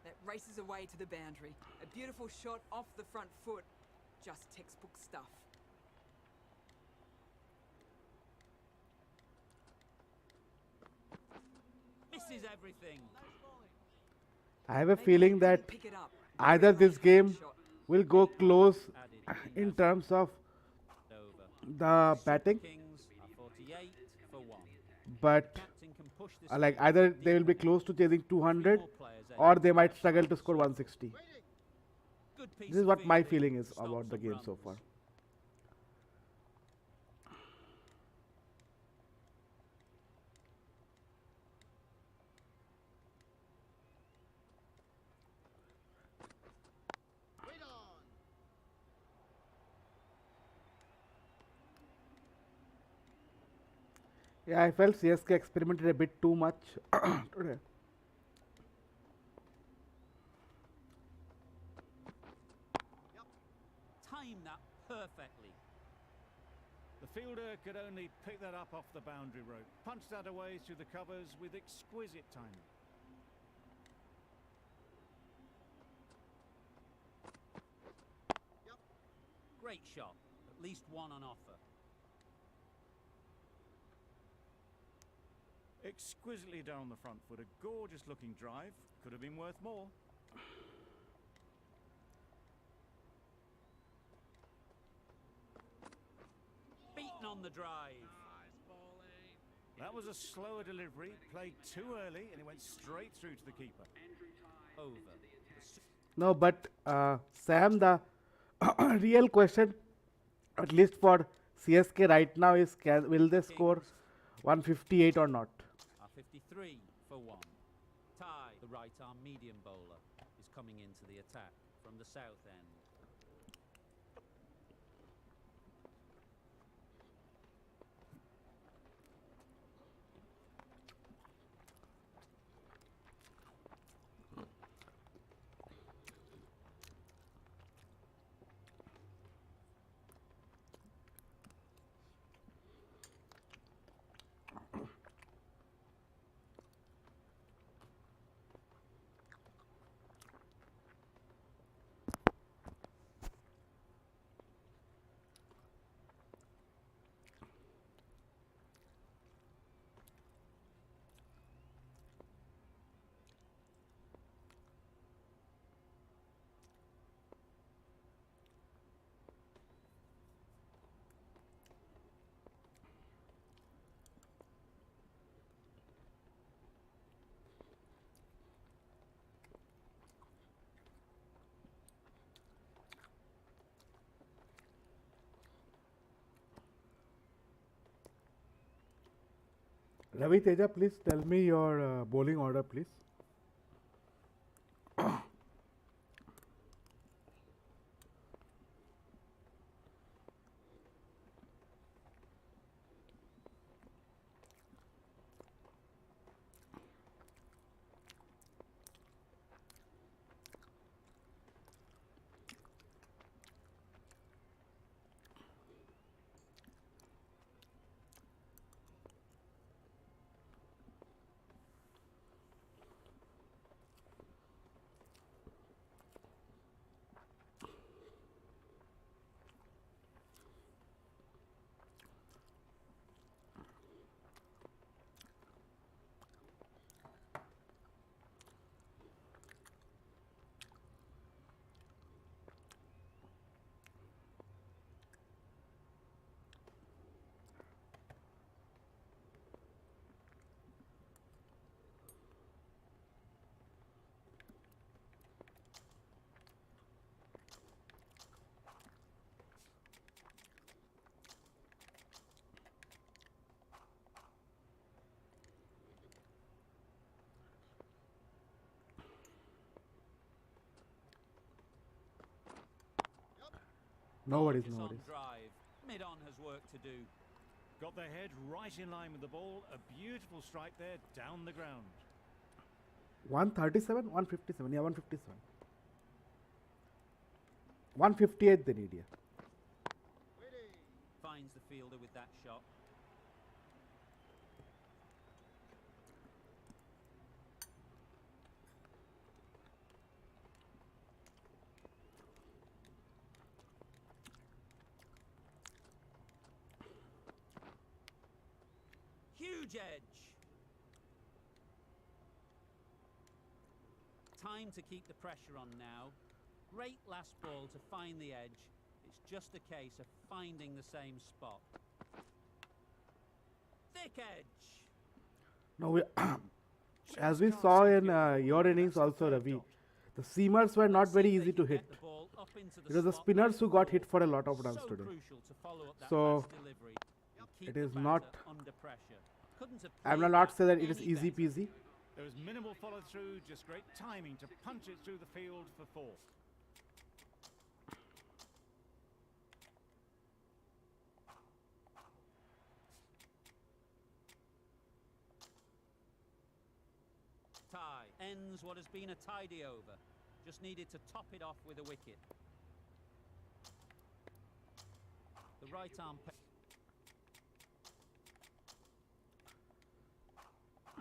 That races away to the boundary. A beautiful shot off the front foot. Just textbook stuff. Misses everything. I have a Maybe he feeling couldn't that pick it up. either Very this late game shot. will go close Added he in has terms of over. the Super batting, Kings are 48 for 1. but Captain can push this like score either they will be deeper. close to chasing Three 200 more players or ahead. they might struggle to score 160. Good piece This is of what my fielding feeling to is stop about the some game so runs. far. Yeah, I felt CSK experimented a bit too much today. Time that perfectly. The fielder could only pick that up off the boundary rope. Punched that away through the covers with exquisite timing. Great shot. At least one on offer. Exquisitely down the front foot. A gorgeous looking drive. Could have been worth more. Beaten on the drive. That was a slower delivery. Played too early and it went straight through to the keeper. Over. No, but Sam, the real question, at least for CSK right now, is will they score Kings 158 or not? are 53 for 1. Tie. The right arm medium bowler is coming into the attack from the south end. Ravi Teja, please tell me your bowling order, please. No worries, Gorgeous no on worries. drive. Mid-on has work to do. Got their head right in line with the ball. A beautiful strike there down the ground. 137, 157. Yeah, 157. 158 they need here. Finds the fielder with that shot. Huge edge. Time to keep the pressure on now. Great last ball to find the edge. It's just a case of finding the same spot. Thick edge. No, we as we saw in your innings also, Ravi, the seamers were not very easy to hit. It was the spinners who got hit for a lot of runs today. So it is not. I'm not say that it is easy peasy. There was minimal follow through, just great timing to punch it through the field for 4. Tie ends what has been a tidy over. Just needed to top it off with a wicket. The right arm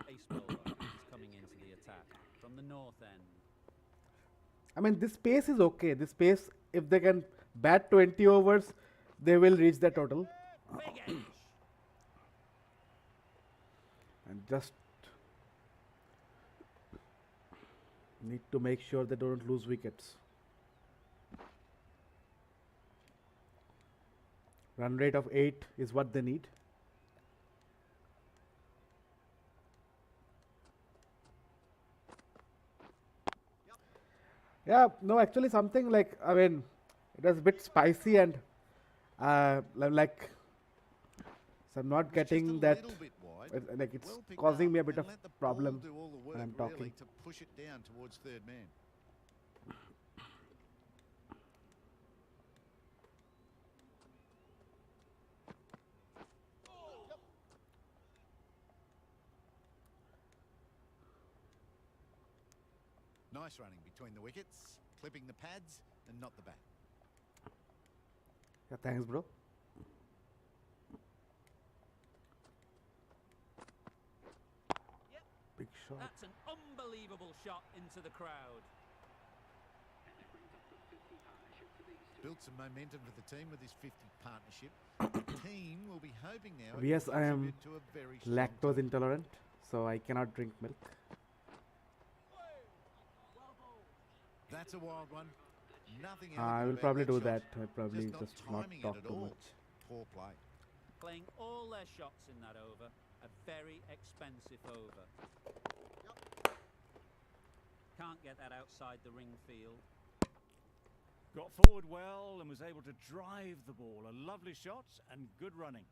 pace bowler is coming into the attack from the north end. I mean, this pace is okay. This pace, if they can bat 20 overs, they will reach the total. Big edge. And just need to make sure they don't lose wickets. Run rate of 8 is what they need. Yeah, no, actually something like, I mean, it was a bit spicy and like, so I'm not getting that, like it's causing me a bit of problem when I'm talking. To push it down towards third man. Nice running between the wickets, clipping the pads and not the bat. Yeah, thanks, bro. Yep. Big shot. That's an unbelievable shot into the crowd. Built some momentum for the team with this 50 partnership. The team will be hoping now. Yes, I am to a very strong lactose team. intolerant, so I cannot drink milk. That's a wild one. Nothing. I will elegant probably about do that that. I'll probably not just not timing it talk at too all. much. Poor play. Playing all their shots in that over. A very expensive over. Can't get that outside the ring field. Got forward well and was able to drive the ball. A lovely shot and good running.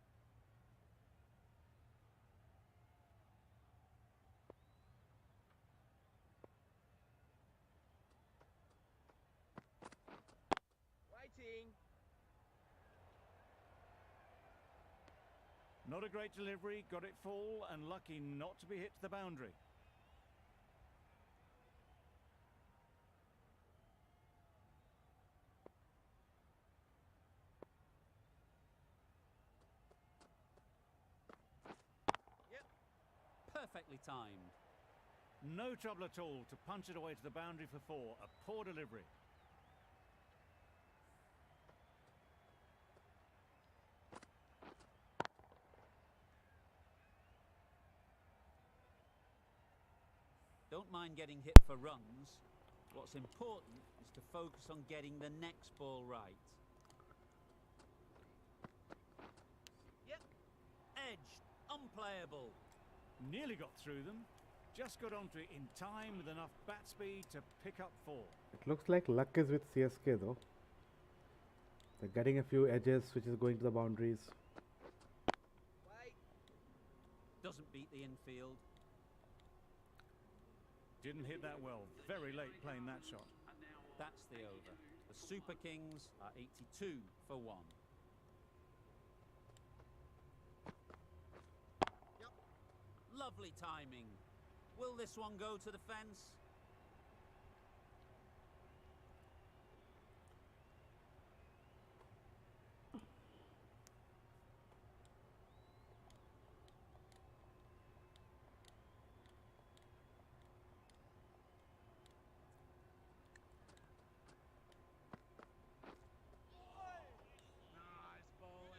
Not a great delivery, got it full and lucky not to be hit to the boundary. Yep. Perfectly timed. No trouble at all to punch it away to the boundary for 4. A poor delivery. Don't mind getting hit for runs. What's important is to focus on getting the next ball right. Yep. Edge. Unplayable. Nearly got through them. Just got onto it in time with enough bat speed to pick up 4. It looks like luck is with CSK though. They're getting a few edges which is going to the boundaries. Doesn't beat the infield. Didn't hit that well. Very late playing that shot. That's the over. The Super Kings are 82 for 1. Lovely timing. Will this one go to the fence?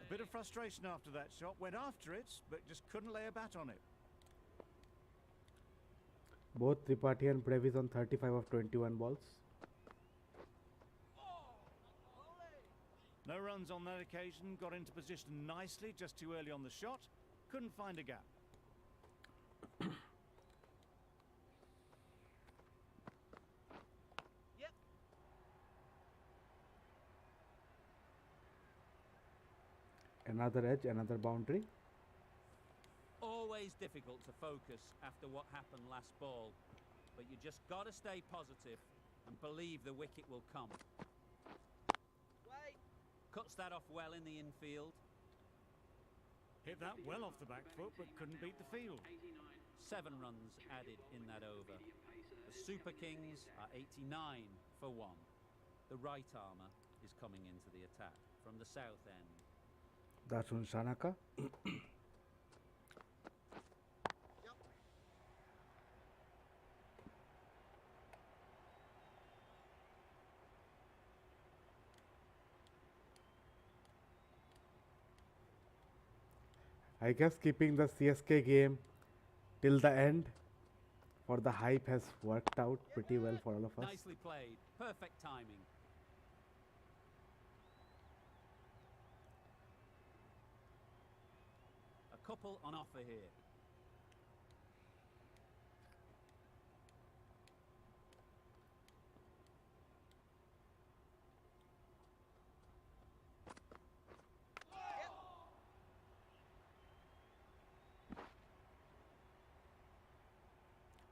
A bit of frustration after that shot. Went after it, but just couldn't lay a bat on it. Both Tripathi and Brevis on 35 of 21 balls. No runs on that occasion. Got into position nicely, just too early on the shot. Couldn't find a gap. Another edge, another boundary. Always difficult to focus after what happened last ball, but you just got to stay positive and believe the wicket will come. Cuts that off well in the infield. Hit that well off the back foot, but couldn't beat the field. 7 runs added in that over. The Super Kings are 89 for 1. The right armour is coming into the attack from the south end. That's on Shanaka. I guess keeping the CSK game till the end for the hype has worked out pretty well for all of us. Nicely played. Perfect timing. A couple on offer here.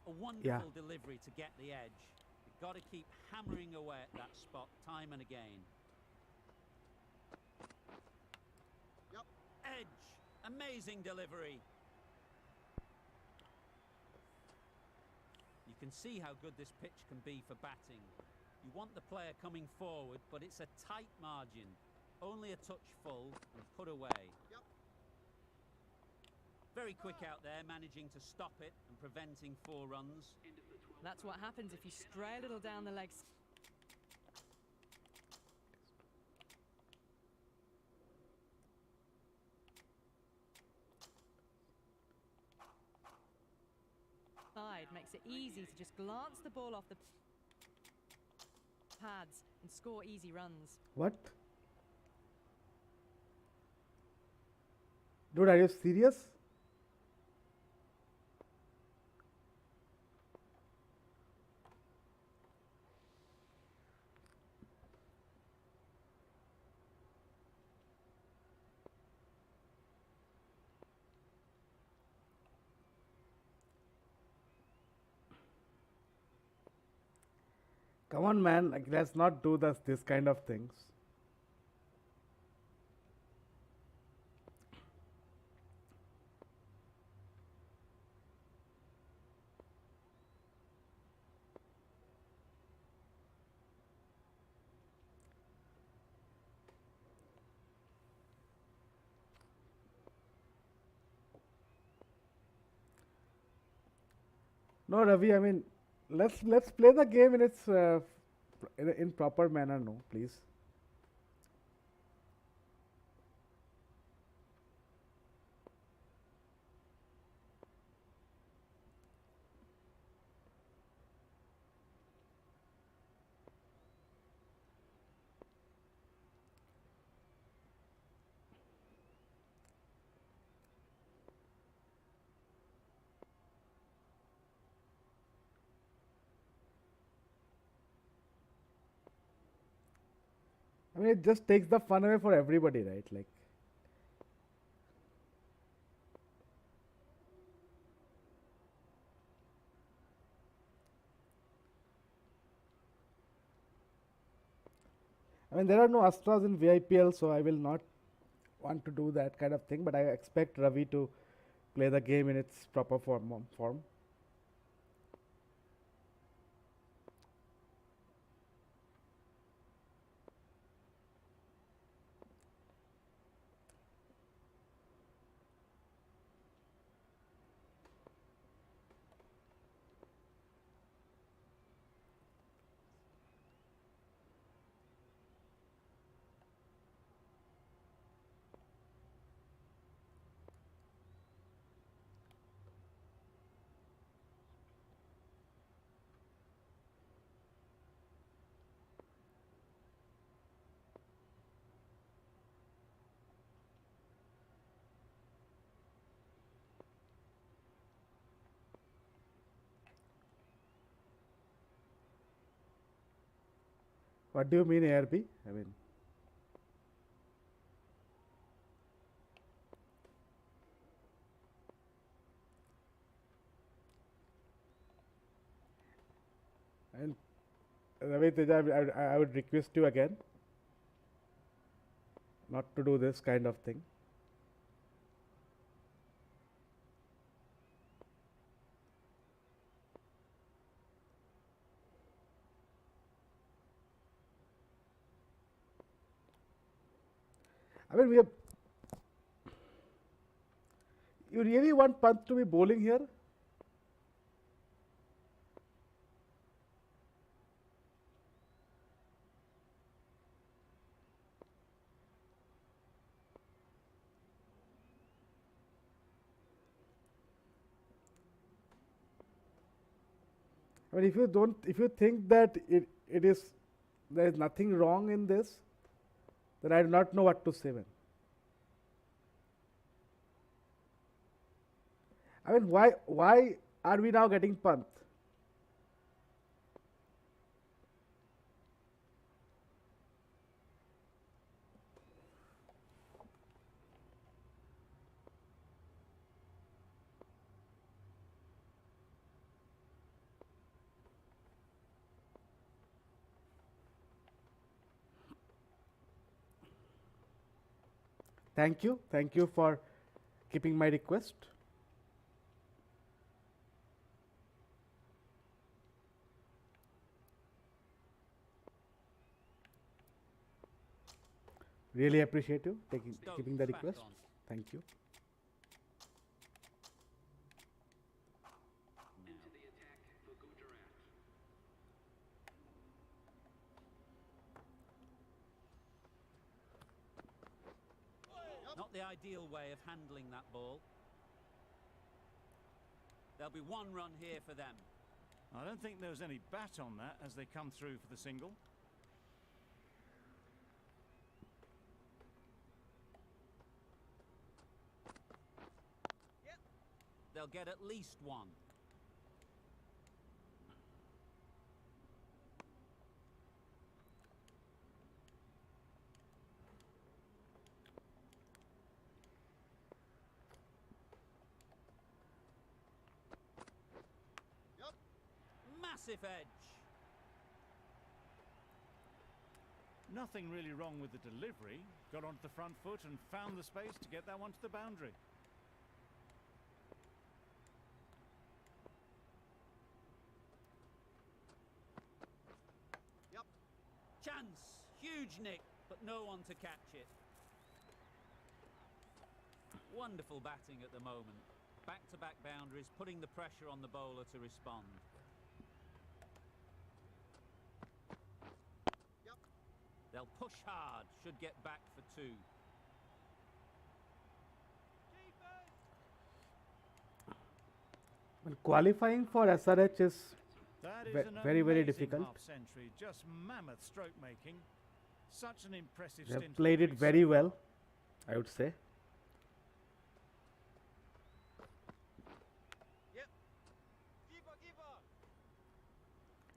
A wonderful delivery to get the edge. You've got to keep hammering away at that spot time and again. Edge. Amazing delivery. You can see how good this pitch can be for batting. You want the player coming forward, but it's a tight margin. Only a touch full and put away. Very quick out there, managing to stop it and preventing 4 runs. That's what happens if you stray a little down the legs. Side makes it easy to just glance the ball off the pads and score easy runs. What? Dude, are you serious? Come on, man. Like, let's not do this kind of things. No, Ravi. I mean, let's play the game in its in proper manner. No, please. I mean, it just takes the fun away for everybody, right? Like, I mean, there are no Astras in vIPL, so I will not want to do that kind of thing. But I expect Ravi to play the game in its proper form. What do you mean ARB? I mean, and Ravi Teja, I would request you again not to do this kind of thing. I mean, you really want Pant to be bowling here? I mean, if you think that there is nothing wrong in this, then I do not know what to say. Man. I mean, why are we now getting Pant? Thank you for keeping my request. Really appreciate you keeping the request. Thank you. Not the ideal way of handling that ball. There'll be one run here for them. I don't think there was any bat on that as they come through for the single. They'll get at least one. Massive edge. Nothing really wrong with the delivery. Got onto the front foot and found the space to get that one to the boundary. Chance. Huge nick, but no one to catch it. Wonderful batting at the moment. Back-to-back boundaries, putting the pressure on the bowler to respond. They'll push hard, should get back for two. Well, qualifying for SRH is That is an very amazing difficult. half century, just mammoth stroke making. Such an impressive They have stint. played it very well, I would say.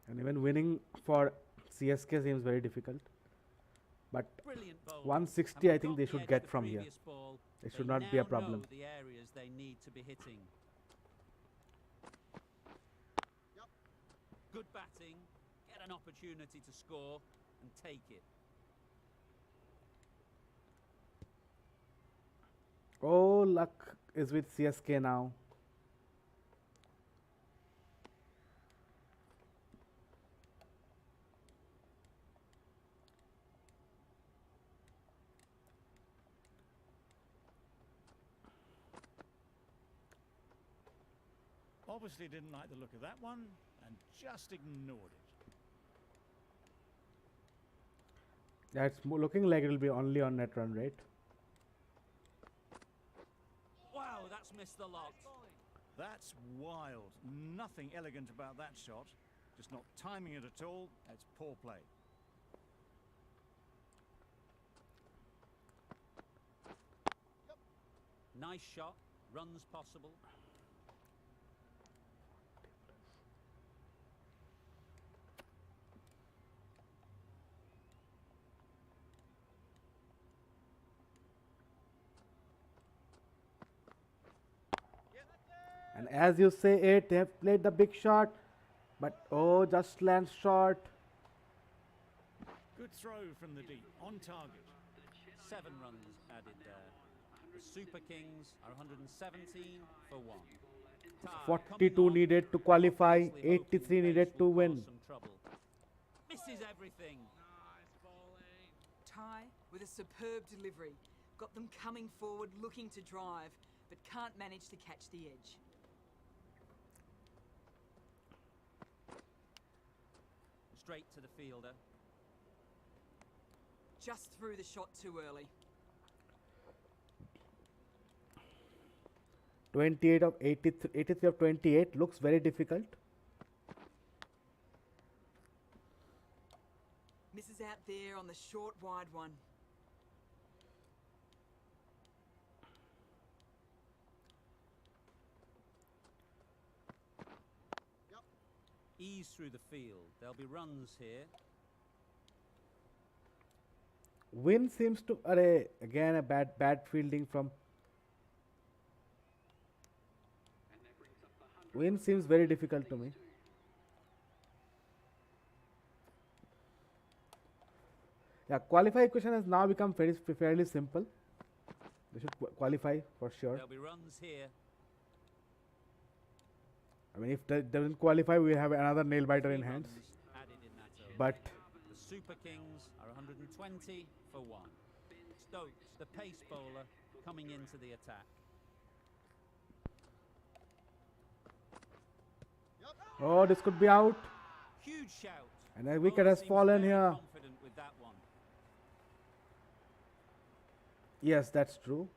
And even winning for CSK seems very difficult. But Brilliant bowling. 160 And I think got they the should edge get the from here. previous ball. It They should not be a now problem. know the areas they need to be hitting. Good batting, get an opportunity to score and take it. Oh, luck is with CSK now. Obviously didn't like the look of that one and just ignored it. Yeah, it's looking like it will be only on net run rate. Wow, that's missed the lot. That's wild. Nothing elegant about that shot. Just not timing it at all. It's poor play. Nice shot. Runs possible. And as you say it, they have played the big shot, but oh, just lands short. Good throw from the deep. On target. 7 runs added there. The Super Kings are 117 for 1. Tie 42 coming on. needed to qualify, Obviously hoping 83 pace needed to will cause win. some trouble. Misses everything. Ty with a superb delivery. Got them coming forward looking to drive, but can't manage to catch the edge. Straight to the fielder. Just threw the shot too early. 28 of 83, 83 of 28 looks very difficult. Misses out there on the short wide one. Ease through the field. There'll be runs here. Win seems to array again a bad fielding from Win seems very difficult to me. Yeah, qualify equation has now become fairly simple. They should qualify for sure. There'll be runs here. I mean, if they doesn't qualify, we have another nail biter in 3 hands. runs added in that over. But The Super Kings are 120 for 1. Stokes, the pace bowler, coming into the attack. oh, this could be out, Huge shout. and a wicket Bowler has seems fallen very here. confident with that one. Yes, that's true.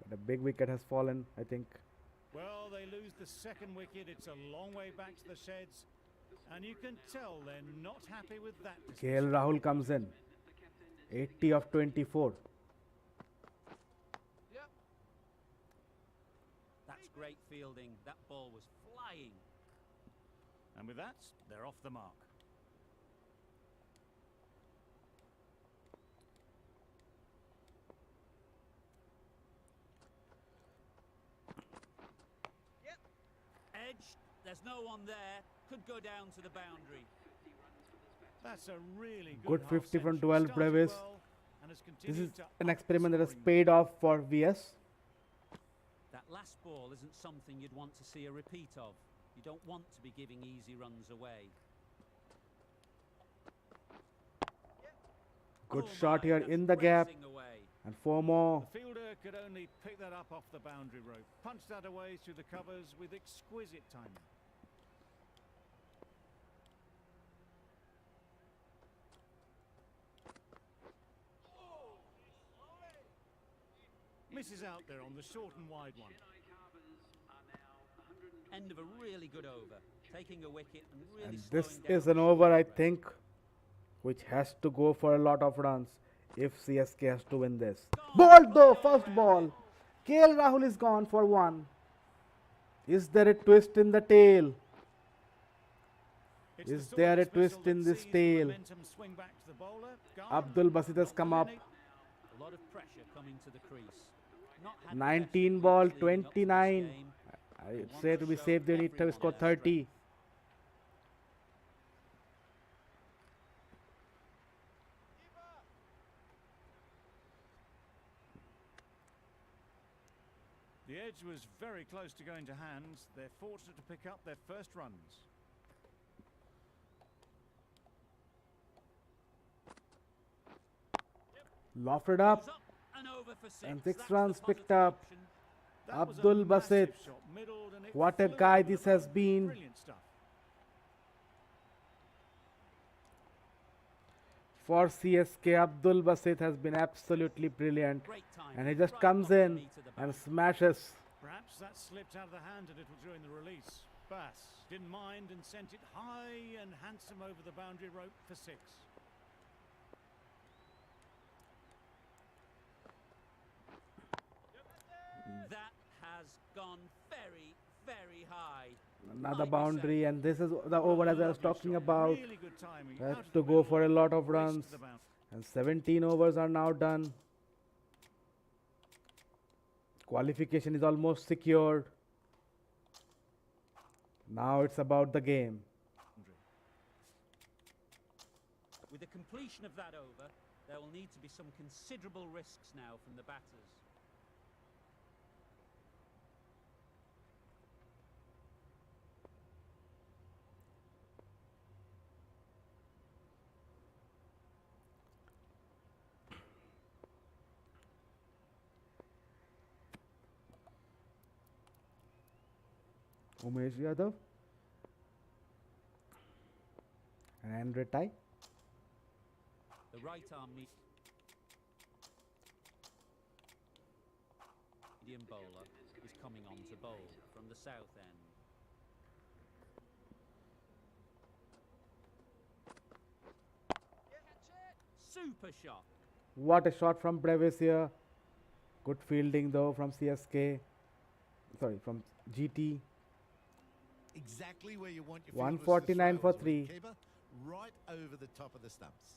But a big wicket has fallen, I think. Well, they lose the second wicket. It's a long way back to the sheds. And you can tell they're not happy with that KL dismissal. Rahul comes in. 80 of 24. That's great fielding. That ball was flying. And with that, they're off the mark. Edge. There's no one there. Could go down to the boundary. That's a really Good half 50 from century. 12 Started Brevis. well and has This continued is to an up experiment that has scoring. paid off for VS. That last ball isn't something you'd want to see a repeat of. You don't want to be giving easy runs away. Good Oh shot my, here that's in the gap. racing away. And 4 more. The fielder could only pick that up off the boundary rope. Punched that away through the covers with exquisite timing. Misses out there on the short and wide one. End of a really good over. Taking a wicket and really And slowing this down is an the over, I progress. think, which has to go for a lot of runs if CSK has to win this. Ball though, first ball. KL Rahul is gone for 1. Is there a twist in the tail? It's the Is sort of there a dismissal twist in that this sees the tail? momentum swing back to the bowler. Gone. Abdul Basit has Not come for up. many. A lot of pressure coming to the crease. Not had 19 best ball, weeks leading up to this 29. game. I'd want say to to be show safe, they need to everyone score their 30. strength. The edge was very close to going to hand. They're fortunate to pick up their first runs. Lofted up. Goes up and over for six. And 6 That's the runs picked positive up. option. That was a Abdul massive Basit. shot, middled, and it What a flew guy over the this has bar. been. Brilliant stuff. For CSK, Abdul Basit has been absolutely brilliant. Great time. And he just Right comes off the in knee to the and back. smashes. Perhaps that slipped out of the hand a little during the release. Bass didn't mind and sent it high and handsome over the boundary rope for 6. That has gone very, very high. Another Like you boundary, said. and this is the over as I was Lovely talking shot, about. really good timing. Has Out of to the go middle, for a lot of race to runs. the boundary. And 17 overs are now done. Qualification is almost secured. Now it's about the game. With the completion of that over, there will need to be some considerable risks now from the batters. Umesh Yadav and Andre Tai. The right arm medium bowler is coming on to bowl from the south end. Super shot. What a shot from Brevis here. Good fielding though from CSK. Sorry, from GT. Exactly where you want your 149 for 3. Keeper, right over the top of the stumps.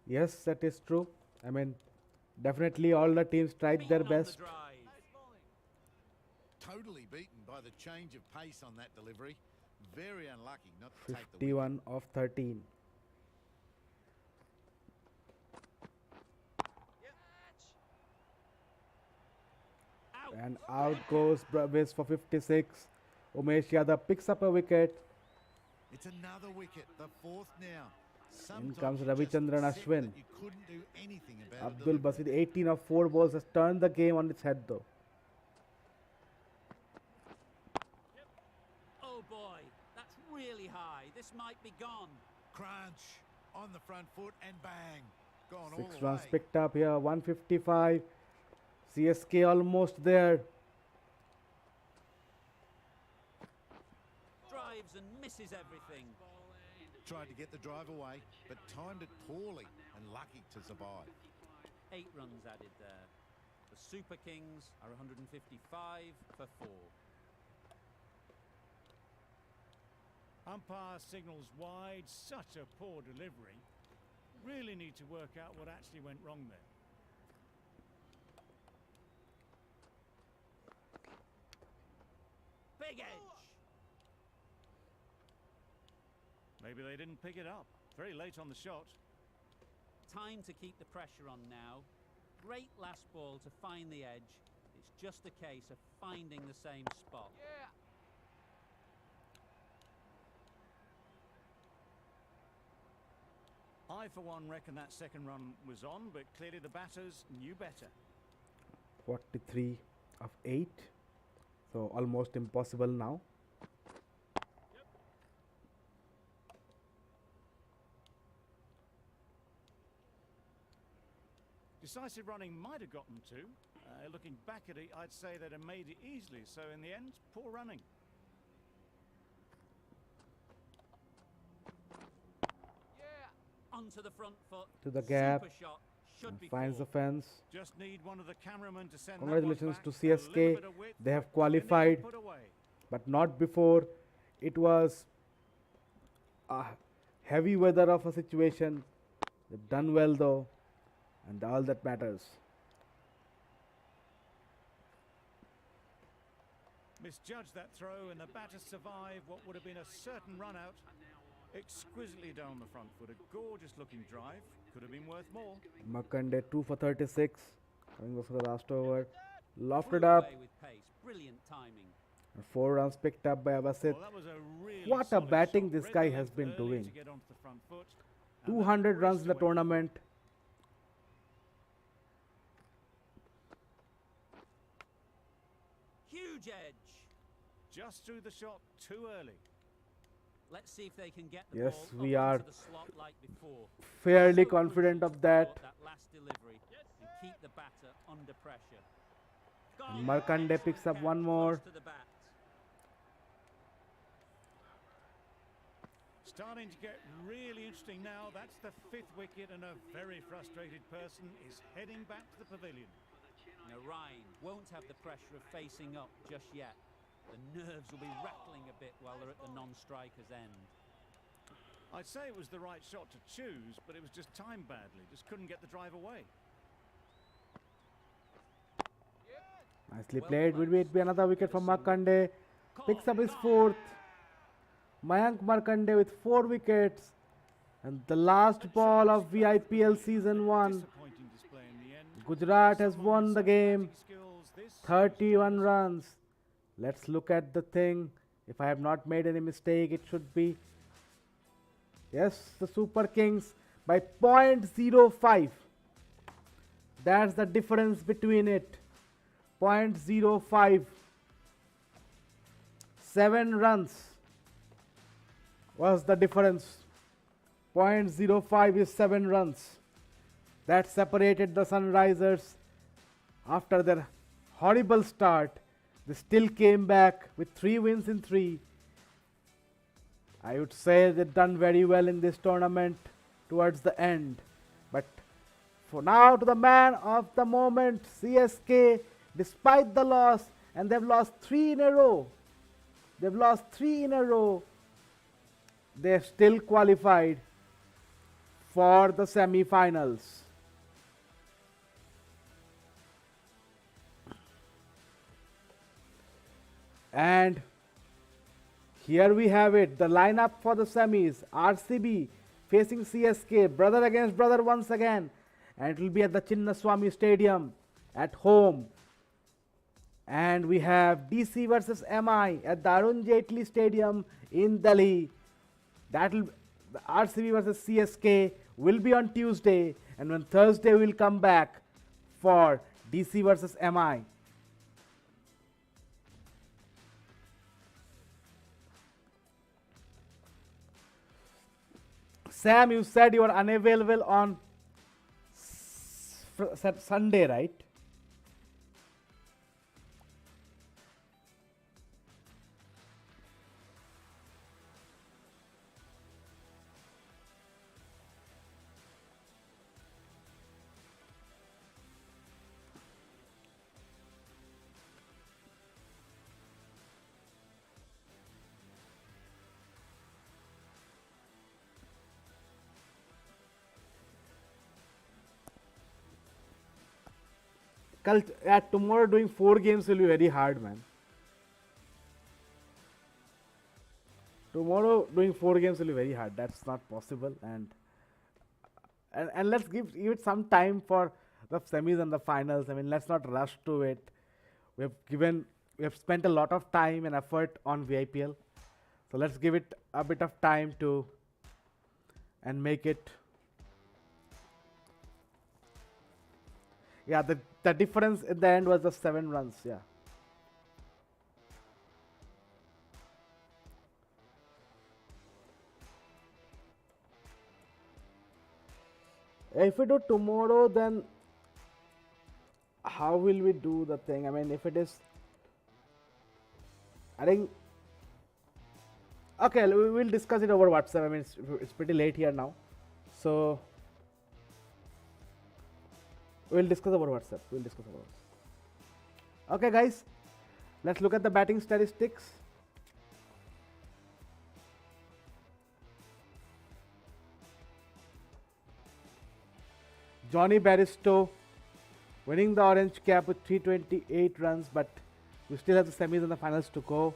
Yes, that is true. I mean, definitely all the teams tried their Beaten on the best. drive. Totally beaten by the change of pace on that delivery. Very unlucky not to take the wicket. 51 of 13. Out. And out goes Brevis for 56. Umesh Yadav picks up a wicket. It's another wicket, the 4th now. In Sometimes comes you just Ravichandran accept Ashwin. that you couldn't do anything about a Abdul delivery. Basit, 18 of 4 balls, has turned the game on its head though. Oh boy, that's really high. This might be gone. Crunch on the front foot and bang. Gone 6 all the runs way. picked up here, 155. CSK almost there. Drives and misses everything. Tried to get the drive away, but timed it poorly and lucky to survive. 8 runs added there. The Super Kings are 155 for 4. Umpire signals wide. Such a poor delivery. Really need to work out what actually went wrong there. Big edge. Maybe they didn't pick it up. Very late on the shot. Time to keep the pressure on now. Great last ball to find the edge. It's just a case of finding the same spot. I, for one, reckon that second run was on, but clearly the batters knew better. 43 of 8. So almost impossible now. Decisive running might have gotten to. Looking back at it, I'd say they'd have made it easily. So in the end, poor running. Onto the front foot. To the gap. Super shot. Should And be finds the 4. fence. Just need one of the cameramen to send Congratulations that to one back. A little CSK. bit of width, They have clinical qualified, put away. but not before. It was a heavy weather of a situation. They've done well though, and all that matters. Misjudged that throw, and the batter survived what would have been a certain run out. Exquisitely down the front foot. A gorgeous looking drive. Could have been worth more. Makande 2 for 36. Coming for the last over. Lofted Flew up. away with pace. Brilliant timing. And 4 runs picked up by Abasit. Well, that was a really What a solid batting shot. this Read guy the has length been early doing. to get onto the front foot, and that 200 runs in the breezed away. tournament. Huge edge. Just threw the shot too early. Let's see if they can get the Yes, ball we up are into the slot like before. fairly So confident crucial of to that. thwart that last delivery and keep the batter under pressure. And Markande Excellent picks up catch, one more. close to the bat. Starting to get really interesting now. That's the 5th wicket, and a very frustrated person is heading back to the pavilion. Now Ryan won't have the pressure of facing up just yet. The nerves will be rattling a bit while they're at the non-striker's end. I'd say it was the right shot to choose, but it was just timed badly. Just couldn't get the drive away. Nicely Well played. Will placed. it be another wicket from Bit of Markande? Picks up his 4th. Mayank Markande with 4 wickets. And the last ball of vIPL season 1. Disappointing display in the end. Gujarat has Someone won with the such game. batting skills, this goes 31 down as- runs. Let's look at the thing. If I have not made any mistake, it should be. Yes, the Super Kings by 0.05. That's the difference between it. 0.05. 7 runs was the difference. 0.05 is 7 runs. That separated the Sunrisers after their horrible start. They still came back with 3 wins in 3. I would say they've done very well in this tournament towards the end. But for now, to the man of the moment, CSK, despite the loss, and they've lost 3 in a row. They've lost 3 in a row. They're still qualified for the semi-finals. And here we have it, the lineup for the semis. RCB facing CSK, brother against brother once again. And it will be at the Chinnaswamy Stadium at home. And we have DC versus MI at the Arun Jaitley Stadium in Delhi. The RCB versus CSK will be on Tuesday. And on Thursday we'll come back for DC versus MI. Sam, you said you are unavailable on Sunday, right? Tomorrow doing 4 games will be very hard, man. Tomorrow doing 4 games will be very hard. That's not possible. And let's give it some time for the semis and the finals. I mean, let's not rush to it. We have spent a lot of time and effort on vIPL. So let's give it a bit of time to and make it. Yeah, the difference in the end was the 7 runs. Yeah. If we do tomorrow, then how will we do the thing? I mean, if it is, I think, okay, we will discuss it over WhatsApp. I mean, it's pretty late here now, so we'll discuss over WhatsApp. Okay, guys, let's look at the batting statistics. Johnny Barristow winning the orange cap with 328 runs, but we still have the semis and the finals to go.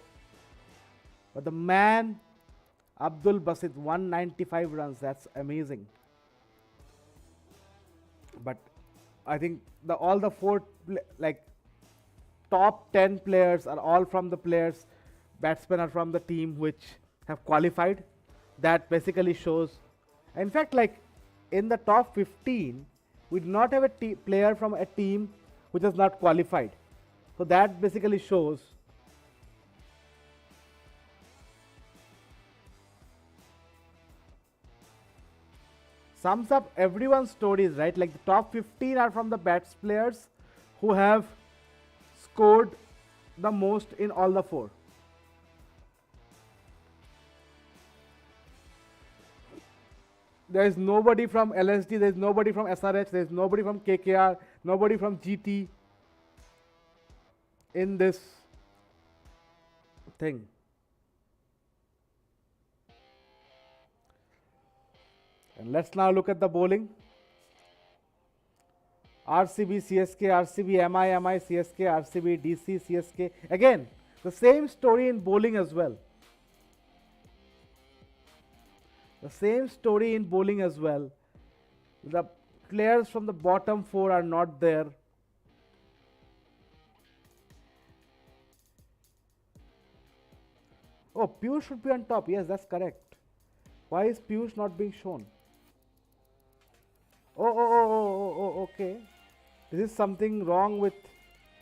But the man, Abdul Basit, 195 runs. That's amazing. But I think all the four like top 10 players are all from the players, batsmen are from the team which have qualified. That basically shows. In fact, like in the top 15, we do not have a player from a team which has not qualified. So that basically shows. Sums up everyone's stories, right? Like the top 15 are from the bats players who have scored the most in all the four. There is nobody from LSD, there is nobody from SRH, there is nobody from KKR, nobody from GT in this thing. And let's now look at the bowling. RCB, CSK, RCB, MI, CSK, RCB, DC, CSK. Again, the same story in bowling as well. The same story in bowling as well. The players from the bottom four are not there. Oh, Piyush should be on top. Yes, that's correct. Why is Piyush not being shown? Oh, okay. This is something wrong with,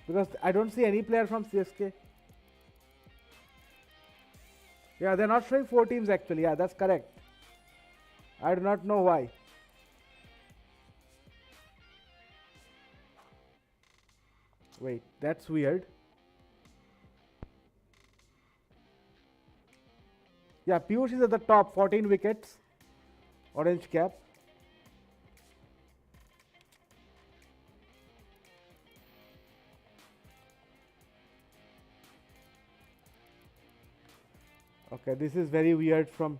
because I don't see any player from CSK. Yeah, they're not showing four teams actually. Yeah, that's correct. I do not know why. Wait, that's weird. Yeah, Piyush is at the top, 14 wickets, orange cap. Okay, this is very weird from.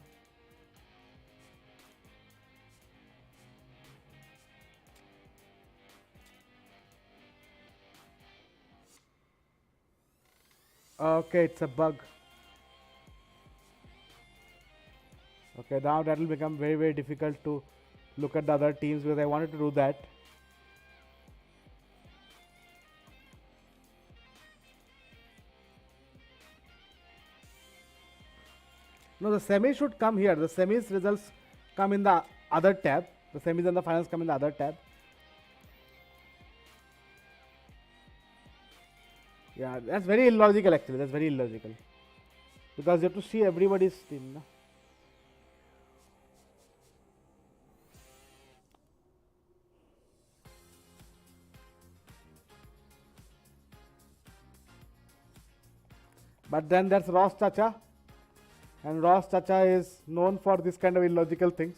Okay, it's a bug. Okay, now that will become very, very difficult to look at the other teams because I wanted to do that. No, the semis should come here. The semis results come in the other tab. The semis and the finals come in the other tab. Yeah, that's very illogical actually. That's very illogical. Because you have to see everybody's team. No? But then there's Ross Chacha. And Ross Chacha is known for this kind of illogical things.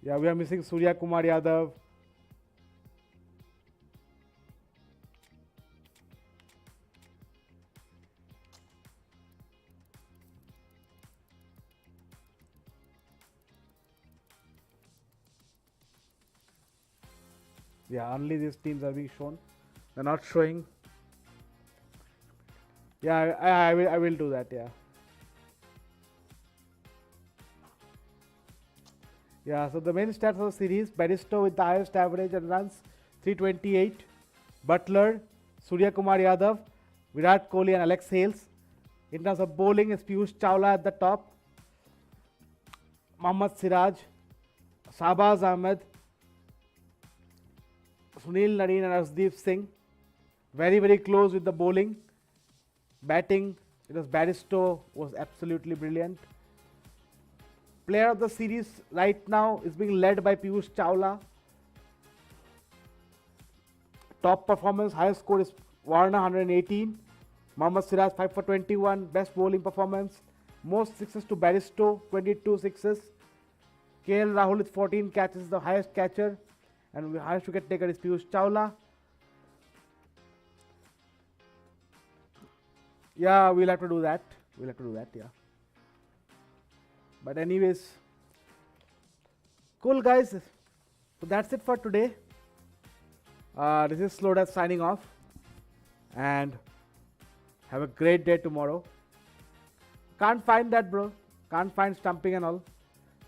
Yeah, we are missing Surya Kumar Yadav. Yeah, only these teams are being shown. They're not showing. Yeah, I will do that. Yeah. Yeah. So the main stats of the series: Baristo with the highest average and runs, 328. Butler, Surya Kumar Yadav, Virat Kohli, and Alex Hales. In terms of bowling, is Piyush Chawla at the top. Mohammad Siraj, Shahbaz Ahmed, Sunil Narine and Arshdeep Singh. Very, very close with the bowling. Batting, it was Baristo, was absolutely brilliant. Player of the series right now is being led by Piyush Chawla. Top performance, highest score is Warner 118. Mohammad Siraj 5 for 21. Best bowling performance. Most sixes to Baristo, 22 sixes. KL Rahul with 14 catches, the highest catcher. And the highest wicket taker is Piyush Chawla. Yeah, we'll have to do that. Yeah. But anyways, cool guys. So that's it for today. This is Slodas signing off. And have a great day tomorrow. Can't find that, bro. Can't find stumping and all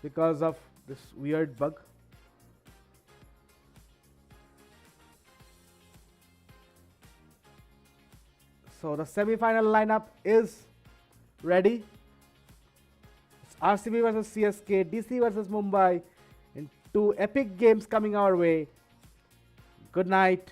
because of this weird bug. So the semi-final lineup is ready. It's RCB versus CSK, DC versus Mumbai, and two epic games coming our way. Good night.